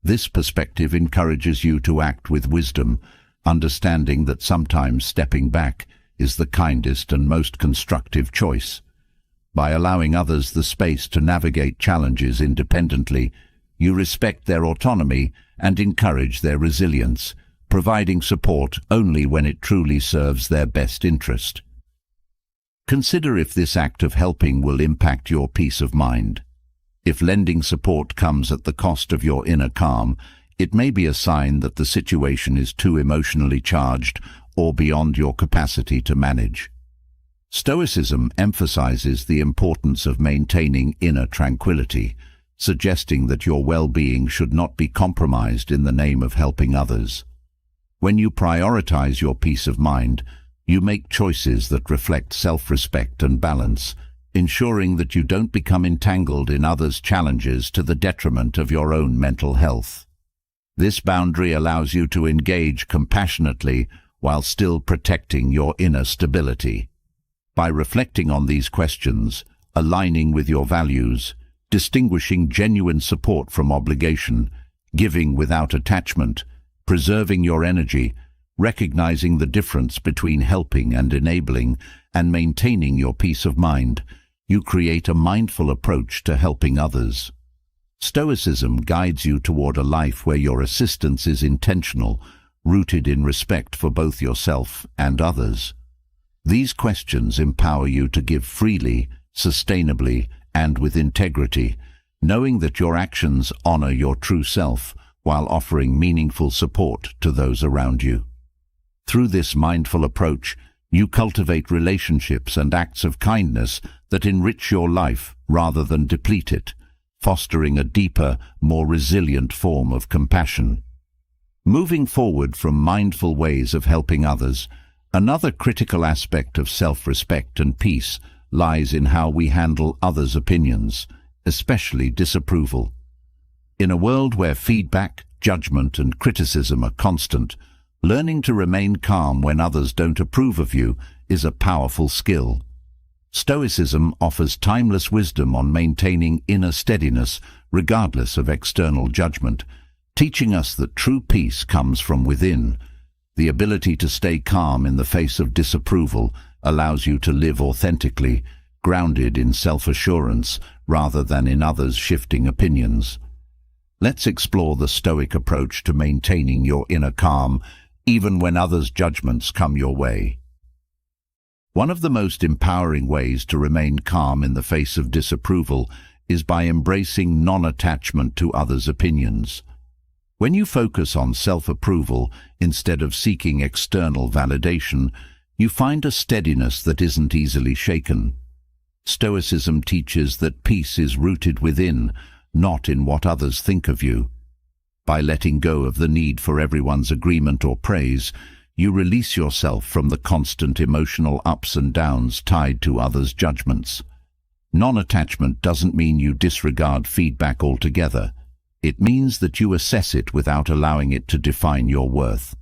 This perspective encourages you to act with wisdom, understanding that sometimes stepping back is the kindest and most constructive choice. By allowing others the space to navigate challenges independently, you respect their autonomy and encourage their resilience, providing support only when it truly serves their best interest. Consider if this act of helping will impact your peace of mind. If lending support comes at the cost of your inner calm, it may be a sign that the situation is too emotionally charged or beyond your capacity to manage. Stoicism emphasizes the importance of maintaining inner tranquility, suggesting that your well-being should not be compromised in the name of helping others. When you prioritize your peace of mind, you make choices that reflect self-respect and balance, ensuring that you don't become entangled in others' challenges to the detriment of your own mental health. This boundary allows you to engage compassionately while still protecting your inner stability. By reflecting on these questions, aligning with your values, distinguishing genuine support from obligation, giving without attachment, preserving your energy, recognizing the difference between helping and enabling, and maintaining your peace of mind, you create a mindful approach to helping others. Stoicism guides you toward a life where your assistance is intentional, rooted in respect for both yourself and others. These questions empower you to give freely, sustainably, and with integrity, knowing that your actions honor your true self while offering meaningful support to those around you. Through this mindful approach, you cultivate relationships and acts of kindness that enrich your life rather than deplete it, fostering a deeper, more resilient form of compassion. Moving forward from mindful ways of helping others, another critical aspect of self-respect and peace lies in how we handle others' opinions, especially disapproval. In a world where feedback, judgment, and criticism are constant, learning to remain calm when others don't approve of you is a powerful skill. Stoicism offers timeless wisdom on maintaining inner steadiness regardless of external judgment, teaching us that true peace comes from within. The ability to stay calm in the face of disapproval allows you to live authentically, grounded in self-assurance rather than in others' shifting opinions. Let's explore the Stoic approach to maintaining your inner calm, even when others' judgments come your way. One of the most empowering ways to remain calm in the face of disapproval is by embracing non-attachment to others' opinions. When you focus on self-approval instead of seeking external validation, you find a steadiness that isn't easily shaken. Stoicism teaches that peace is rooted within, not in what others think of you. By letting go of the need for everyone's agreement or praise, you release yourself from the constant emotional ups and downs tied to others' judgments. Non-attachment doesn't mean you disregard feedback altogether. It means that you assess it without allowing it to define your worth.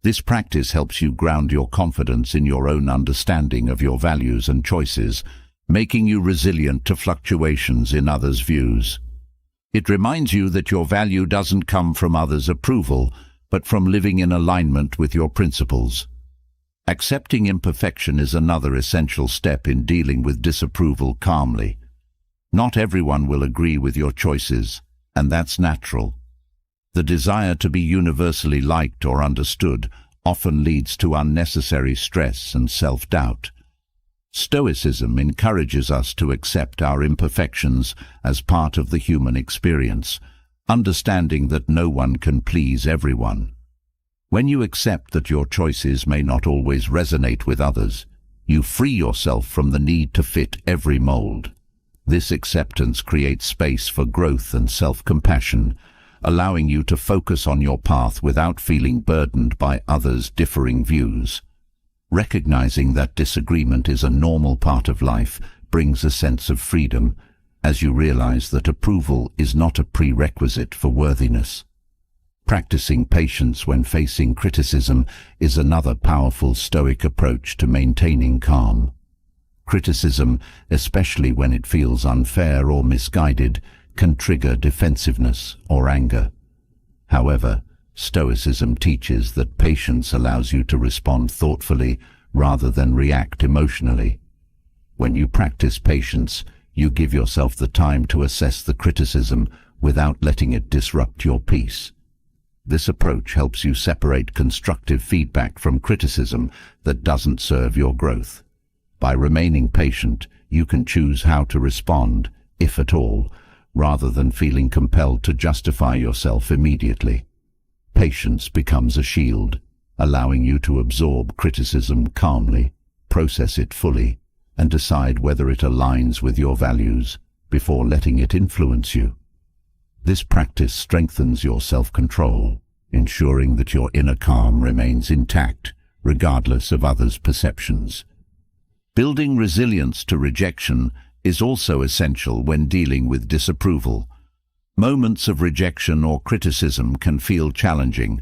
This practice helps you ground your confidence in your own understanding of your values and choices, making you resilient to fluctuations in others' views. It reminds you that your value doesn't come from others' approval, but from living in alignment with your principles. Accepting imperfection is another essential step in dealing with disapproval calmly. Not everyone will agree with your choices, and that's natural. The desire to be universally liked or understood often leads to unnecessary stress and self-doubt. Stoicism encourages us to accept our imperfections as part of the human experience, understanding that no one can please everyone. When you accept that your choices may not always resonate with others, you free yourself from the need to fit every mold. This acceptance creates space for growth and self-compassion, allowing you to focus on your path without feeling burdened by others' differing views. Recognizing that disagreement is a normal part of life brings a sense of freedom, as you realize that approval is not a prerequisite for worthiness. Practicing patience when facing criticism is another powerful Stoic approach to maintaining calm. Criticism, especially when it feels unfair or misguided, can trigger defensiveness or anger. However, Stoicism teaches that patience allows you to respond thoughtfully rather than react emotionally. When you practice patience, you give yourself the time to assess the criticism without letting it disrupt your peace. This approach helps you separate constructive feedback from criticism that doesn't serve your growth. By remaining patient, you can choose how to respond, if at all, rather than feeling compelled to justify yourself immediately. Patience becomes a shield, allowing you to absorb criticism calmly, process it fully, and decide whether it aligns with your values before letting it influence you. This practice strengthens your self-control, ensuring that your inner calm remains intact, regardless of others' perceptions. Building resilience to rejection is also essential when dealing with disapproval. Moments of rejection or criticism can feel challenging,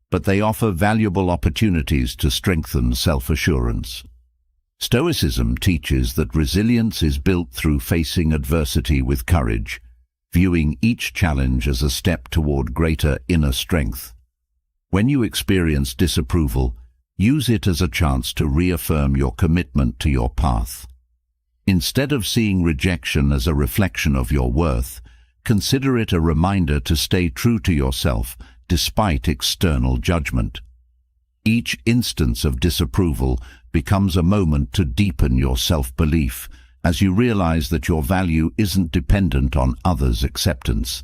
but they offer valuable opportunities to strengthen self-assurance. Stoicism teaches that resilience is built through facing adversity with courage, viewing each challenge as a step toward greater inner strength. When you experience disapproval, use it as a chance to reaffirm your commitment to your path. Instead of seeing rejection as a reflection of your worth, consider it a reminder to stay true to yourself despite external judgment. Each instance of disapproval becomes a moment to deepen your self-belief, as you realize that your value isn't dependent on others' acceptance.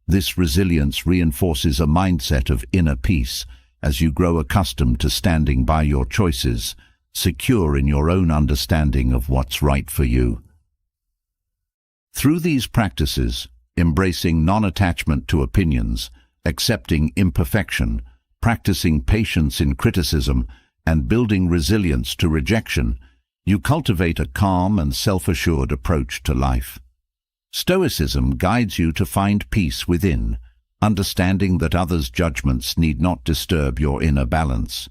This resilience reinforces a mindset of inner peace as you grow accustomed to standing by your choices, secure in your own understanding of what's right for you. Through these practices, embracing non-attachment to opinions, accepting imperfection, practicing patience in criticism, and building resilience to rejection, you cultivate a calm and self-assured approach to life. Stoicism guides you to find peace within, understanding that others' judgments need not disturb your inner balance.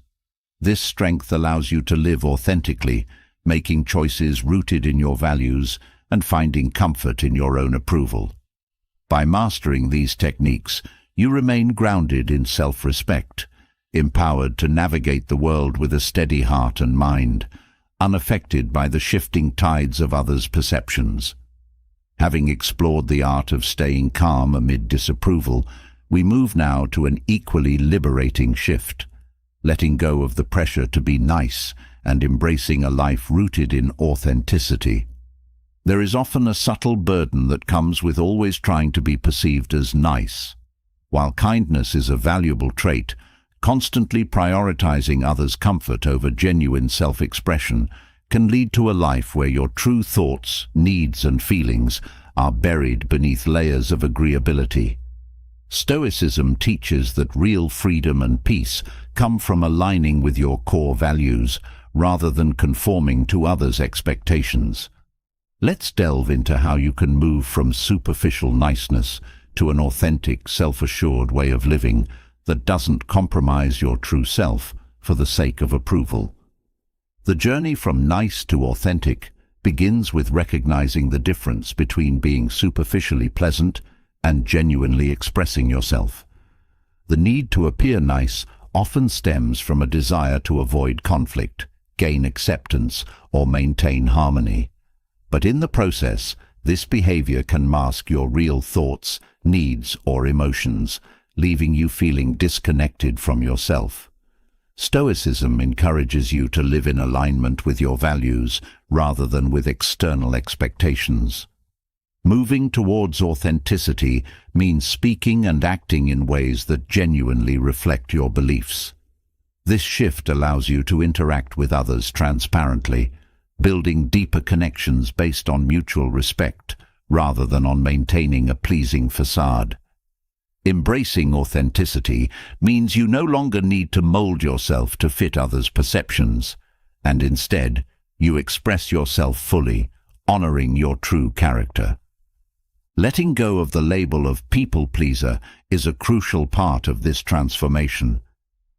This strength allows you to live authentically, making choices rooted in your values and finding comfort in your own approval. By mastering these techniques, you remain grounded in self-respect, empowered to navigate the world with a steady heart and mind, unaffected by the shifting tides of others' perceptions. Having explored the art of staying calm amid disapproval, we move now to an equally liberating shift, letting go of the pressure to be nice and embracing a life rooted in authenticity. There is often a subtle burden that comes with always trying to be perceived as nice. While kindness is a valuable trait, constantly prioritizing others' comfort over genuine self-expression can lead to a life where your true thoughts, needs, and feelings are buried beneath layers of agreeability. Stoicism teaches that real freedom and peace come from aligning with your core values rather than conforming to others' expectations. Let's delve into how you can move from superficial niceness to an authentic, self-assured way of living that doesn't compromise your true self for the sake of approval. The journey from nice to authentic begins with recognizing the difference between being superficially pleasant and genuinely expressing yourself. The need to appear nice often stems from a desire to avoid conflict, gain acceptance, or maintain harmony. But in the process, this behavior can mask your real thoughts, needs, or emotions, leaving you feeling disconnected from yourself. Stoicism encourages you to live in alignment with your values rather than with external expectations. Moving towards authenticity means speaking and acting in ways that genuinely reflect your beliefs. This shift allows you to interact with others transparently, building deeper connections based on mutual respect rather than on maintaining a pleasing facade. Embracing authenticity means you no longer need to mold yourself to fit others' perceptions, and instead, you express yourself fully, honoring your true character. Letting go of the label of people-pleaser is a crucial part of this transformation.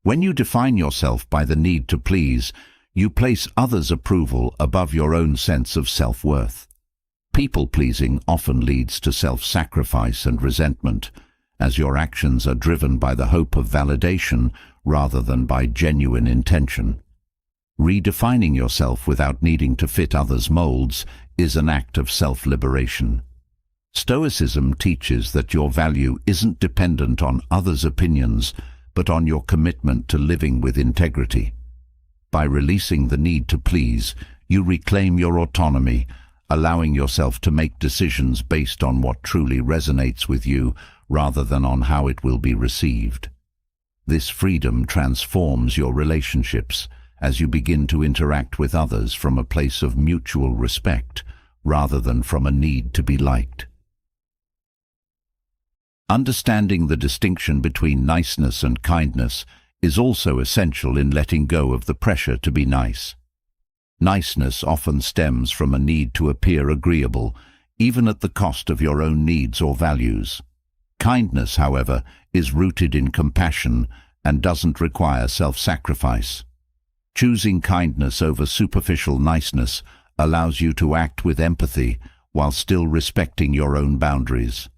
When you define yourself by the need to please, you place others' approval above your own sense of self-worth. People-pleasing often leads to self-sacrifice and resentment, as your actions are driven by the hope of validation rather than by genuine intention. Redefining yourself without needing to fit others' molds is an act of self-liberation. Stoicism teaches that your value isn't dependent on others' opinions, but on your commitment to living with integrity. By releasing the need to please, you reclaim your autonomy, allowing yourself to make decisions based on what truly resonates with you rather than on how it will be received. This freedom transforms your relationships as you begin to interact with others from a place of mutual respect rather than from a need to be liked. Understanding the distinction between niceness and kindness is also essential in letting go of the pressure to be nice. Niceness often stems from a need to appear agreeable, even at the cost of your own needs or values. Kindness, however, is rooted in compassion and doesn't require self-sacrifice. Choosing kindness over superficial niceness allows you to act with empathy while still respecting your own boundaries.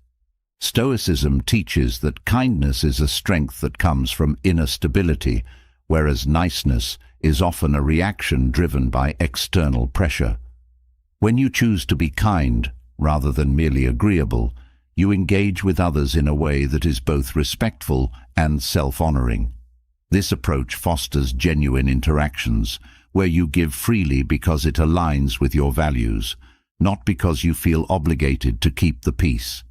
Stoicism teaches that kindness is a strength that comes from inner stability, whereas niceness is often a reaction driven by external pressure. When you choose to be kind, rather than merely agreeable, you engage with others in a way that is both respectful and self-honoring. This approach fosters genuine interactions, where you give freely because it aligns with your values, not because you feel obligated to keep the peace.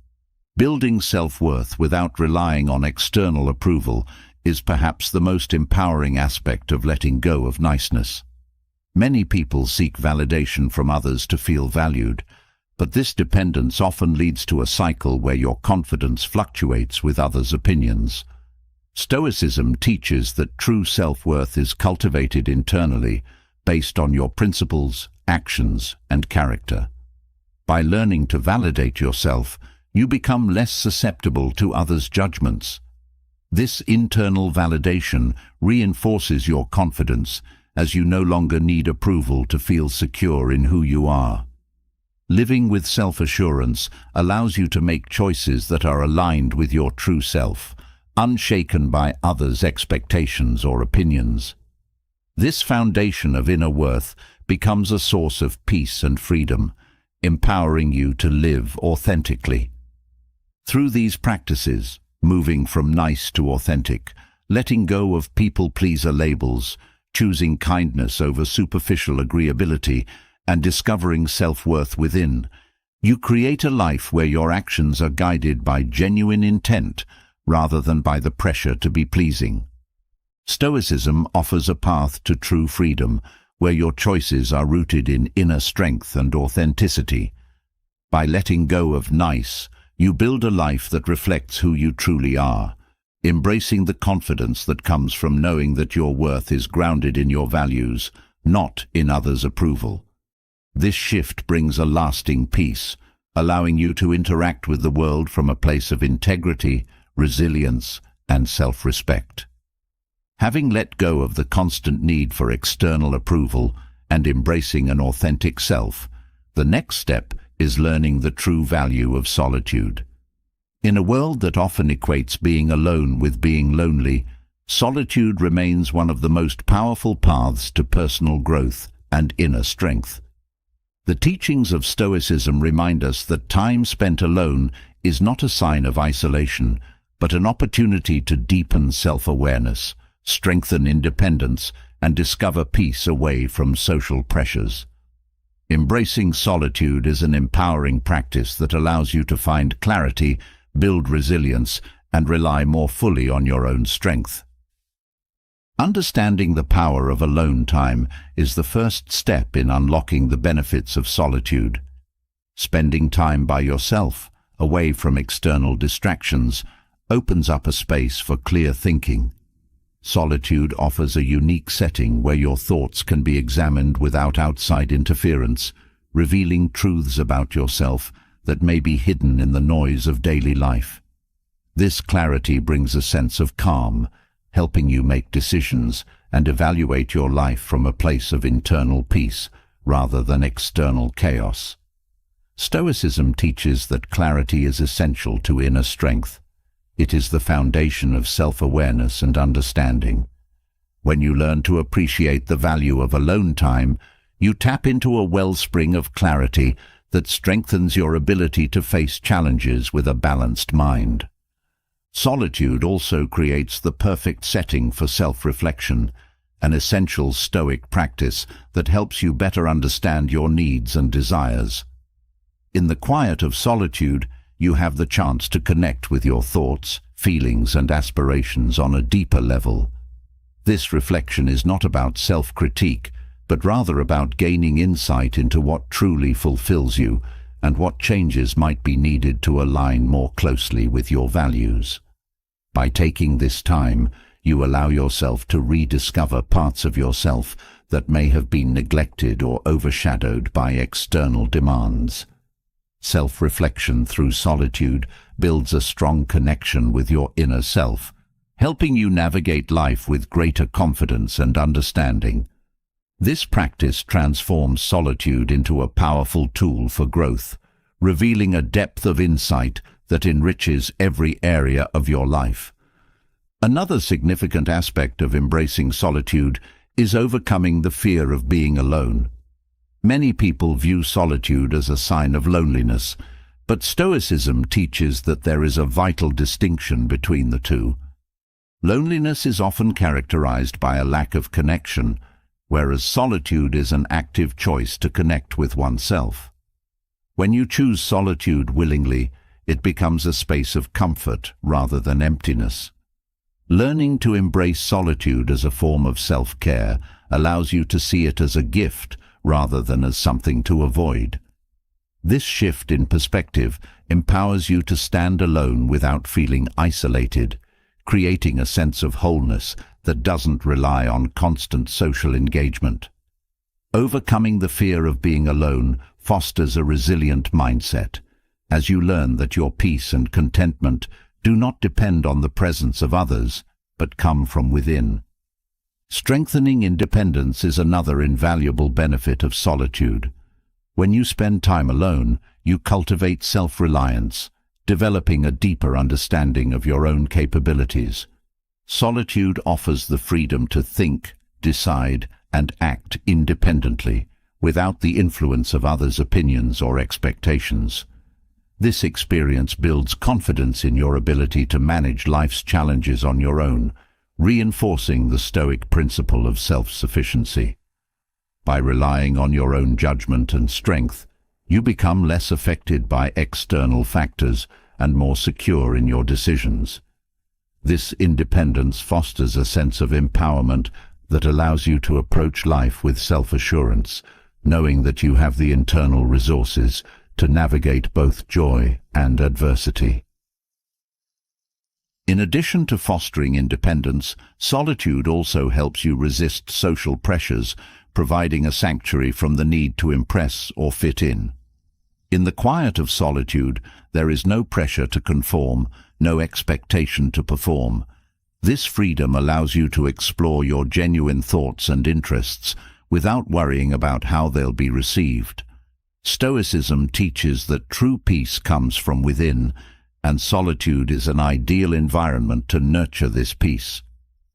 Building self-worth without relying on external approval is perhaps the most empowering aspect of letting go of niceness. Many people seek validation from others to feel valued, but this dependence often leads to a cycle where your confidence fluctuates with others' opinions. Stoicism teaches that true self-worth is cultivated internally, based on your principles, actions, and character. By learning to validate yourself, you become less susceptible to others' judgments. This internal validation reinforces your confidence, as you no longer need approval to feel secure in who you are. Living with self-assurance allows you to make choices that are aligned with your true self, unshaken by others' expectations or opinions. This foundation of inner worth becomes a source of peace and freedom, empowering you to live authentically. Through these practices, moving from nice to authentic, letting go of people-pleaser labels, choosing kindness over superficial agreeability, and discovering self-worth within, you create a life where your actions are guided by genuine intent rather than by the pressure to be pleasing. Stoicism offers a path to true freedom, where your choices are rooted in inner strength and authenticity. By letting go of nice, you build a life that reflects who you truly are, embracing the confidence that comes from knowing that your worth is grounded in your values, not in others' approval. This shift brings a lasting peace, allowing you to interact with the world from a place of integrity, resilience, and self-respect. Having let go of the constant need for external approval and embracing an authentic self, the next step is learning the true value of solitude. In a world that often equates being alone with being lonely, solitude remains one of the most powerful paths to personal growth and inner strength. The teachings of Stoicism remind us that time spent alone is not a sign of isolation, but an opportunity to deepen self-awareness, strengthen independence, and discover peace away from social pressures. Embracing solitude is an empowering practice that allows you to find clarity, build resilience, and rely more fully on your own strength. Understanding the power of alone time is the first step in unlocking the benefits of solitude. Spending time by yourself, away from external distractions, opens up a space for clear thinking. Solitude offers a unique setting where your thoughts can be examined without outside interference, revealing truths about yourself that may be hidden in the noise of daily life. This clarity brings a sense of calm, helping you make decisions and evaluate your life from a place of internal peace rather than external chaos. Stoicism teaches that clarity is essential to inner strength. It is the foundation of self-awareness and understanding. When you learn to appreciate the value of alone time, you tap into a wellspring of clarity that strengthens your ability to face challenges with a balanced mind. Solitude also creates the perfect setting for self-reflection, an essential Stoic practice that helps you better understand your needs and desires. In the quiet of solitude, you have the chance to connect with your thoughts, feelings, and aspirations on a deeper level. This reflection is not about self-critique, but rather about gaining insight into what truly fulfills you and what changes might be needed to align more closely with your values. By taking this time, you allow yourself to rediscover parts of yourself that may have been neglected or overshadowed by external demands. Self-reflection through solitude builds a strong connection with your inner self, helping you navigate life with greater confidence and understanding. This practice transforms solitude into a powerful tool for growth, revealing a depth of insight that enriches every area of your life. Another significant aspect of embracing solitude is overcoming the fear of being alone. Many people view solitude as a sign of loneliness, but Stoicism teaches that there is a vital distinction between the two. Loneliness is often characterized by a lack of connection, whereas solitude is an active choice to connect with oneself. When you choose solitude willingly, it becomes a space of comfort rather than emptiness. Learning to embrace solitude as a form of self-care allows you to see it as a gift rather than as something to avoid. This shift in perspective empowers you to stand alone without feeling isolated, creating a sense of wholeness that doesn't rely on constant social engagement. Overcoming the fear of being alone fosters a resilient mindset, as you learn that your peace and contentment do not depend on the presence of others, but come from within. Strengthening independence is another invaluable benefit of solitude. When you spend time alone, you cultivate self-reliance, developing a deeper understanding of your own capabilities. Solitude offers the freedom to think, decide, and act independently, without the influence of others' opinions or expectations. This experience builds confidence in your ability to manage life's challenges on your own, reinforcing the Stoic principle of self-sufficiency. By relying on your own judgment and strength, you become less affected by external factors and more secure in your decisions. This independence fosters a sense of empowerment that allows you to approach life with self-assurance, knowing that you have the internal resources to navigate both joy and adversity. In addition to fostering independence, solitude also helps you resist social pressures, providing a sanctuary from the need to impress or fit in. In the quiet of solitude, there is no pressure to conform, no expectation to perform. This freedom allows you to explore your genuine thoughts and interests without worrying about how they'll be received. Stoicism teaches that true peace comes from within, and solitude is an ideal environment to nurture this peace.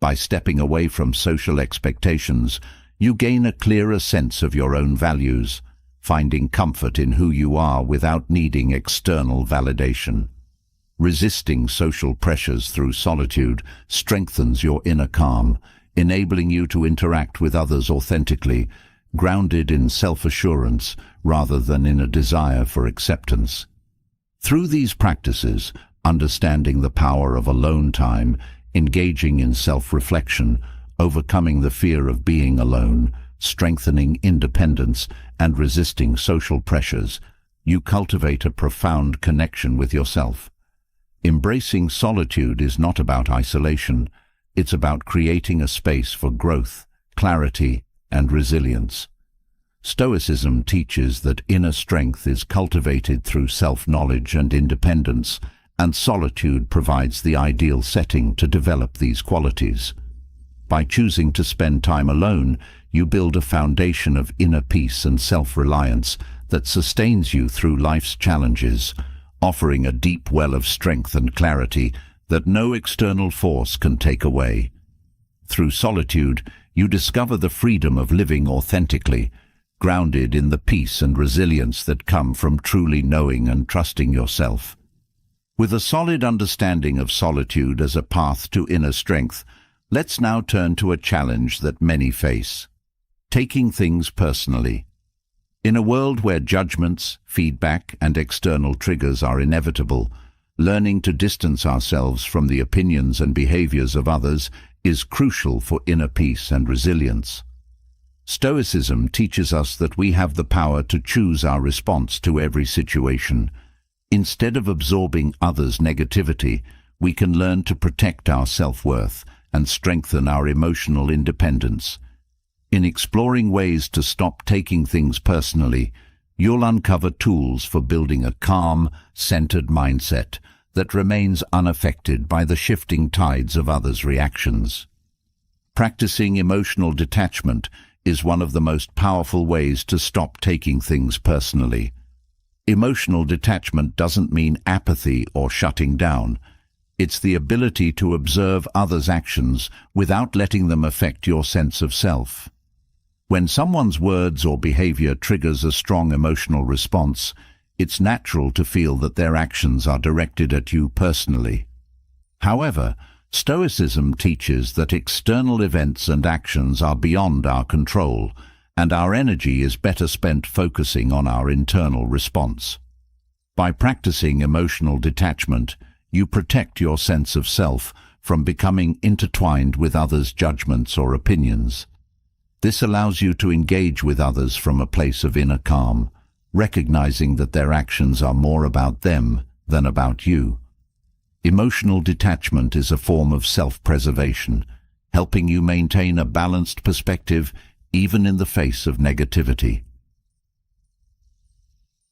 By stepping away from social expectations, you gain a clearer sense of your own values, finding comfort in who you are without needing external validation. Resisting social pressures through solitude strengthens your inner calm, enabling you to interact with others authentically, grounded in self-assurance rather than in a desire for acceptance. Through these practices, understanding the power of alone time, engaging in self-reflection, overcoming the fear of being alone, strengthening independence, and resisting social pressures, you cultivate a profound connection with yourself. Embracing solitude is not about isolation, it's about creating a space for growth, clarity, and resilience. Stoicism teaches that inner strength is cultivated through self-knowledge and independence, and solitude provides the ideal setting to develop these qualities. By choosing to spend time alone, you build a foundation of inner peace and self-reliance that sustains you through life's challenges, offering a deep well of strength and clarity that no external force can take away. Through solitude, you discover the freedom of living authentically, grounded in the peace and resilience that come from truly knowing and trusting yourself. With a solid understanding of solitude as a path to inner strength, let's now turn to a challenge that many face: taking things personally. In a world where judgments, feedback, and external triggers are inevitable, learning to distance ourselves from the opinions and behaviors of others is crucial for inner peace and resilience. Stoicism teaches us that we have the power to choose our response to every situation. Instead of absorbing others' negativity, we can learn to protect our self-worth and strengthen our emotional independence. In exploring ways to stop taking things personally, you'll uncover tools for building a calm, centered mindset that remains unaffected by the shifting tides of others' reactions. Practicing emotional detachment is one of the most powerful ways to stop taking things personally. Emotional detachment doesn't mean apathy or shutting down. It's the ability to observe others' actions without letting them affect your sense of self. When someone's words or behavior triggers a strong emotional response, it's natural to feel that their actions are directed at you personally. However, Stoicism teaches that external events and actions are beyond our control, and our energy is better spent focusing on our internal response. By practicing emotional detachment, you protect your sense of self from becoming intertwined with others' judgments or opinions. This allows you to engage with others from a place of inner calm, recognizing that their actions are more about them than about you. Emotional detachment is a form of self-preservation, helping you maintain a balanced perspective even in the face of negativity.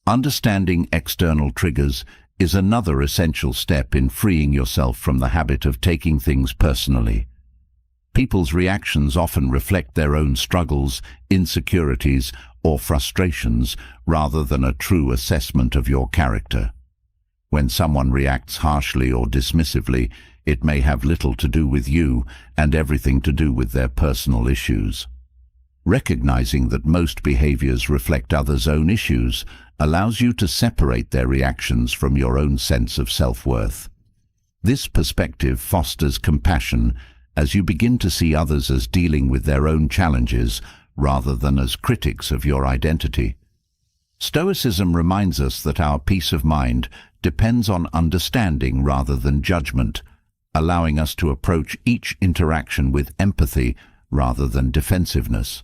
Understanding external triggers is another essential step in freeing yourself from the habit of taking things personally. People's reactions often reflect their own struggles, insecurities, or frustrations rather than a true assessment of your character. When someone reacts harshly or dismissively, it may have little to do with you and everything to do with their personal issues. Recognizing that most behaviors reflect others' own issues allows you to separate their reactions from your own sense of self-worth. This perspective fosters compassion as you begin to see others as dealing with their own challenges rather than as critics of your identity. Stoicism reminds us that our peace of mind depends on understanding rather than judgment, allowing us to approach each interaction with empathy rather than defensiveness.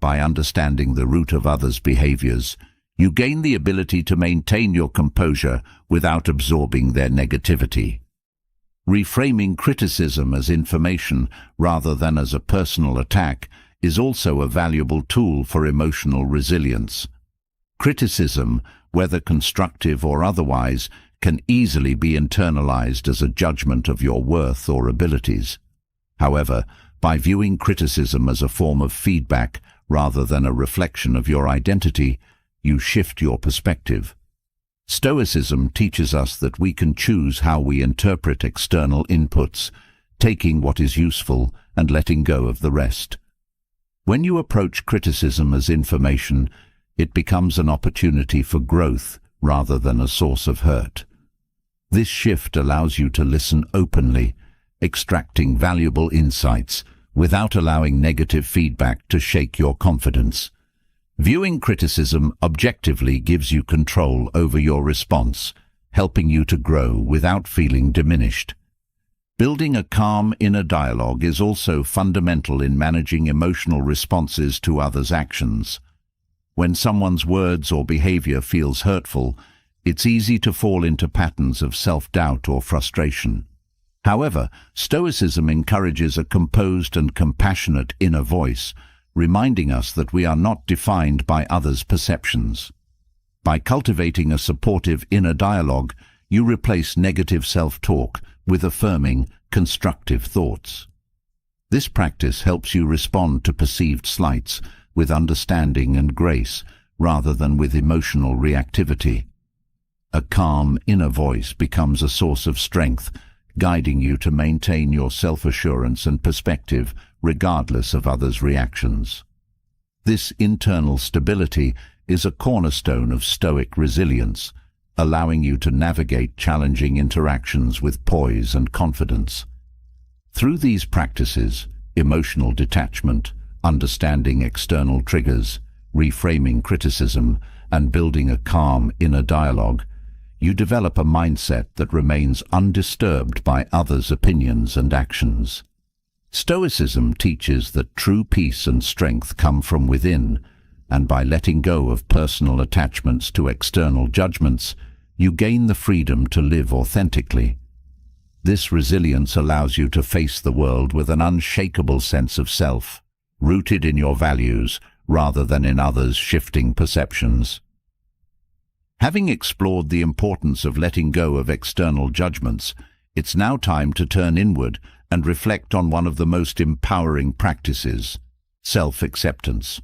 By understanding the root of others' behaviors, you gain the ability to maintain your composure without absorbing their negativity. Reframing criticism as information rather than as a personal attack is also a valuable tool for emotional resilience. Criticism, whether constructive or otherwise, can easily be internalized as a judgment of your worth or abilities. However, by viewing criticism as a form of feedback rather than a reflection of your identity, you shift your perspective. Stoicism teaches us that we can choose how we interpret external inputs, taking what is useful and letting go of the rest. When you approach criticism as information, it becomes an opportunity for growth rather than a source of hurt. This shift allows you to listen openly, extracting valuable insights without allowing negative feedback to shake your confidence. Viewing criticism objectively gives you control over your response, helping you to grow without feeling diminished. Building a calm inner dialogue is also fundamental in managing emotional responses to others' actions. When someone's words or behavior feels hurtful, it's easy to fall into patterns of self-doubt or frustration. However, Stoicism encourages a composed and compassionate inner voice, reminding us that we are not defined by others' perceptions. By cultivating a supportive inner dialogue, you replace negative self-talk with affirming, constructive thoughts. This practice helps you respond to perceived slights with understanding and grace, rather than with emotional reactivity. A calm inner voice becomes a source of strength, guiding you to maintain your self-assurance and perspective regardless of others' reactions. This internal stability is a cornerstone of Stoic resilience, allowing you to navigate challenging interactions with poise and confidence. Through these practices, emotional detachment, understanding external triggers, reframing criticism, and building a calm inner dialogue, you develop a mindset that remains undisturbed by others' opinions and actions. Stoicism teaches that true peace and strength come from within, and by letting go of personal attachments to external judgments, you gain the freedom to live authentically. This resilience allows you to face the world with an unshakable sense of self, rooted in your values rather than in others' shifting perceptions. Having explored the importance of letting go of external judgments, it's now time to turn inward and reflect on one of the most empowering practices, self-acceptance.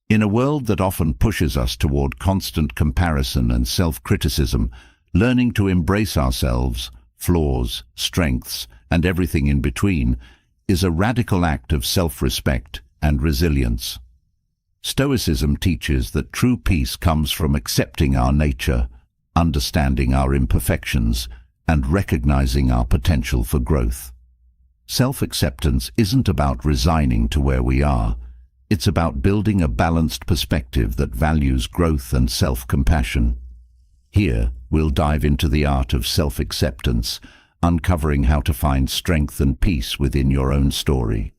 In a world that often pushes us toward constant comparison and self-criticism, learning to embrace ourselves, flaws, strengths, and everything in between is a radical act of self-respect and resilience. Stoicism teaches that true peace comes from accepting our nature, understanding our imperfections, and recognizing our potential for growth. Self-acceptance isn't about resigning to where we are. It's about building a balanced perspective that values growth and self-compassion. Here, we'll dive into the art of self-acceptance, uncovering how to find strength and peace within your own story.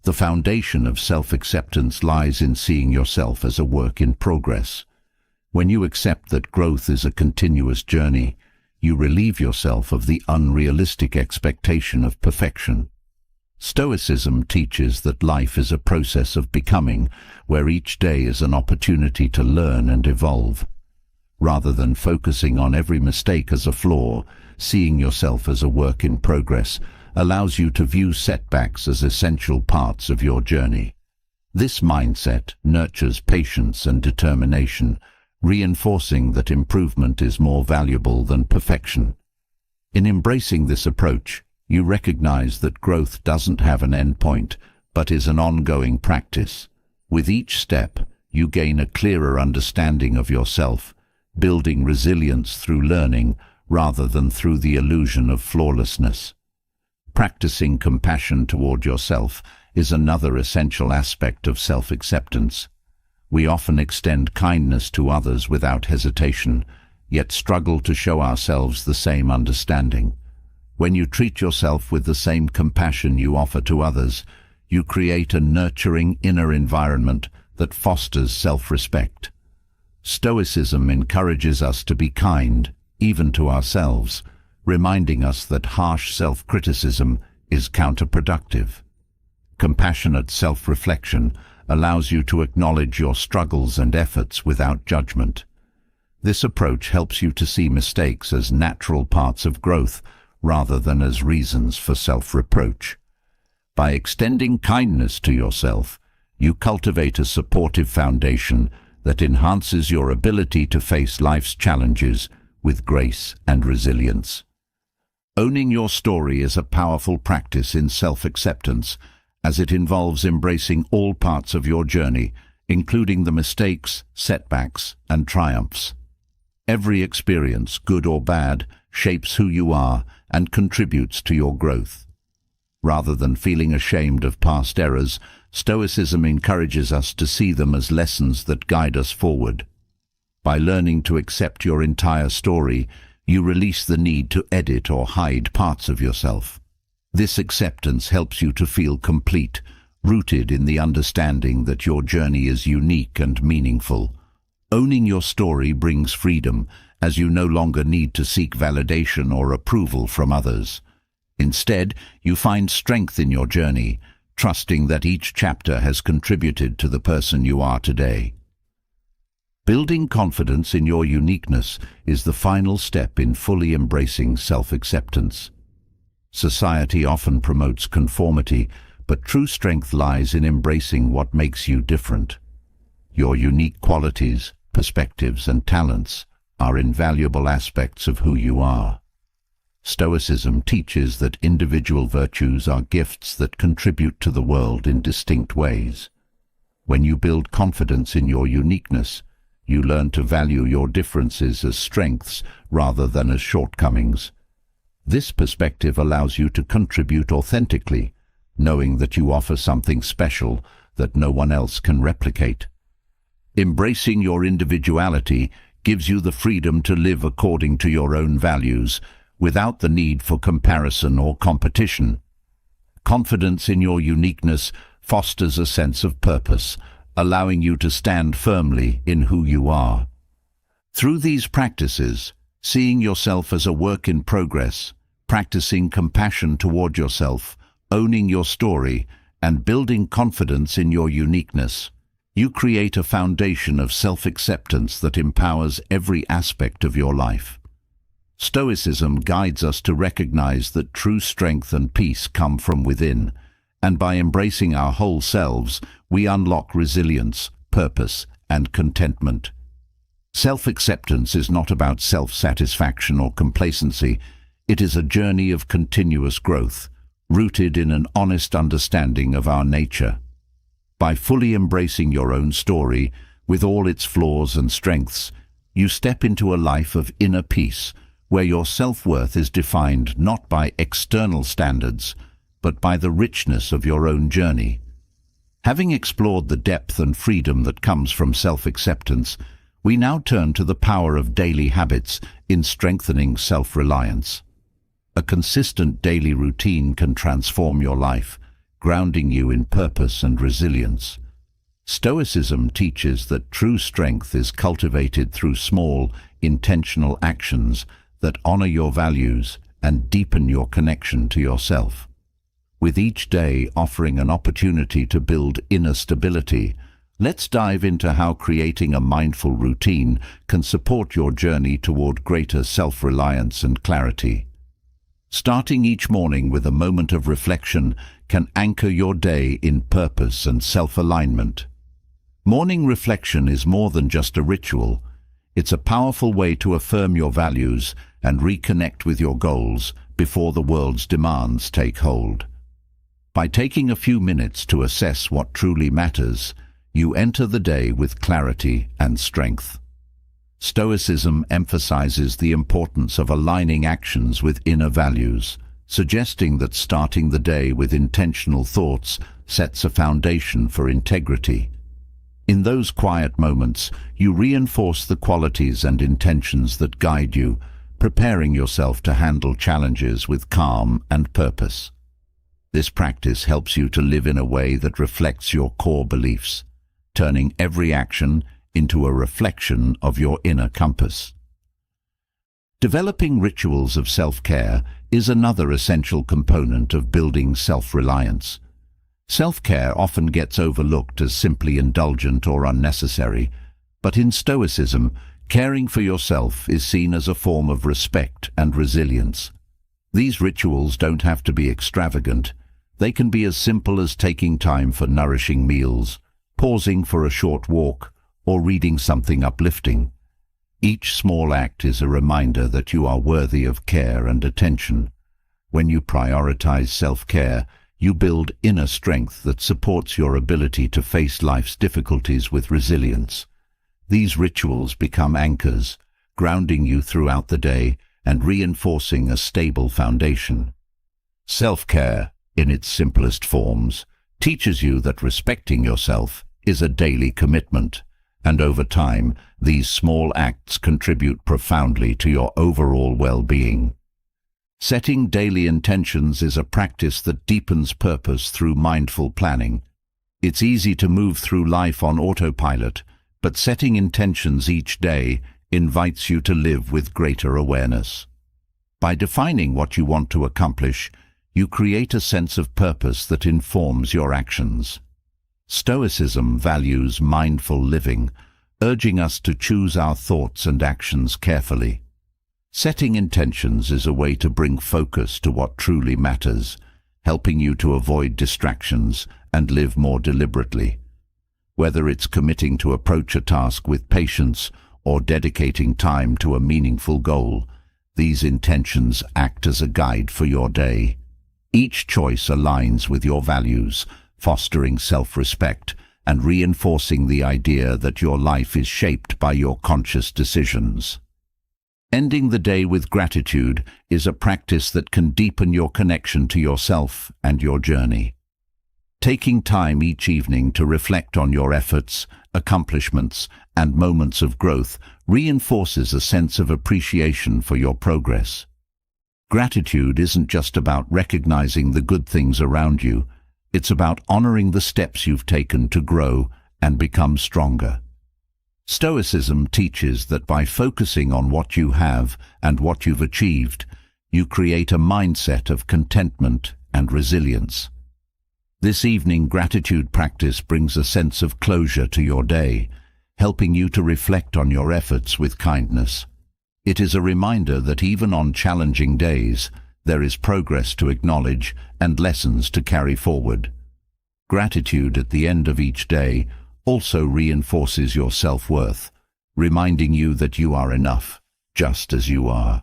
The foundation of self-acceptance lies in seeing yourself as a work in progress. When you accept that growth is a continuous journey, you relieve yourself of the unrealistic expectation of perfection. Stoicism teaches that life is a process of becoming, where each day is an opportunity to learn and evolve. Rather than focusing on every mistake as a flaw, seeing yourself as a work in progress allows you to view setbacks as essential parts of your journey. This mindset nurtures patience and determination, reinforcing that improvement is more valuable than perfection. In embracing this approach, you recognize that growth doesn't have an endpoint, but is an ongoing practice. With each step, you gain a clearer understanding of yourself, building resilience through learning rather than through the illusion of flawlessness. Practicing compassion toward yourself is another essential aspect of self-acceptance. We often extend kindness to others without hesitation, yet struggle to show ourselves the same understanding. When you treat yourself with the same compassion you offer to others, you create a nurturing inner environment that fosters self-respect. Stoicism encourages us to be kind, even to ourselves, reminding us that harsh self-criticism is counterproductive. Compassionate self-reflection allows you to acknowledge your struggles and efforts without judgment. This approach helps you to see mistakes as natural parts of growth rather than as reasons for self-reproach. By extending kindness to yourself, you cultivate a supportive foundation that enhances your ability to face life's challenges with grace and resilience. Owning your story is a powerful practice in self-acceptance, as it involves embracing all parts of your journey, including the mistakes, setbacks, and triumphs. Every experience, good or bad, shapes who you are and contributes to your growth. Rather than feeling ashamed of past errors, Stoicism encourages us to see them as lessons that guide us forward. By learning to accept your entire story, you release the need to edit or hide parts of yourself. This acceptance helps you to feel complete, rooted in the understanding that your journey is unique and meaningful. Owning your story brings freedom, as you no longer need to seek validation or approval from others. Instead, you find strength in your journey, trusting that each chapter has contributed to the person you are today. Building confidence in your uniqueness is the final step in fully embracing self-acceptance. Society often promotes conformity, but true strength lies in embracing what makes you different. Your unique qualities, perspectives, and talents are invaluable aspects of who you are. Stoicism teaches that individual virtues are gifts that contribute to the world in distinct ways. When you build confidence in your uniqueness, You learn to value your differences as strengths rather than as shortcomings. This perspective allows you to contribute authentically, knowing that you offer something special that no one else can replicate. Embracing your individuality gives you the freedom to live according to your own values, without the need for comparison or competition. Confidence in your uniqueness fosters a sense of purpose, allowing you to stand firmly in who you are. Through these practices, seeing yourself as a work in progress, practicing compassion toward yourself, owning your story, and building confidence in your uniqueness, you create a foundation of self-acceptance that empowers every aspect of your life. Stoicism guides us to recognize that true strength and peace come from within, and by embracing our whole selves, we unlock resilience, purpose, and contentment. Self-acceptance is not about self-satisfaction or complacency. It is a journey of continuous growth, rooted in an honest understanding of our nature. By fully embracing your own story, with all its flaws and strengths, you step into a life of inner peace, where your self-worth is defined not by external standards, but by the richness of your own journey. Having explored the depth and freedom that comes from self-acceptance, we now turn to the power of daily habits in strengthening self-reliance. A consistent daily routine can transform your life, grounding you in purpose and resilience. Stoicism teaches that true strength is cultivated through small, intentional actions that honor your values and deepen your connection to yourself. With each day offering an opportunity to build inner stability, let's dive into how creating a mindful routine can support your journey toward greater self-reliance and clarity. Starting each morning with a moment of reflection can anchor your day in purpose and self-alignment. Morning reflection is more than just a ritual. It's a powerful way to affirm your values and reconnect with your goals before the world's demands take hold. By taking a few minutes to assess what truly matters, you enter the day with clarity and strength. Stoicism emphasizes the importance of aligning actions with inner values, suggesting that starting the day with intentional thoughts sets a foundation for integrity. In those quiet moments, you reinforce the qualities and intentions that guide you, preparing yourself to handle challenges with calm and purpose. This practice helps you to live in a way that reflects your core beliefs, turning every action into a reflection of your inner compass. Developing rituals of self-care is another essential component of building self-reliance. Self-care often gets overlooked as simply indulgent or unnecessary, but in Stoicism, caring for yourself is seen as a form of respect and resilience. These rituals don't have to be extravagant. They can be as simple as taking time for nourishing meals, pausing for a short walk, or reading something uplifting. Each small act is a reminder that you are worthy of care and attention. When you prioritize self-care, you build inner strength that supports your ability to face life's difficulties with resilience. These rituals become anchors, grounding you throughout the day and reinforcing a stable foundation. Self-care, in its simplest forms, teaches you that respecting yourself is a daily commitment, and over time, these small acts contribute profoundly to your overall well-being. Setting daily intentions is a practice that deepens purpose through mindful planning. It's easy to move through life on autopilot, but setting intentions each day invites you to live with greater awareness. By defining what you want to accomplish, you create a sense of purpose that informs your actions. Stoicism values mindful living, urging us to choose our thoughts and actions carefully. Setting intentions is a way to bring focus to what truly matters, helping you to avoid distractions and live more deliberately. Whether it's committing to approach a task with patience or dedicating time to a meaningful goal, these intentions act as a guide for your day. Each choice aligns with your values, fostering self-respect and reinforcing the idea that your life is shaped by your conscious decisions. Ending the day with gratitude is a practice that can deepen your connection to yourself and your journey. Taking time each evening to reflect on your efforts, accomplishments, and moments of growth reinforces a sense of appreciation for your progress. Gratitude isn't just about recognizing the good things around you, it's about honoring the steps you've taken to grow and become stronger. Stoicism teaches that by focusing on what you have and what you've achieved, you create a mindset of contentment and resilience. This evening gratitude practice brings a sense of closure to your day, helping you to reflect on your efforts with kindness. It is a reminder that even on challenging days, there is progress to acknowledge and lessons to carry forward. Gratitude at the end of each day also reinforces your self-worth, reminding you that you are enough, just as you are.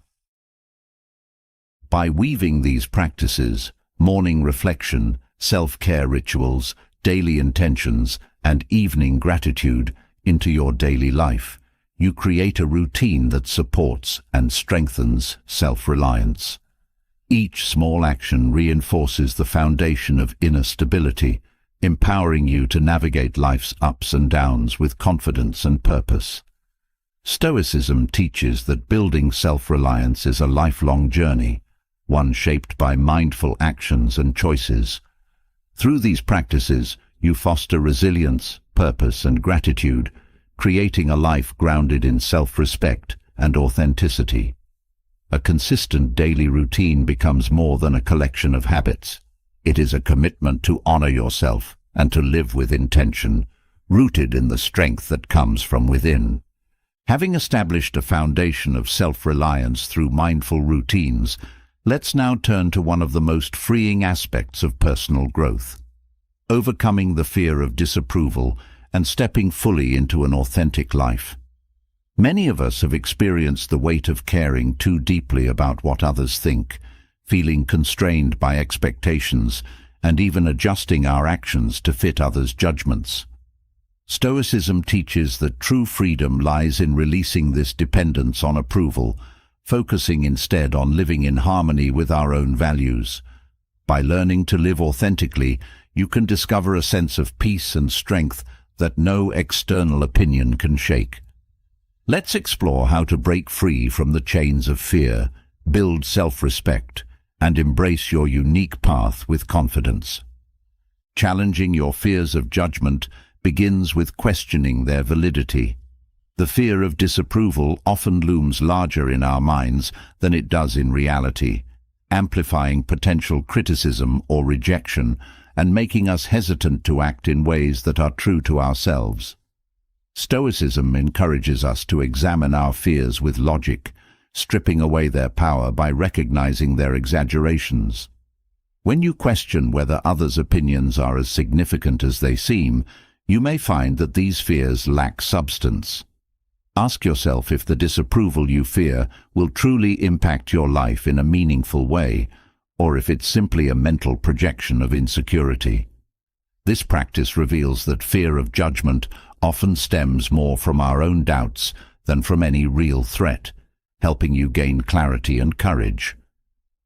By weaving these practices, morning reflection, self-care rituals, daily intentions, and evening gratitude into your daily life, you create a routine that supports and strengthens self-reliance. Each small action reinforces the foundation of inner stability, empowering you to navigate life's ups and downs with confidence and purpose. Stoicism teaches that building self-reliance is a lifelong journey, one shaped by mindful actions and choices. Through these practices, you foster resilience, purpose, and gratitude, creating a life grounded in self-respect and authenticity. A consistent daily routine becomes more than a collection of habits. It is a commitment to honor yourself and to live with intention, rooted in the strength that comes from within. Having established a foundation of self-reliance through mindful routines, let's now turn to one of the most freeing aspects of personal growth: overcoming the fear of disapproval and stepping fully into an authentic life. Many of us have experienced the weight of caring too deeply about what others think, feeling constrained by expectations, and even adjusting our actions to fit others' judgments. Stoicism teaches that true freedom lies in releasing this dependence on approval, focusing instead on living in harmony with our own values. By learning to live authentically, you can discover a sense of peace and strength that no external opinion can shake. Let's explore how to break free from the chains of fear, build self-respect, and embrace your unique path with confidence. Challenging your fears of judgment begins with questioning their validity. The fear of disapproval often looms larger in our minds than it does in reality, amplifying potential criticism or rejection and making us hesitant to act in ways that are true to ourselves. Stoicism encourages us to examine our fears with logic, stripping away their power by recognizing their exaggerations. When you question whether others' opinions are as significant as they seem, you may find that these fears lack substance. Ask yourself if the disapproval you fear will truly impact your life in a meaningful way, or if it's simply a mental projection of insecurity. This practice reveals that fear of judgment often stems more from our own doubts than from any real threat, helping you gain clarity and courage.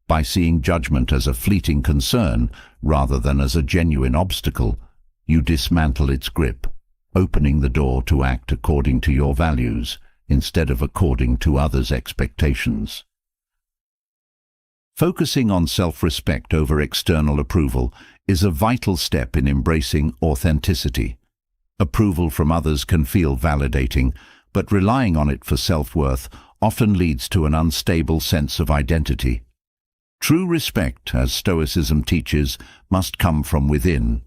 By seeing judgment as a fleeting concern rather than as a genuine obstacle, you dismantle its grip, opening the door to act according to your values instead of according to others' expectations. Focusing on self-respect over external approval is a vital step in embracing authenticity. Approval from others can feel validating, but relying on it for self-worth often leads to an unstable sense of identity. True respect, as Stoicism teaches, must come from within.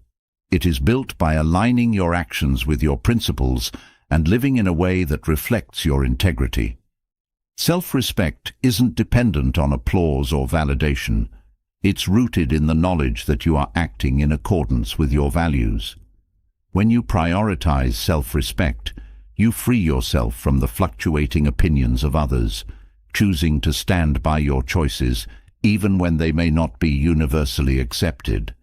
It is built by aligning your actions with your principles and living in a way that reflects your integrity. Self-respect isn't dependent on applause or validation. It's rooted in the knowledge that you are acting in accordance with your values. When you prioritize self-respect, you free yourself from the fluctuating opinions of others, choosing to stand by your choices even when they may not be universally accepted.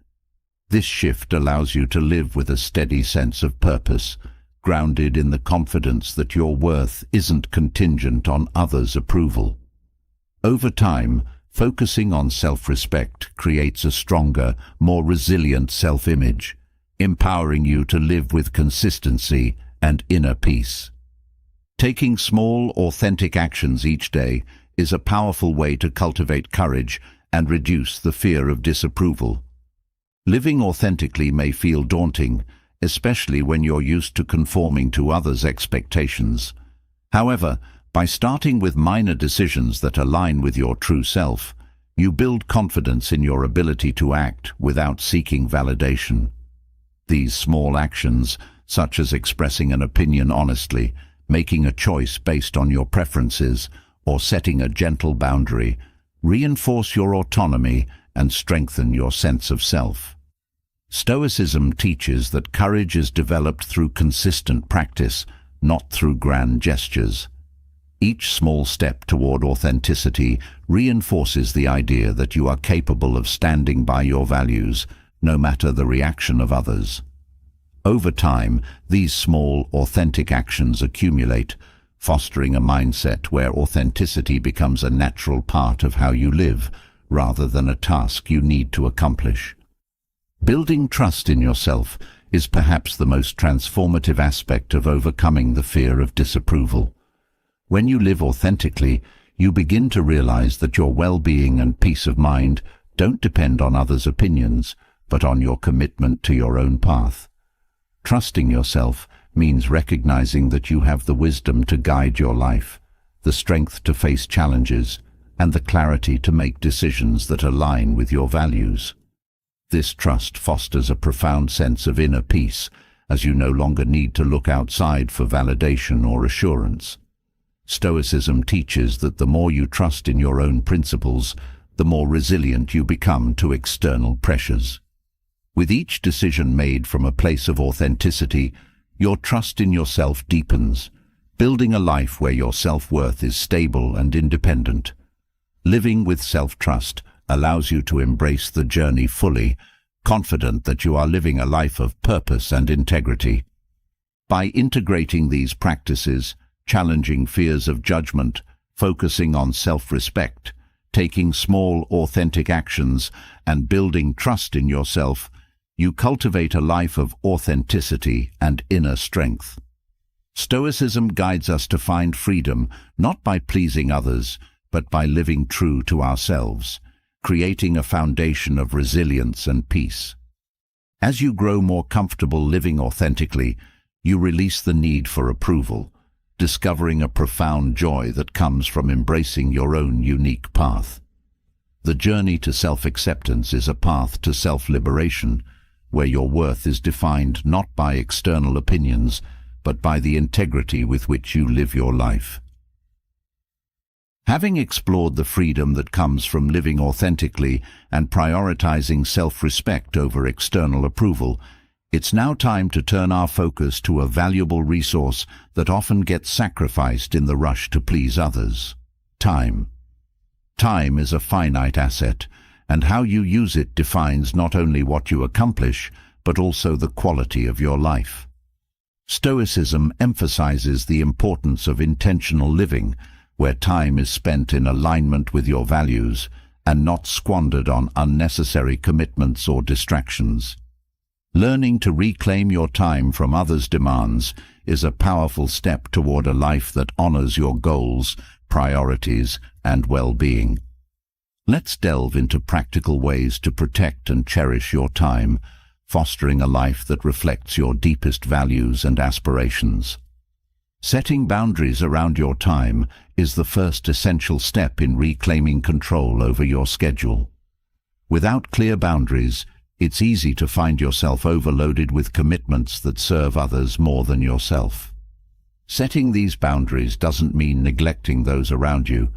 This shift allows you to live with a steady sense of purpose, grounded in the confidence that your worth isn't contingent on others' approval. Over time, focusing on self-respect creates a stronger, more resilient self-image, empowering you to live with consistency and inner peace. Taking small, authentic actions each day is a powerful way to cultivate courage and reduce the fear of disapproval. Living authentically may feel daunting, especially when you're used to conforming to others' expectations. However, by starting with minor decisions that align with your true self, you build confidence in your ability to act without seeking validation. These small actions, such as expressing an opinion honestly, making a choice based on your preferences, or setting a gentle boundary, reinforce your autonomy and strengthen your sense of self. Stoicism teaches that courage is developed through consistent practice, not through grand gestures. Each small step toward authenticity reinforces the idea that you are capable of standing by your values, no matter the reaction of others. Over time, these small, authentic actions accumulate, fostering a mindset where authenticity becomes a natural part of how you live, rather than a task you need to accomplish. Building trust in yourself is perhaps the most transformative aspect of overcoming the fear of disapproval. When you live authentically, you begin to realize that your well-being and peace of mind don't depend on others' opinions, but on your commitment to your own path. Trusting yourself means recognizing that you have the wisdom to guide your life, the strength to face challenges, and the clarity to make decisions that align with your values. This trust fosters a profound sense of inner peace, as you no longer need to look outside for validation or assurance. Stoicism teaches that the more you trust in your own principles, the more resilient you become to external pressures. With each decision made from a place of authenticity, your trust in yourself deepens, building a life where your self-worth is stable and independent. Living with self-trust allows you to embrace the journey fully, confident that you are living a life of purpose and integrity. By integrating these practices, challenging fears of judgment, focusing on self-respect, taking small, authentic actions, and building trust in yourself, you cultivate a life of authenticity and inner strength. Stoicism guides us to find freedom not by pleasing others, but by living true to ourselves, creating a foundation of resilience and peace. As you grow more comfortable living authentically, you release the need for approval, discovering a profound joy that comes from embracing your own unique path. The journey to self-acceptance is a path to self-liberation, where your worth is defined not by external opinions, but by the integrity with which you live your life. Having explored the freedom that comes from living authentically and prioritizing self-respect over external approval, it's now time to turn our focus to a valuable resource that often gets sacrificed in the rush to please others: time. Time is a finite asset, and how you use it defines not only what you accomplish, but also the quality of your life. Stoicism emphasizes the importance of intentional living, where time is spent in alignment with your values and not squandered on unnecessary commitments or distractions. Learning to reclaim your time from others' demands is a powerful step toward a life that honors your goals, priorities, and well-being. Let's delve into practical ways to protect and cherish your time, fostering a life that reflects your deepest values and aspirations. Setting boundaries around your time is the first essential step in reclaiming control over your schedule. Without clear boundaries, it's easy to find yourself overloaded with commitments that serve others more than yourself. Setting these boundaries doesn't mean neglecting those around you.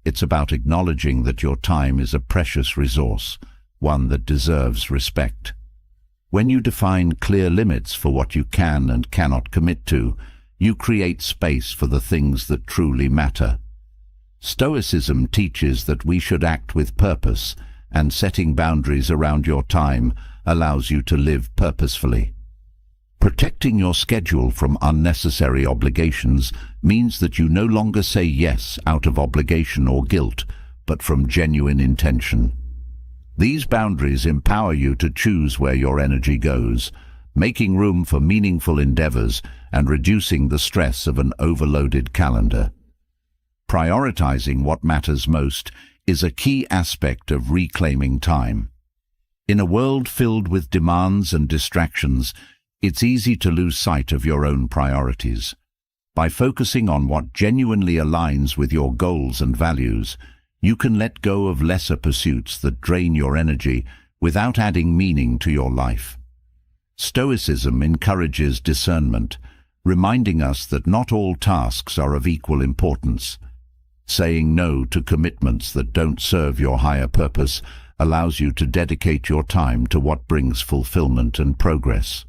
It's about acknowledging that your time is a precious resource, one that deserves respect. When you define clear limits for what you can and cannot commit to, you create space for the things that truly matter. Stoicism teaches that we should act with purpose, and setting boundaries around your time allows you to live purposefully. Protecting your schedule from unnecessary obligations means that you no longer say yes out of obligation or guilt, but from genuine intention. These boundaries empower you to choose where your energy goes, making room for meaningful endeavors and reducing the stress of an overloaded calendar. Prioritizing what matters most is a key aspect of reclaiming time. In a world filled with demands and distractions, it's easy to lose sight of your own priorities. By focusing on what genuinely aligns with your goals and values, you can let go of lesser pursuits that drain your energy without adding meaning to your life. Stoicism encourages discernment, reminding us that not all tasks are of equal importance. Saying no to commitments that don't serve your higher purpose allows you to dedicate your time to what brings fulfillment and progress.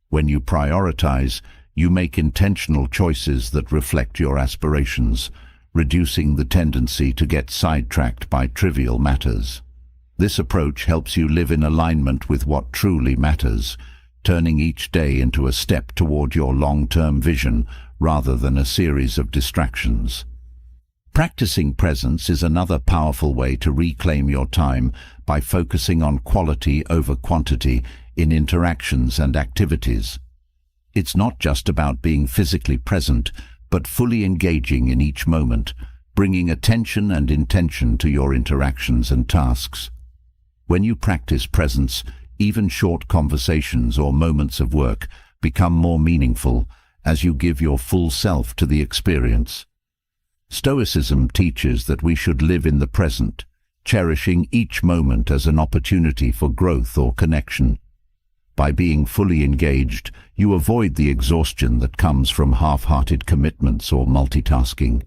When you prioritize, you make intentional choices that reflect your aspirations, reducing the tendency to get sidetracked by trivial matters. This approach helps you live in alignment with what truly matters, turning each day into a step toward your long-term vision rather than a series of distractions. Practicing presence is another powerful way to reclaim your time by focusing on quality over quantity in interactions and activities. It's not just about being physically present, but fully engaging in each moment, bringing attention and intention to your interactions and tasks. When you practice presence, even short conversations or moments of work become more meaningful as you give your full self to the experience. Stoicism teaches that we should live in the present, cherishing each moment as an opportunity for growth or connection. By being fully engaged, you avoid the exhaustion that comes from half-hearted commitments or multitasking.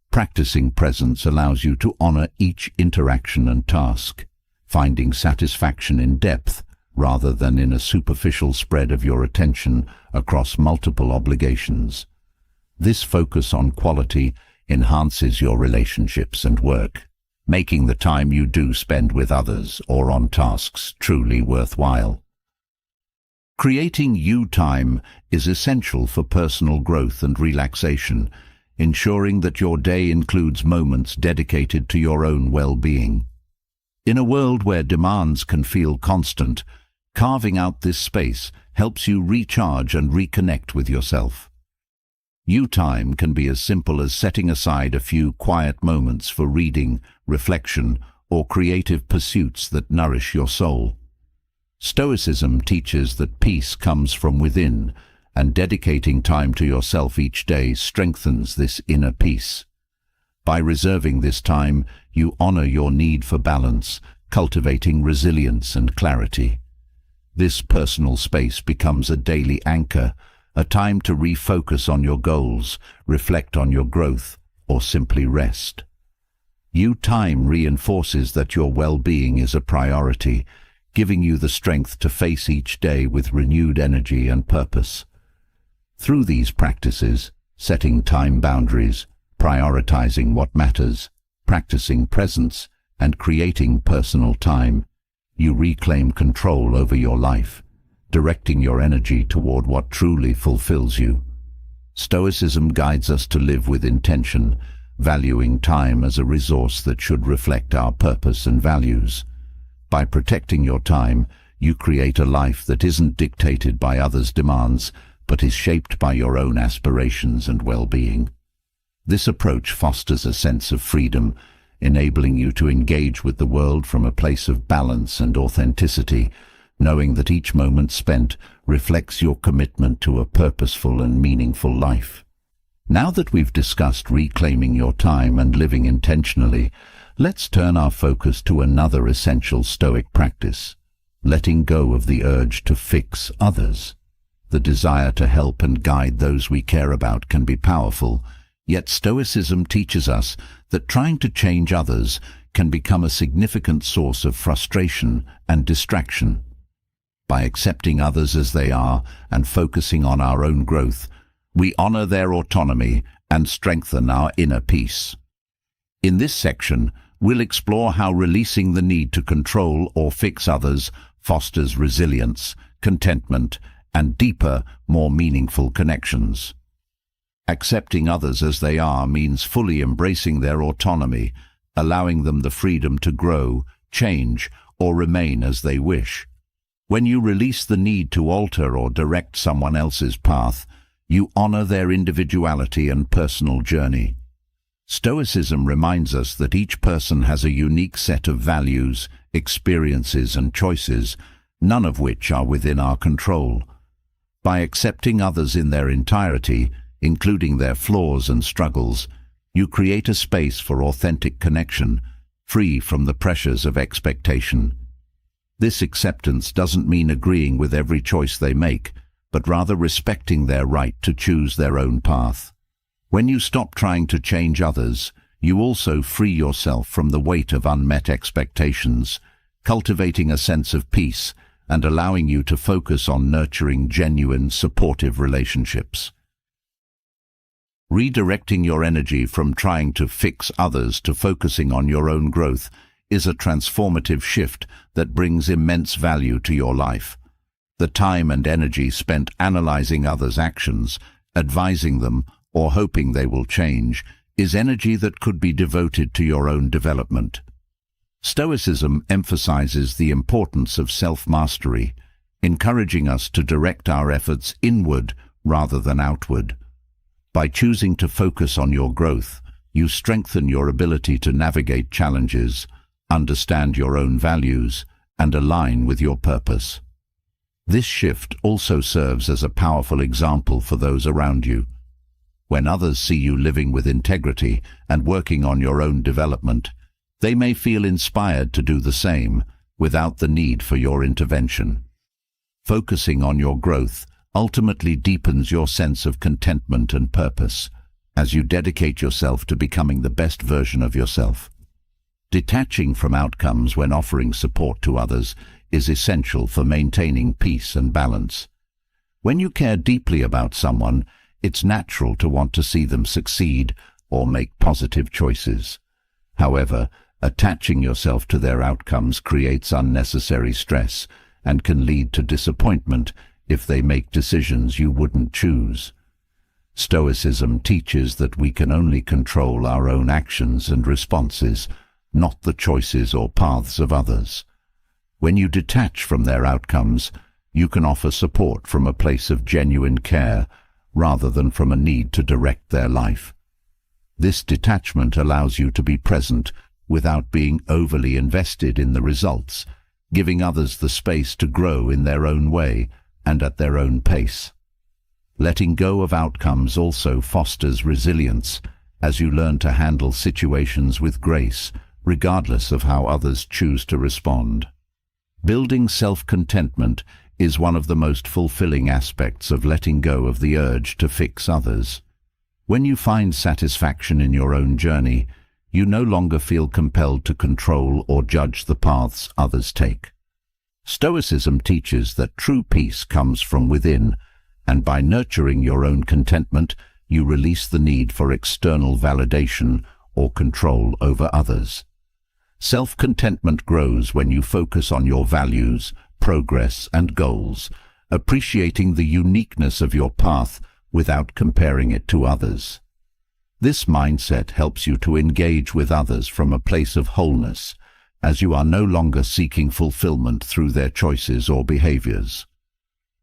Practicing presence allows you to honor each interaction and task, finding satisfaction in depth rather than in a superficial spread of your attention across multiple obligations. This focus on quality enhances your relationships and work, making the time you do spend with others or on tasks truly worthwhile. Creating you time is essential for personal growth and relaxation, ensuring that your day includes moments dedicated to your own well-being. In a world where demands can feel constant, carving out this space helps you recharge and reconnect with yourself. You time can be as simple as setting aside a few quiet moments for reading, reflection, or creative pursuits that nourish your soul. Stoicism teaches that peace comes from within, and dedicating time to yourself each day strengthens this inner peace. By reserving this time, you honor your need for balance, cultivating resilience and clarity. This personal space becomes a daily anchor, a time to refocus on your goals, reflect on your growth, or simply rest. You time reinforces that your well-being is a priority, giving you the strength to face each day with renewed energy and purpose. Through these practices, setting time boundaries, prioritizing what matters, practicing presence, and creating personal time, you reclaim control over your life, directing your energy toward what truly fulfills you. Stoicism guides us to live with intention, valuing time as a resource that should reflect our purpose and values. By protecting your time, you create a life that isn't dictated by others' demands, but is shaped by your own aspirations and well-being. This approach fosters a sense of freedom, enabling you to engage with the world from a place of balance and authenticity, knowing that each moment spent reflects your commitment to a purposeful and meaningful life. Now that we've discussed reclaiming your time and living intentionally, let's turn our focus to another essential Stoic practice, letting go of the urge to fix others. The desire to help and guide those we care about can be powerful, yet Stoicism teaches us that trying to change others can become a significant source of frustration and distraction. By accepting others as they are and focusing on our own growth, we honor their autonomy and strengthen our inner peace. In this section, we'll explore how releasing the need to control or fix others fosters resilience, contentment, and deeper, more meaningful connections. Accepting others as they are means fully embracing their autonomy, allowing them the freedom to grow, change, or remain as they wish. When you release the need to alter or direct someone else's path, you honor their individuality and personal journey. Stoicism reminds us that each person has a unique set of values, experiences, and choices, none of which are within our control. By accepting others in their entirety, including their flaws and struggles, you create a space for authentic connection, free from the pressures of expectation. This acceptance doesn't mean agreeing with every choice they make, but rather respecting their right to choose their own path. When you stop trying to change others, you also free yourself from the weight of unmet expectations, cultivating a sense of peace and allowing you to focus on nurturing genuine, supportive relationships. Redirecting your energy from trying to fix others to focusing on your own growth is a transformative shift that brings immense value to your life. The time and energy spent analyzing others' actions, advising them, or hoping they will change, is energy that could be devoted to your own development. Stoicism emphasizes the importance of self-mastery, encouraging us to direct our efforts inward rather than outward. By choosing to focus on your growth, you strengthen your ability to navigate challenges, understand your own values, and align with your purpose. This shift also serves as a powerful example for those around you. When others see you living with integrity and working on your own development, they may feel inspired to do the same without the need for your intervention. Focusing on your growth ultimately deepens your sense of contentment and purpose as you dedicate yourself to becoming the best version of yourself. Detaching from outcomes when offering support to others is essential for maintaining peace and balance. When you care deeply about someone, it's natural to want to see them succeed or make positive choices. However, attaching yourself to their outcomes creates unnecessary stress and can lead to disappointment if they make decisions you wouldn't choose. Stoicism teaches that we can only control our own actions and responses, not the choices or paths of others. When you detach from their outcomes, you can offer support from a place of genuine care rather than from a need to direct their life. This detachment allows you to be present without being overly invested in the results, giving others the space to grow in their own way and at their own pace. Letting go of outcomes also fosters resilience as you learn to handle situations with grace, regardless of how others choose to respond. Building self-contentment is one of the most fulfilling aspects of letting go of the urge to fix others. When you find satisfaction in your own journey, you no longer feel compelled to control or judge the paths others take. Stoicism teaches that true peace comes from within, and by nurturing your own contentment, you release the need for external validation or control over others. Self-contentment grows when you focus on your values, progress, and goals, appreciating the uniqueness of your path without comparing it to others. This mindset helps you to engage with others from a place of wholeness, as you are no longer seeking fulfillment through their choices or behaviors.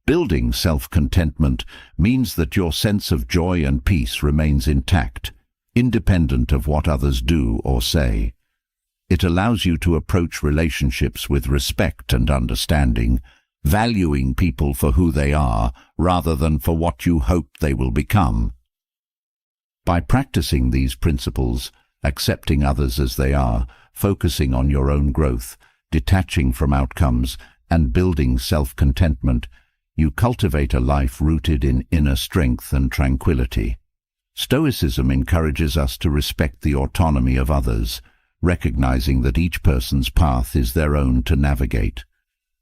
Building self-contentment means that your sense of joy and peace remains intact, independent of what others do or say. It allows you to approach relationships with respect and understanding, valuing people for who they are rather than for what you hope they will become. By practicing these principles, accepting others as they are, focusing on your own growth, detaching from outcomes, and building self-contentment, you cultivate a life rooted in inner strength and tranquility. Stoicism encourages us to respect the autonomy of others, recognizing that each person's path is their own to navigate.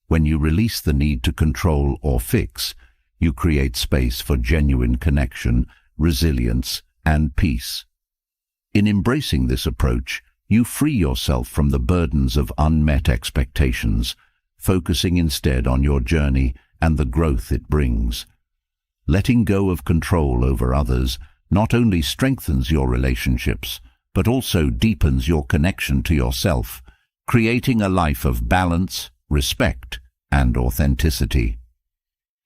When you release the need to control or fix, you create space for genuine connection, resilience, and peace. In embracing this approach, you free yourself from the burdens of unmet expectations, focusing instead on your journey and the growth it brings. Letting go of control over others not only strengthens your relationships, but also deepens your connection to yourself, creating a life of balance, respect, and authenticity.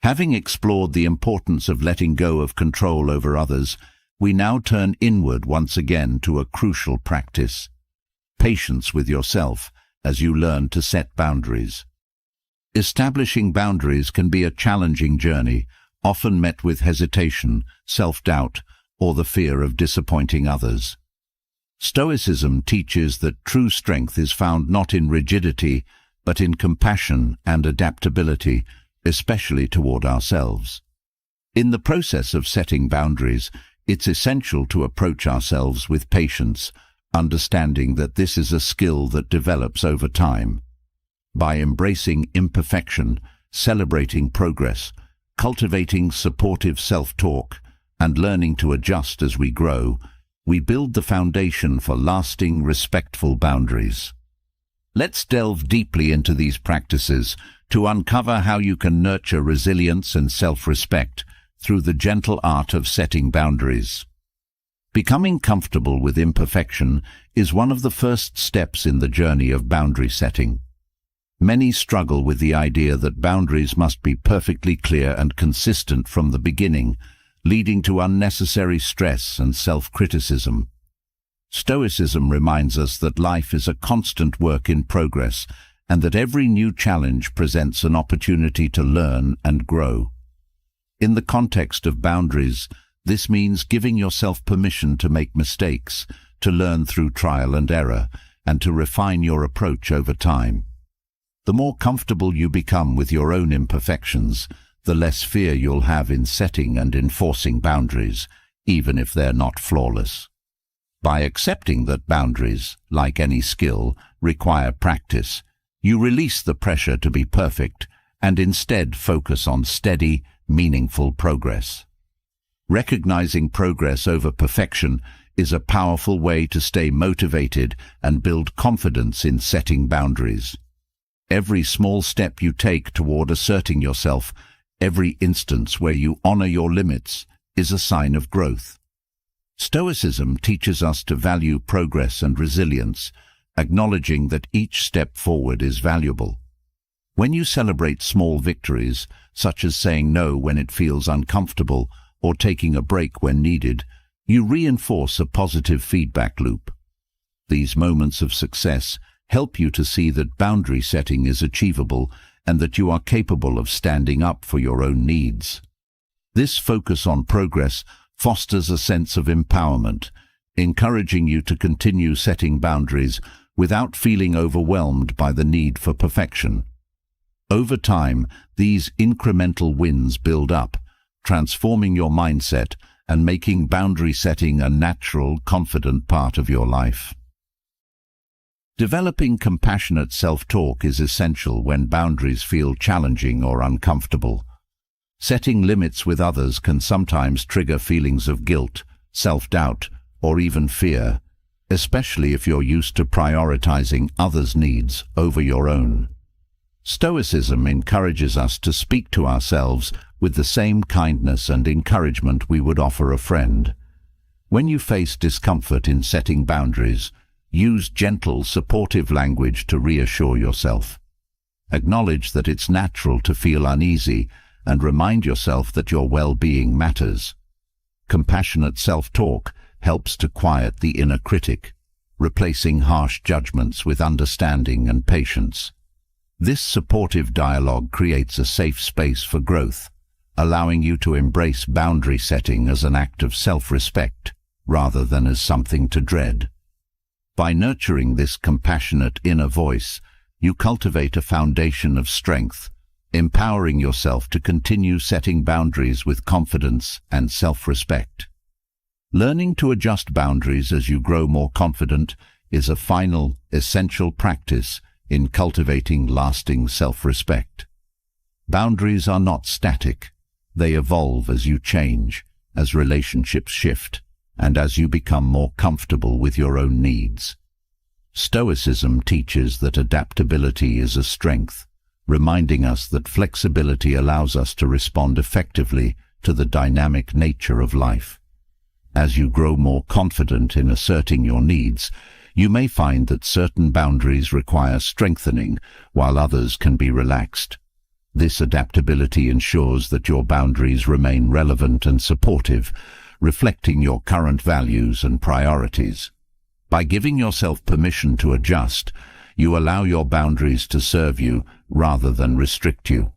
Having explored the importance of letting go of control over others, we now turn inward once again to a crucial practice: patience with yourself as you learn to set boundaries. Establishing boundaries can be a challenging journey, often met with hesitation, self-doubt, or the fear of disappointing others. Stoicism teaches that true strength is found not in rigidity, but in compassion and adaptability, especially toward ourselves. In the process of setting boundaries, it's essential to approach ourselves with patience, understanding that this is a skill that develops over time. By embracing imperfection, celebrating progress, cultivating supportive self-talk, and learning to adjust as we grow, we build the foundation for lasting, respectful boundaries. Let's delve deeply into these practices to uncover how you can nurture resilience and self-respect through the gentle art of setting boundaries. Becoming comfortable with imperfection is one of the first steps in the journey of boundary setting. Many struggle with the idea that boundaries must be perfectly clear and consistent from the beginning, leading to unnecessary stress and self-criticism. Stoicism reminds us that life is a constant work in progress and that every new challenge presents an opportunity to learn and grow. In the context of boundaries, this means giving yourself permission to make mistakes, to learn through trial and error, and to refine your approach over time. The more comfortable you become with your own imperfections, the less fear you'll have in setting and enforcing boundaries, even if they're not flawless. By accepting that boundaries, like any skill, require practice, you release the pressure to be perfect and instead focus on steady, meaningful progress. Recognizing progress over perfection is a powerful way to stay motivated and build confidence in setting boundaries. Every small step you take toward asserting yourself, every instance where you honor your limits, is a sign of growth. Stoicism teaches us to value progress and resilience, acknowledging that each step forward is valuable. When you celebrate small victories, such as saying no when it feels uncomfortable or taking a break when needed, you reinforce a positive feedback loop. These moments of success help you to see that boundary setting is achievable and that you are capable of standing up for your own needs. This focus on progress fosters a sense of empowerment, encouraging you to continue setting boundaries without feeling overwhelmed by the need for perfection. Over time, these incremental wins build up, transforming your mindset and making boundary setting a natural, confident part of your life. Developing compassionate self-talk is essential when boundaries feel challenging or uncomfortable. Setting limits with others can sometimes trigger feelings of guilt, self-doubt, or even fear, especially if you're used to prioritizing others' needs over your own. Stoicism encourages us to speak to ourselves with the same kindness and encouragement we would offer a friend. When you face discomfort in setting boundaries, use gentle, supportive language to reassure yourself. Acknowledge that it's natural to feel uneasy and remind yourself that your well-being matters. Compassionate self-talk helps to quiet the inner critic, replacing harsh judgments with understanding and patience. This supportive dialogue creates a safe space for growth, allowing you to embrace boundary setting as an act of self-respect rather than as something to dread. By nurturing this compassionate inner voice, you cultivate a foundation of strength, empowering yourself to continue setting boundaries with confidence and self-respect. Learning to adjust boundaries as you grow more confident is a final, essential practice in cultivating lasting self-respect. Boundaries are not static. They evolve as you change, as relationships shift, and as you become more comfortable with your own needs. Stoicism teaches that adaptability is a strength, reminding us that flexibility allows us to respond effectively to the dynamic nature of life. As you grow more confident in asserting your needs, you may find that certain boundaries require strengthening while others can be relaxed. This adaptability ensures that your boundaries remain relevant and supportive, reflecting your current values and priorities. By giving yourself permission to adjust, you allow your boundaries to serve you rather than restrict you.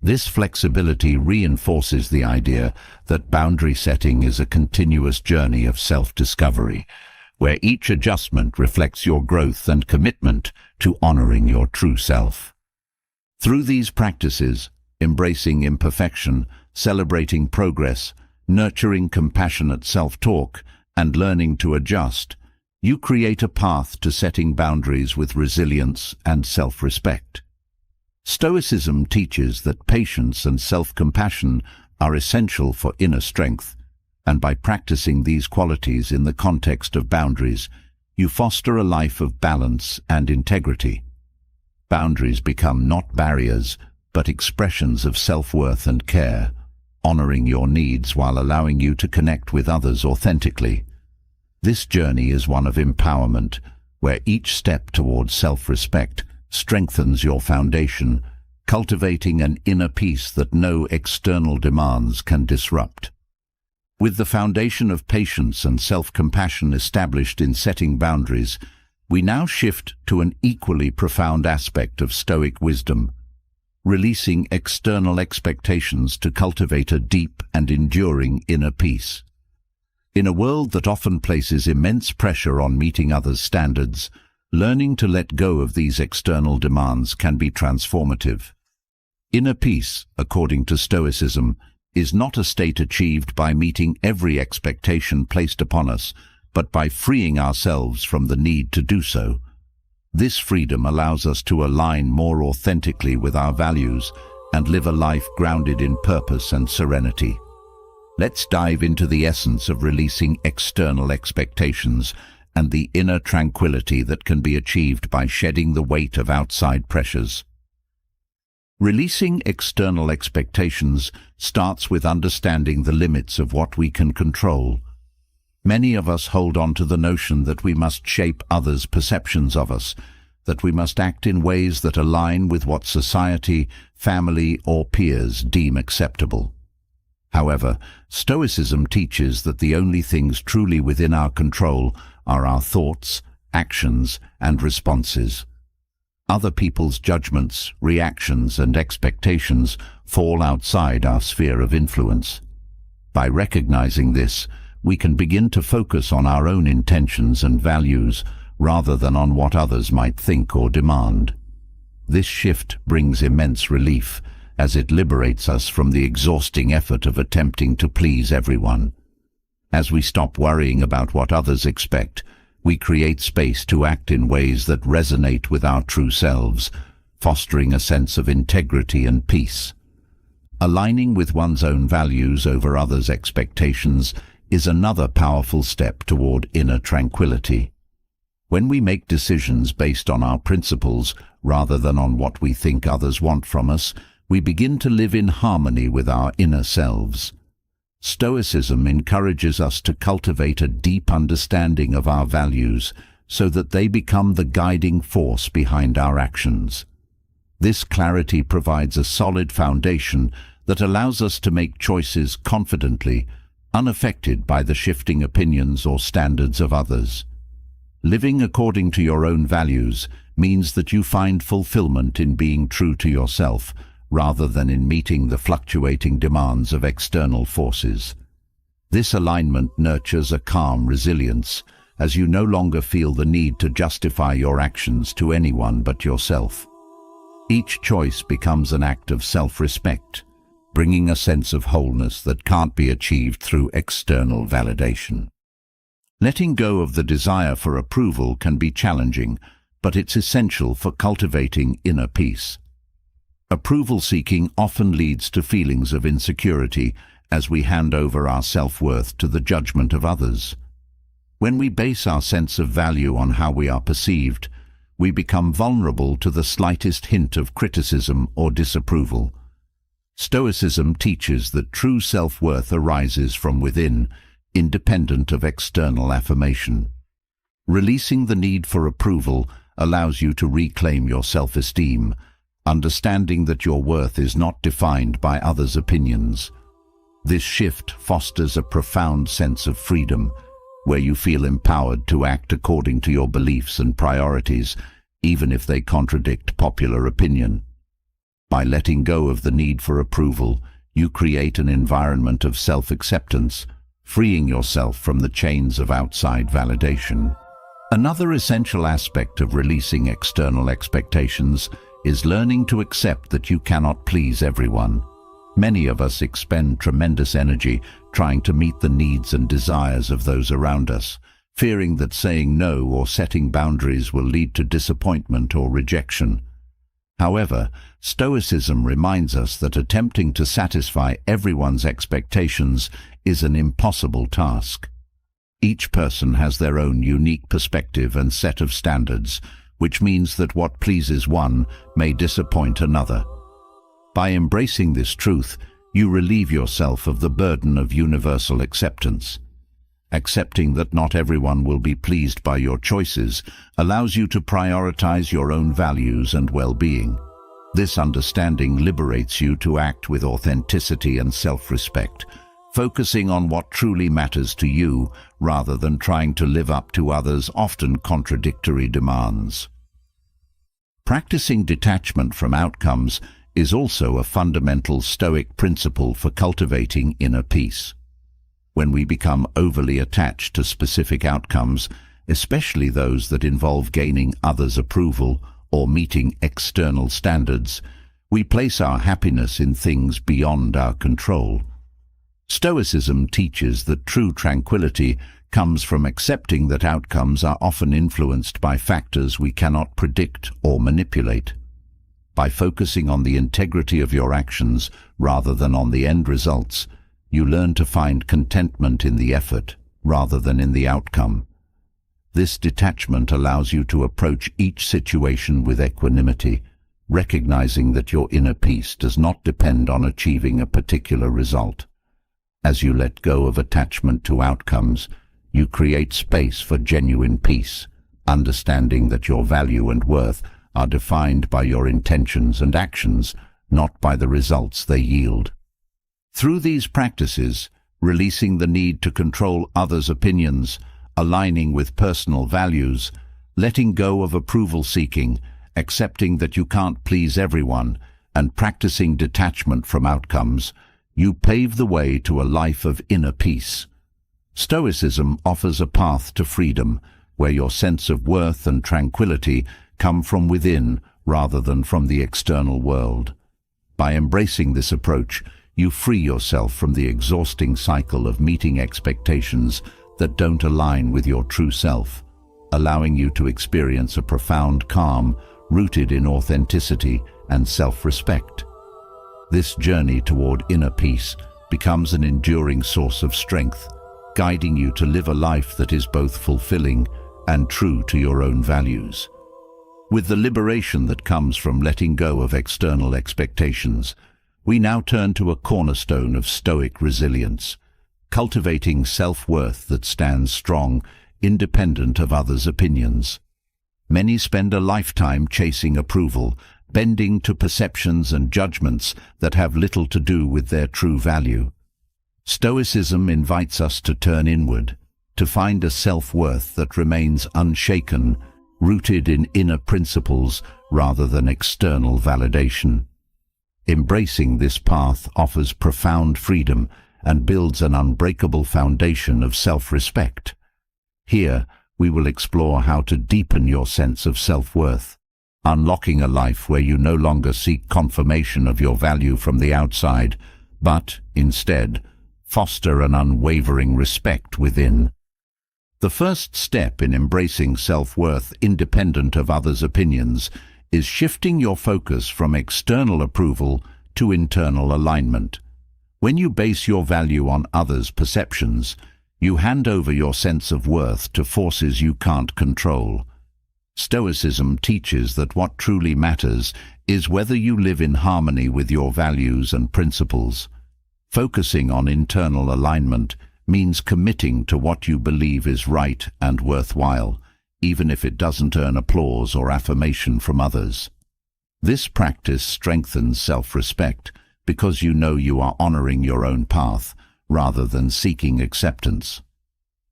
This flexibility reinforces the idea that boundary setting is a continuous journey of self-discovery, where each adjustment reflects your growth and commitment to honoring your true self. Through these practices, embracing imperfection, celebrating progress, nurturing compassionate self-talk, and learning to adjust, you create a path to setting boundaries with resilience and self-respect. Stoicism teaches that patience and self-compassion are essential for inner strength, and by practicing these qualities in the context of boundaries, you foster a life of balance and integrity. Boundaries become not barriers, but expressions of self-worth and care, honoring your needs while allowing you to connect with others authentically. This journey is one of empowerment, where each step towards self-respect strengthens your foundation, cultivating an inner peace that no external demands can disrupt. With the foundation of patience and self-compassion established in setting boundaries, we now shift to an equally profound aspect of Stoic wisdom, releasing external expectations to cultivate a deep and enduring inner peace. In a world that often places immense pressure on meeting others' standards, learning to let go of these external demands can be transformative. Inner peace, according to Stoicism, is not a state achieved by meeting every expectation placed upon us, but by freeing ourselves from the need to do so. This freedom allows us to align more authentically with our values and live a life grounded in purpose and serenity. Let's dive into the essence of releasing external expectations and the inner tranquility that can be achieved by shedding the weight of outside pressures. Releasing external expectations starts with understanding the limits of what we can control. Many of us hold on to the notion that we must shape others' perceptions of us, that we must act in ways that align with what society, family, or peers deem acceptable. However, Stoicism teaches that the only things truly within our control are our thoughts, actions, and responses. Other people's judgments, reactions, and expectations fall outside our sphere of influence. By recognizing this, we can begin to focus on our own intentions and values rather than on what others might think or demand. This shift brings immense relief, as it liberates us from the exhausting effort of attempting to please everyone. As we stop worrying about what others expect, we create space to act in ways that resonate with our true selves, fostering a sense of integrity and peace. Aligning with one's own values over others' expectations is another powerful step toward inner tranquility. When we make decisions based on our principles rather than on what we think others want from us, we begin to live in harmony with our inner selves. Stoicism encourages us to cultivate a deep understanding of our values so that they become the guiding force behind our actions. This clarity provides a solid foundation that allows us to make choices confidently, unaffected by the shifting opinions or standards of others. Living according to your own values means that you find fulfillment in being true to yourself, rather than in meeting the fluctuating demands of external forces. This alignment nurtures a calm resilience, as you no longer feel the need to justify your actions to anyone but yourself. Each choice becomes an act of self-respect, bringing a sense of wholeness that can't be achieved through external validation. Letting go of the desire for approval can be challenging, but it's essential for cultivating inner peace. Approval seeking often leads to feelings of insecurity as we hand over our self-worth to the judgment of others. When we base our sense of value on how we are perceived, we become vulnerable to the slightest hint of criticism or disapproval. Stoicism teaches that true self-worth arises from within, independent of external affirmation. Releasing the need for approval allows you to reclaim your self-esteem, understanding that your worth is not defined by others' opinions. This shift fosters a profound sense of freedom, where you feel empowered to act according to your beliefs and priorities, even if they contradict popular opinion. By letting go of the need for approval, you create an environment of self-acceptance, freeing yourself from the chains of outside validation. Another essential aspect of releasing external expectations is learning to accept that you cannot please everyone. Many of us expend tremendous energy trying to meet the needs and desires of those around us, fearing that saying no or setting boundaries will lead to disappointment or rejection. However, Stoicism reminds us that attempting to satisfy everyone's expectations is an impossible task. Each person has their own unique perspective and set of standards, which means that what pleases one may disappoint another. By embracing this truth, you relieve yourself of the burden of universal acceptance. Accepting that not everyone will be pleased by your choices allows you to prioritize your own values and well-being. This understanding liberates you to act with authenticity and self-respect, focusing on what truly matters to you rather than trying to live up to others' often contradictory demands. Practicing detachment from outcomes is also a fundamental Stoic principle for cultivating inner peace. When we become overly attached to specific outcomes, especially those that involve gaining others' approval or meeting external standards, we place our happiness in things beyond our control. Stoicism teaches that true tranquility comes from accepting that outcomes are often influenced by factors we cannot predict or manipulate. By focusing on the integrity of your actions rather than on the end results, you learn to find contentment in the effort rather than in the outcome. This detachment allows you to approach each situation with equanimity, recognizing that your inner peace does not depend on achieving a particular result. As you let go of attachment to outcomes, you create space for genuine peace, understanding that your value and worth are defined by your intentions and actions, not by the results they yield. Through these practices, releasing the need to control others' opinions, aligning with personal values, letting go of approval-seeking, accepting that you can't please everyone, and practicing detachment from outcomes, you pave the way to a life of inner peace. Stoicism offers a path to freedom, where your sense of worth and tranquility come from within rather than from the external world. By embracing this approach, you free yourself from the exhausting cycle of meeting expectations that don't align with your true self, allowing you to experience a profound calm rooted in authenticity and self-respect. This journey toward inner peace becomes an enduring source of strength, guiding you to live a life that is both fulfilling and true to your own values. With the liberation that comes from letting go of external expectations, we now turn to a cornerstone of Stoic resilience, cultivating self-worth that stands strong, independent of others' opinions. Many spend a lifetime chasing approval, bending to perceptions and judgments that have little to do with their true value. Stoicism invites us to turn inward, to find a self-worth that remains unshaken, rooted in inner principles rather than external validation. Embracing this path offers profound freedom and builds an unbreakable foundation of self-respect. Here, we will explore how to deepen your sense of self-worth, unlocking a life where you no longer seek confirmation of your value from the outside, but, instead, foster an unwavering respect within. The first step in embracing self-worth independent of others' opinions is shifting your focus from external approval to internal alignment. When you base your value on others' perceptions, you hand over your sense of worth to forces you can't control. Stoicism teaches that what truly matters is whether you live in harmony with your values and principles. Focusing on internal alignment means committing to what you believe is right and worthwhile, even if it doesn't earn applause or affirmation from others. This practice strengthens self-respect because you know you are honoring your own path rather than seeking acceptance.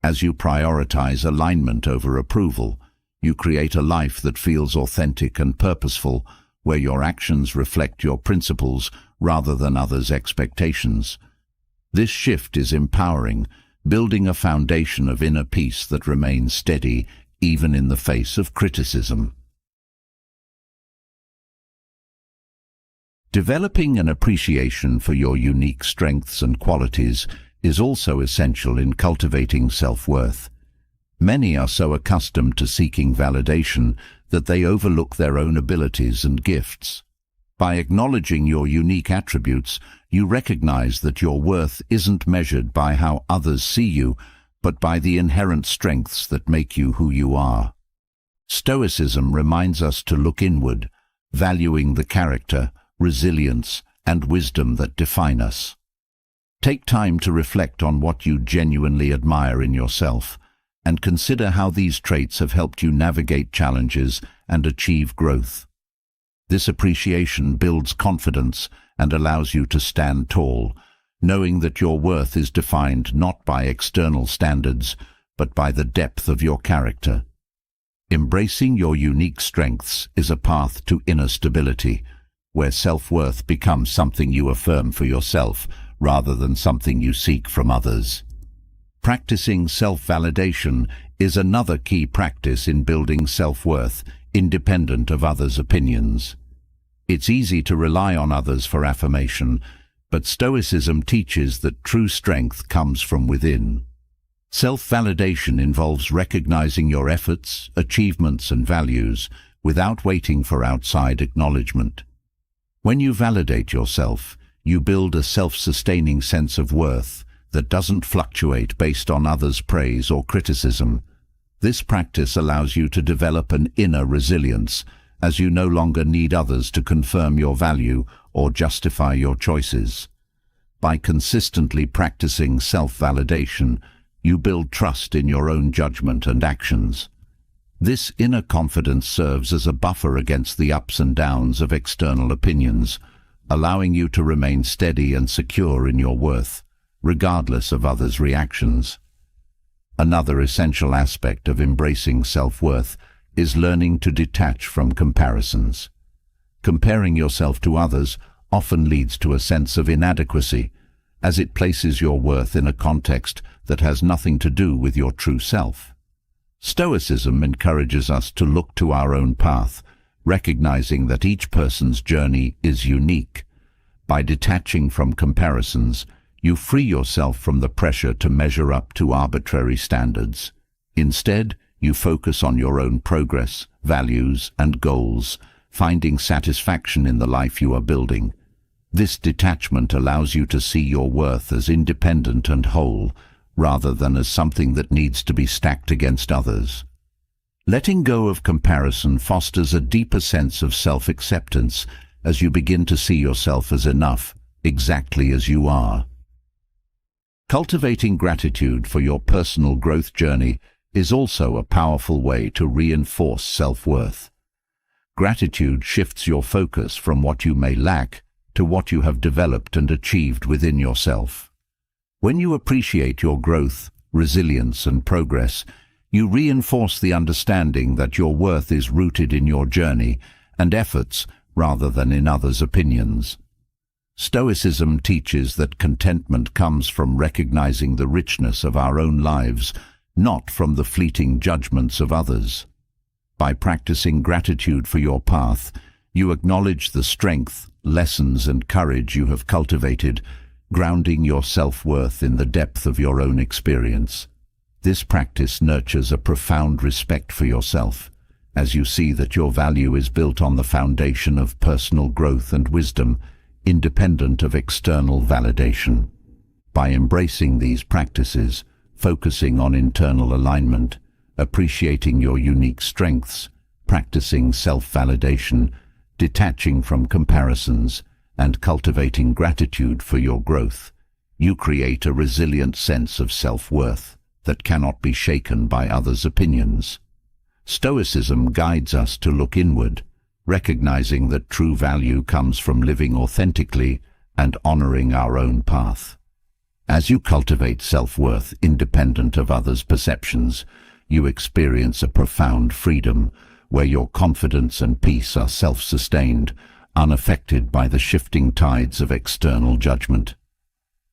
As you prioritize alignment over approval, you create a life that feels authentic and purposeful, where your actions reflect your principles rather than others' expectations. This shift is empowering, building a foundation of inner peace that remains steady even in the face of criticism. Developing an appreciation for your unique strengths and qualities is also essential in cultivating self-worth. Many are so accustomed to seeking validation that they overlook their own abilities and gifts. By acknowledging your unique attributes, you recognize that your worth isn't measured by how others see you, but by the inherent strengths that make you who you are. Stoicism reminds us to look inward, valuing the character, resilience, and wisdom that define us. Take time to reflect on what you genuinely admire in yourself, and consider how these traits have helped you navigate challenges and achieve growth. This appreciation builds confidence and allows you to stand tall, knowing that your worth is defined not by external standards, but by the depth of your character. Embracing your unique strengths is a path to inner stability, where self-worth becomes something you affirm for yourself rather than something you seek from others. Practicing self-validation is another key practice in building self-worth, independent of others' opinions. It's easy to rely on others for affirmation, but Stoicism teaches that true strength comes from within. Self-validation involves recognizing your efforts, achievements, and values without waiting for outside acknowledgement. When you validate yourself, you build a self-sustaining sense of worth that doesn't fluctuate based on others' praise or criticism. This practice allows you to develop an inner resilience, as you no longer need others to confirm your value or justify your choices. By consistently practicing self-validation, you build trust in your own judgment and actions. This inner confidence serves as a buffer against the ups and downs of external opinions, allowing you to remain steady and secure in your worth, regardless of others' reactions. Another essential aspect of embracing self-worth is learning to detach from comparisons. Comparing yourself to others often leads to a sense of inadequacy, as it places your worth in a context that has nothing to do with your true self. Stoicism encourages us to look to our own path, recognizing that each person's journey is unique. By detaching from comparisons, you free yourself from the pressure to measure up to arbitrary standards. Instead, you focus on your own progress, values, and goals, finding satisfaction in the life you are building. This detachment allows you to see your worth as independent and whole, rather than as something that needs to be stacked against others. Letting go of comparison fosters a deeper sense of self-acceptance as you begin to see yourself as enough, exactly as you are. Cultivating gratitude for your personal growth journey is also a powerful way to reinforce self-worth. Gratitude shifts your focus from what you may lack to what you have developed and achieved within yourself. When you appreciate your growth, resilience, and progress, you reinforce the understanding that your worth is rooted in your journey and efforts rather than in others' opinions. Stoicism teaches that contentment comes from recognizing the richness of our own lives, not from the fleeting judgments of others. By practicing gratitude for your path, you acknowledge the strength, lessons, and courage you have cultivated, grounding your self-worth in the depth of your own experience. This practice nurtures a profound respect for yourself, as you see that your value is built on the foundation of personal growth and wisdom, independent of external validation. By embracing these practices, focusing on internal alignment, appreciating your unique strengths, practicing self-validation, detaching from comparisons, and cultivating gratitude for your growth, you create a resilient sense of self-worth that cannot be shaken by others' opinions. Stoicism guides us to look inward, recognizing that true value comes from living authentically and honoring our own path. As you cultivate self-worth independent of others' perceptions, you experience a profound freedom where your confidence and peace are self-sustained, unaffected by the shifting tides of external judgment.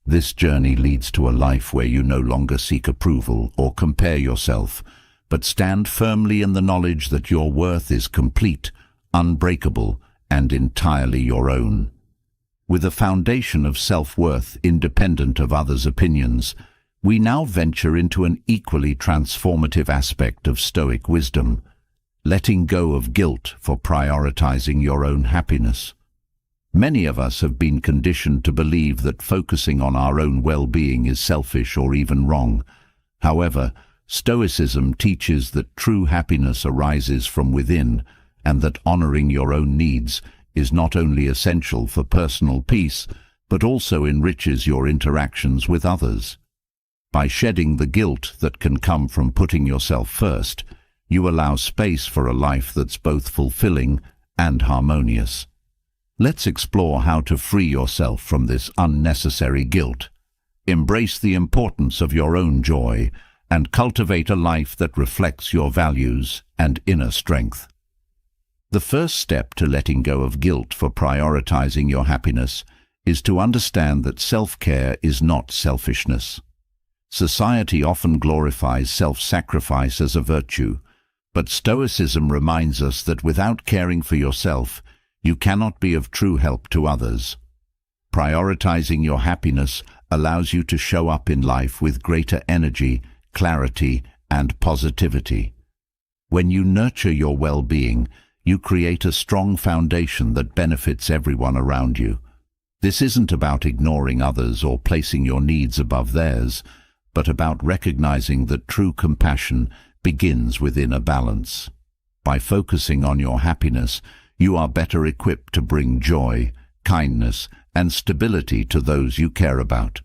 This journey leads to a life where you no longer seek approval or compare yourself, but stand firmly in the knowledge that your worth is complete, unbreakable, and entirely your own. With a foundation of self-worth independent of others' opinions, we now venture into an equally transformative aspect of Stoic wisdom, letting go of guilt for prioritizing your own happiness. Many of us have been conditioned to believe that focusing on our own well-being is selfish or even wrong. However, Stoicism teaches that true happiness arises from within, and that honoring your own needs is not only essential for personal peace, but also enriches your interactions with others. By shedding the guilt that can come from putting yourself first, you allow space for a life that's both fulfilling and harmonious. Let's explore how to free yourself from this unnecessary guilt. Embrace the importance of your own joy and cultivate a life that reflects your values and inner strength. The first step to letting go of guilt for prioritizing your happiness is to understand that self-care is not selfishness. Society often glorifies self-sacrifice as a virtue, but Stoicism reminds us that without caring for yourself, you cannot be of true help to others. Prioritizing your happiness allows you to show up in life with greater energy, clarity, and positivity. When you nurture your well-being, you create a strong foundation that benefits everyone around you. This isn't about ignoring others or placing your needs above theirs, but about recognizing that true compassion begins within a balance. By focusing on your happiness, you are better equipped to bring joy, kindness, and stability to those you care about.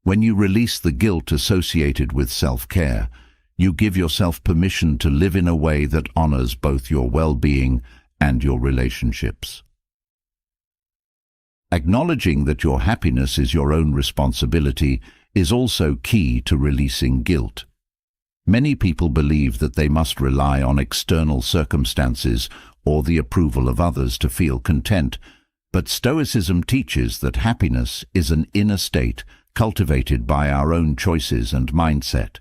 When you release the guilt associated with self-care, you give yourself permission to live in a way that honors both your well-being and your relationships. Acknowledging that your happiness is your own responsibility is also key to releasing guilt. Many people believe that they must rely on external circumstances or the approval of others to feel content, but Stoicism teaches that happiness is an inner state cultivated by our own choices and mindset.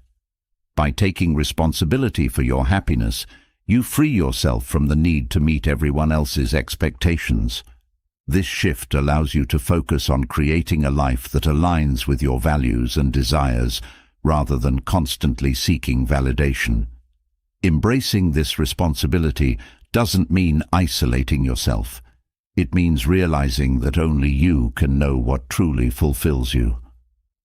By taking responsibility for your happiness, you free yourself from the need to meet everyone else's expectations. This shift allows you to focus on creating a life that aligns with your values and desires, rather than constantly seeking validation. Embracing this responsibility doesn't mean isolating yourself. It means realizing that only you can know what truly fulfills you.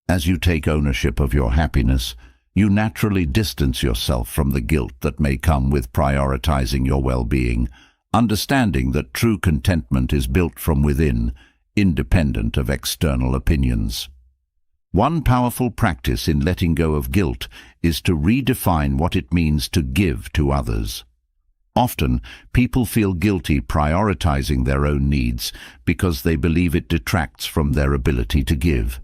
As you take ownership of your happiness, you naturally distance yourself from the guilt that may come with prioritizing your well-being, understanding that true contentment is built from within, independent of external opinions. One powerful practice in letting go of guilt is to redefine what it means to give to others. Often, people feel guilty prioritizing their own needs because they believe it detracts from their ability to give.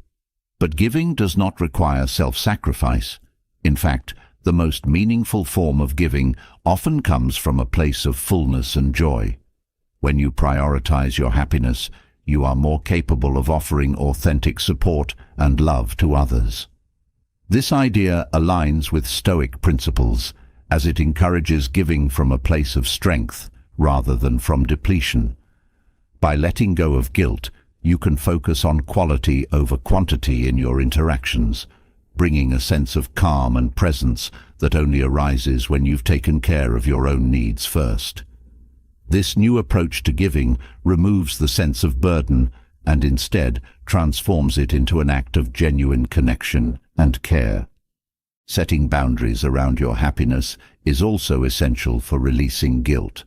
But giving does not require self-sacrifice. In fact, the most meaningful form of giving often comes from a place of fullness and joy. When you prioritize your happiness, you are more capable of offering authentic support and love to others. This idea aligns with Stoic principles, as it encourages giving from a place of strength rather than from depletion. By letting go of guilt, you can focus on quality over quantity in your interactions, bringing a sense of calm and presence that only arises when you've taken care of your own needs first. This new approach to giving removes the sense of burden and instead transforms it into an act of genuine connection and care. Setting boundaries around your happiness is also essential for releasing guilt.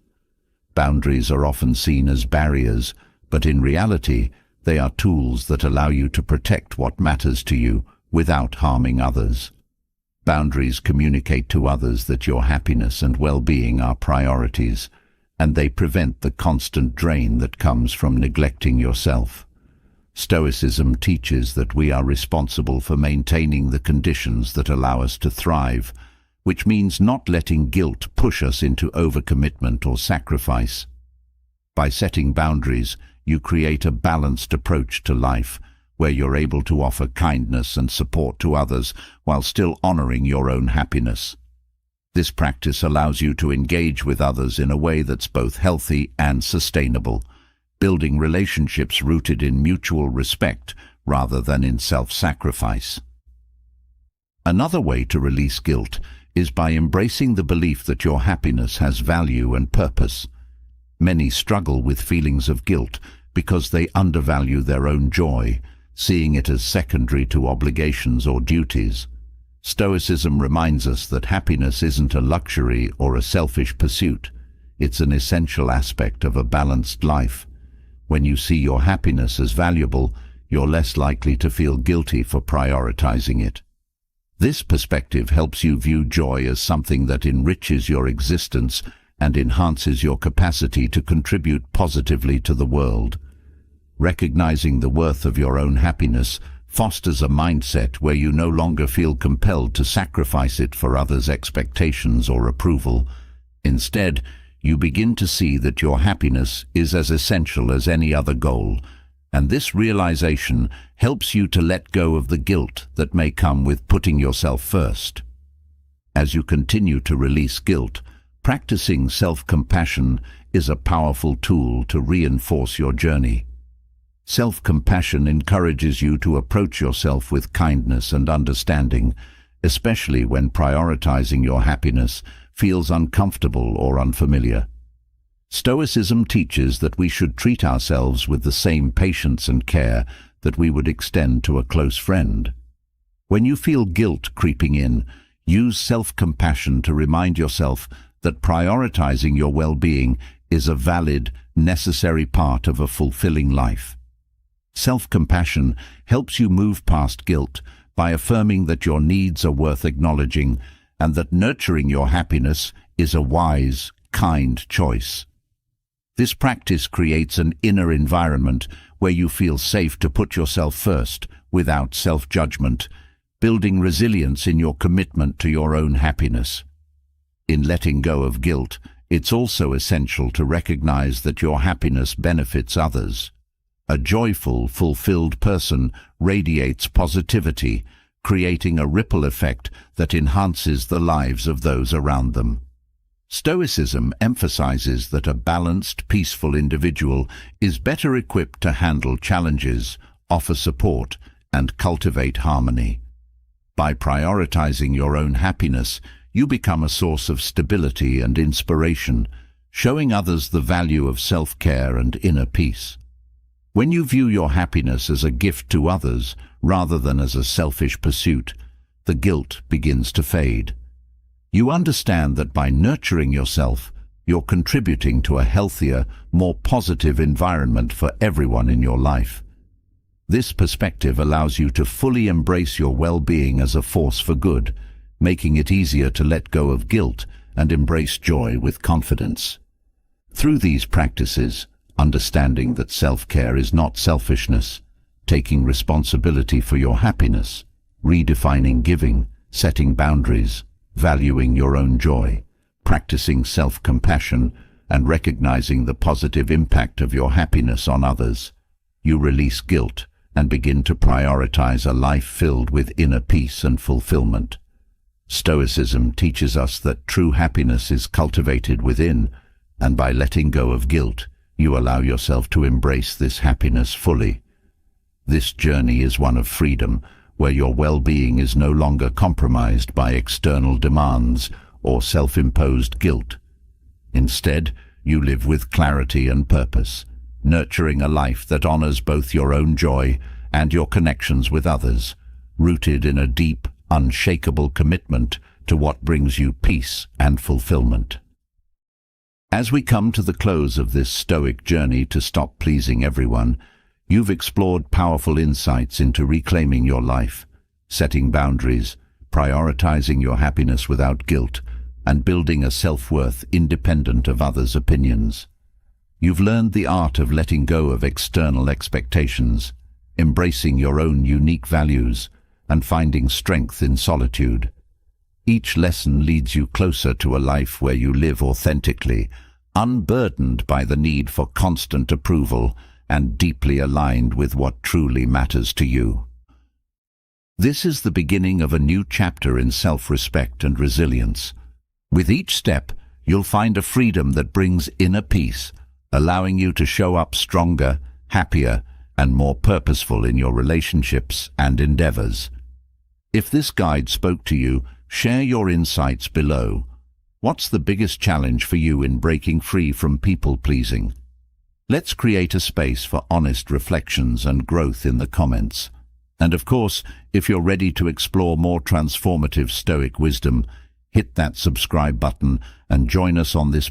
Boundaries are often seen as barriers, but in reality, they are tools that allow you to protect what matters to you without harming others. Boundaries communicate to others that your happiness and well-being are priorities, and they prevent the constant drain that comes from neglecting yourself. Stoicism teaches that we are responsible for maintaining the conditions that allow us to thrive, which means not letting guilt push us into overcommitment or sacrifice. By setting boundaries, you create a balanced approach to life, where you're able to offer kindness and support to others while still honoring your own happiness. This practice allows you to engage with others in a way that's both healthy and sustainable, building relationships rooted in mutual respect rather than in self-sacrifice. Another way to release guilt is by embracing the belief that your happiness has value and purpose. Many struggle with feelings of guilt because they undervalue their own joy, seeing it as secondary to obligations or duties. Stoicism reminds us that happiness isn't a luxury or a selfish pursuit. It's an essential aspect of a balanced life. When you see your happiness as valuable, you're less likely to feel guilty for prioritizing it. This perspective helps you view joy as something that enriches your existence and enhances your capacity to contribute positively to the world. Recognizing the worth of your own happiness fosters a mindset where you no longer feel compelled to sacrifice it for others' expectations or approval. Instead, you begin to see that your happiness is as essential as any other goal, and this realization helps you to let go of the guilt that may come with putting yourself first. As you continue to release guilt, practicing self-compassion is a powerful tool to reinforce your journey. Self-compassion encourages you to approach yourself with kindness and understanding, especially when prioritizing your happiness feels uncomfortable or unfamiliar. Stoicism teaches that we should treat ourselves with the same patience and care that we would extend to a close friend. When you feel guilt creeping in, use self-compassion to remind yourself that prioritizing your well-being is a valid, necessary part of a fulfilling life. Self-compassion helps you move past guilt by affirming that your needs are worth acknowledging and that nurturing your happiness is a wise, kind choice. This practice creates an inner environment where you feel safe to put yourself first without self-judgment, building resilience in your commitment to your own happiness. In letting go of guilt, it's also essential to recognize that your happiness benefits others. A joyful, fulfilled person radiates positivity, creating a ripple effect that enhances the lives of those around them. Stoicism emphasizes that a balanced, peaceful individual is better equipped to handle challenges, offer support, and cultivate harmony. By prioritizing your own happiness, you become a source of stability and inspiration, showing others the value of self-care and inner peace. When you view your happiness as a gift to others rather than as a selfish pursuit, the guilt begins to fade. You understand that by nurturing yourself, you're contributing to a healthier, more positive environment for everyone in your life. This perspective allows you to fully embrace your well-being as a force for good, making it easier to let go of guilt and embrace joy with confidence. Through these practices, understanding that self-care is not selfishness, taking responsibility for your happiness, redefining giving, setting boundaries, valuing your own joy, practicing self-compassion, and recognizing the positive impact of your happiness on others, you release guilt and begin to prioritize a life filled with inner peace and fulfillment. Stoicism teaches us that true happiness is cultivated within, and by letting go of guilt, you allow yourself to embrace this happiness fully. This journey is one of freedom, where your well-being is no longer compromised by external demands or self-imposed guilt. Instead, you live with clarity and purpose, nurturing a life that honors both your own joy and your connections with others, rooted in a deep, unshakable commitment to what brings you peace and fulfillment. As we come to the close of this Stoic journey to stop pleasing everyone, you've explored powerful insights into reclaiming your life, setting boundaries, prioritizing your happiness without guilt, and building a self-worth independent of others' opinions. You've learned the art of letting go of external expectations, embracing your own unique values, and finding strength in solitude. Each lesson leads you closer to a life where you live authentically, unburdened by the need for constant approval and deeply aligned with what truly matters to you. This is the beginning of a new chapter in self-respect and resilience. With each step, you'll find a freedom that brings inner peace, allowing you to show up stronger, happier, and more purposeful in your relationships and endeavors. If this guide spoke to you, share your insights below. What's the biggest challenge for you in breaking free from people-pleasing? Let's create a space for honest reflections and growth in the comments. And of course, if you're ready to explore more transformative Stoic wisdom, hit that subscribe button and join us on this